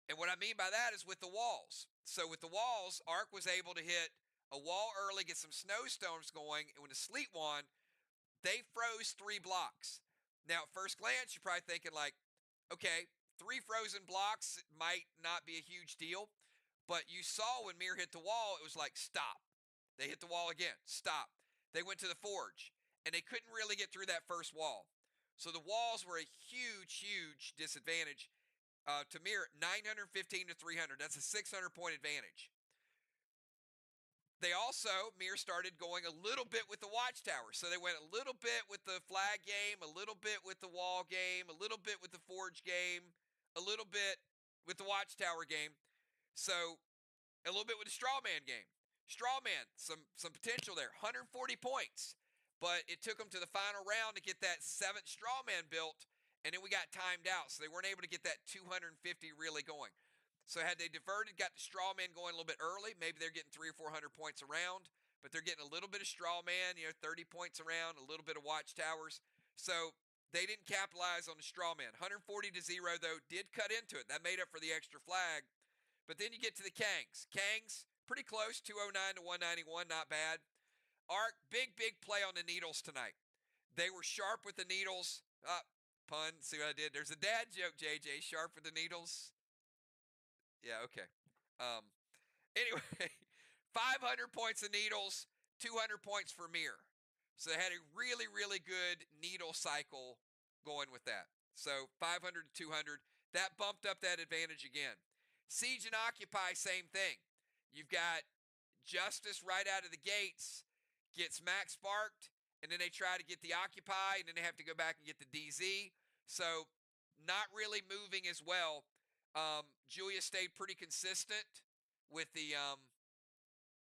And what I mean by that is with the walls. So with the walls, Arc was able to hit a wall early, get some snowstorms going, and when the sleet won, they froze 3 blocks. Now, at first glance, you're probably thinking like, okay, 3 frozen blocks might not be a huge deal, but you saw when MIR hit the wall, it was like, stop. They hit the wall again, stop. They went to the forge, and they couldn't really get through that first wall. So the walls were a huge, huge disadvantage to MIR, 915 to 300. That's a 600-point advantage. They also, MIR started going a little bit with the watchtower. So they went a little bit with the flag game, a little bit with the wall game, a little bit with the forge game, a little bit with the watchtower game. So a little bit with the straw man game. Straw man, some potential there, 140 points. But it took them to the final round to get that 7th straw man built, and then we got timed out. So they weren't able to get that 250 really going. So had they diverted, got the straw man going a little bit early, maybe they're getting 300 or 400 points around, but they're getting a little bit of straw man, 30 points around, a little bit of watchtowers. So they didn't capitalize on the straw man. 140 to 0, though, did cut into it. That made up for the extra flag. But then you get to the Kangs. Kangs, pretty close, 209 to 191, not bad. Arc, big play on the needles tonight. They were sharp with the needles. Pun, see what I did? There's a dad joke, JJ, sharp with the needles. Yeah, okay. Anyway, 500 points of needles, 200 points for MIR. So they had a really good needle cycle going with that. So 500 to 200, that bumped up that advantage again. Siege and Occupy, same thing. You've got Justice right out of the gates, gets max sparked, and then they try to get the Occupy, and then they have to go back and get the DZ. So not really moving as well. Julia stayed pretty consistent with the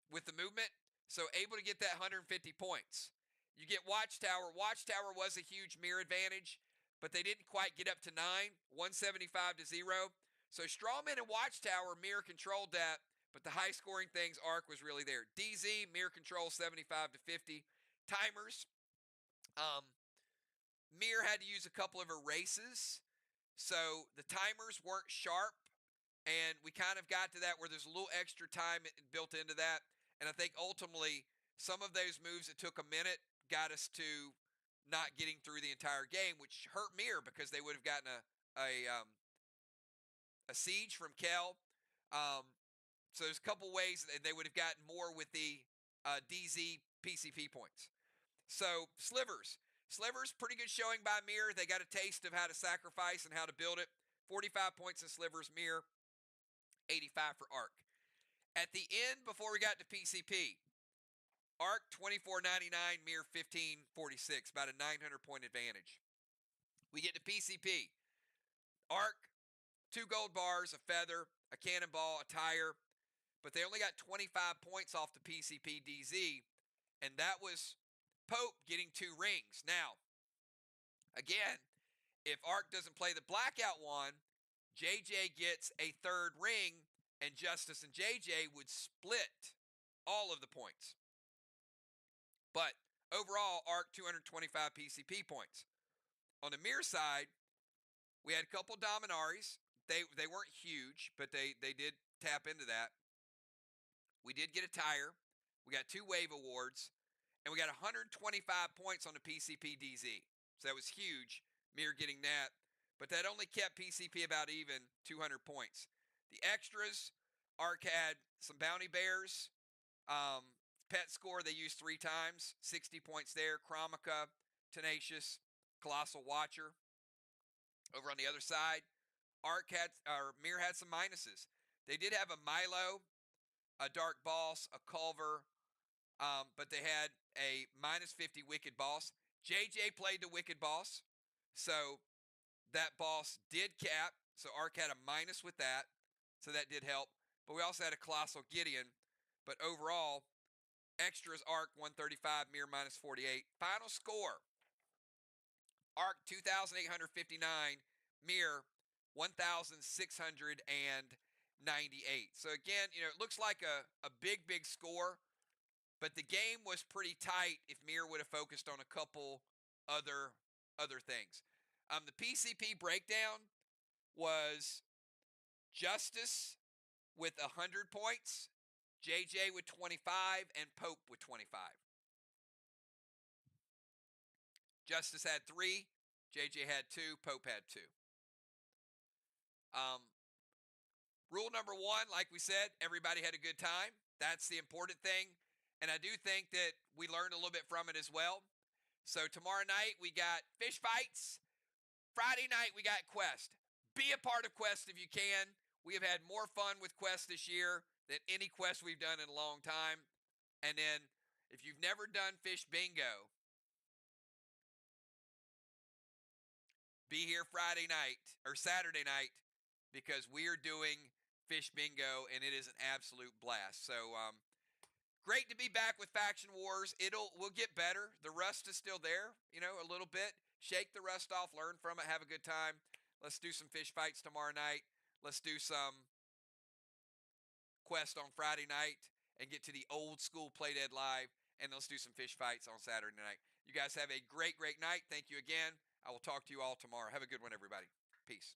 movement, so able to get that 150 points. You get Watchtower. Watchtower was a huge MIR advantage, but they didn't quite get up to 9, 175 to 0. So Strawman and Watchtower, MIR controlled that, but the high scoring things, Arc was really there. DZ, MIR control 75 to 50. Timers, MIR had to use a couple of erases, so the timers weren't sharp, and we kind of got to that where there's a little extra time built into that. And I think ultimately some of those moves that took a minute got us to not getting through the entire game, which hurt MIR because they would have gotten a siege from Kel. So there's a couple ways that they would have gotten more with the DZ PCP points. So Slivers, pretty good showing by MIR. They got a taste of how to sacrifice and how to build it. 45 points in Slivers, MIR, 85 for Arc. At the end, before we got to PCP, Arc 24.99, MIR 15.46, about a 900 point advantage. We get to PCP. Arc 2 gold bars, a feather, a cannonball, a tire, but they only got 25 points off the PCP DZ, and that was Pope getting 2 rings. Now, again, if Ark doesn't play the blackout one, JJ gets a 3rd ring, and Justice and JJ would split all of the points. But overall, Ark 225 PCP points. On the MIR side, we had a couple Dominaris. They weren't huge, but they did tap into that. We did get a tire. We got 2 wave awards, and we got 125 points on the PCP DZ. So that was huge, MIR getting that. But that only kept PCP about even, 200 points. The extras, Ark had some bounty bears. Pet score they used 3 times, 60 points there. Chromica, Tenacious, Colossal Watcher. Over on the other side, MIR had some minuses. They did have a Milo, a Dark Boss, a Culver, but they had a minus 50 Wicked Boss. JJ played the Wicked Boss, so that boss did cap. So Ark had a minus with that, so that did help. But we also had a Colossal Gideon. But overall, extras Ark 135, MIR minus 48. Final score, Ark 2,859, MIR 1,698. So again, it looks like a big score, but the game was pretty tight if MIR would have focused on a couple other things. The PCP breakdown was Justice with 100 points, JJ with 25, and Pope with 25. Justice had 3, JJ had 2, Pope had 2. Rule number 1, like we said, everybody had a good time. That's the important thing. And I do think that we learned a little bit from it as well. So tomorrow night, we got fish fights. Friday night, we got Quest. Be a part of Quest if you can. We have had more fun with Quest this year than any Quest we've done in a long time. And then, if you've never done Fish Bingo, be here Friday night or Saturday night because we are doing Fish Bingo, and it is an absolute blast. So, great to be back with Faction Wars. We'll get better. The rust is still there, a little bit. Shake the rust off, learn from it, have a good time. Let's do some fish fights tomorrow night. Let's do some Quest on Friday night and get to the old school Play Dead Live, and let's do some fish fights on Saturday night. You guys have a great night. Thank you again. I will talk to you all tomorrow. Have a good one, everybody. Peace.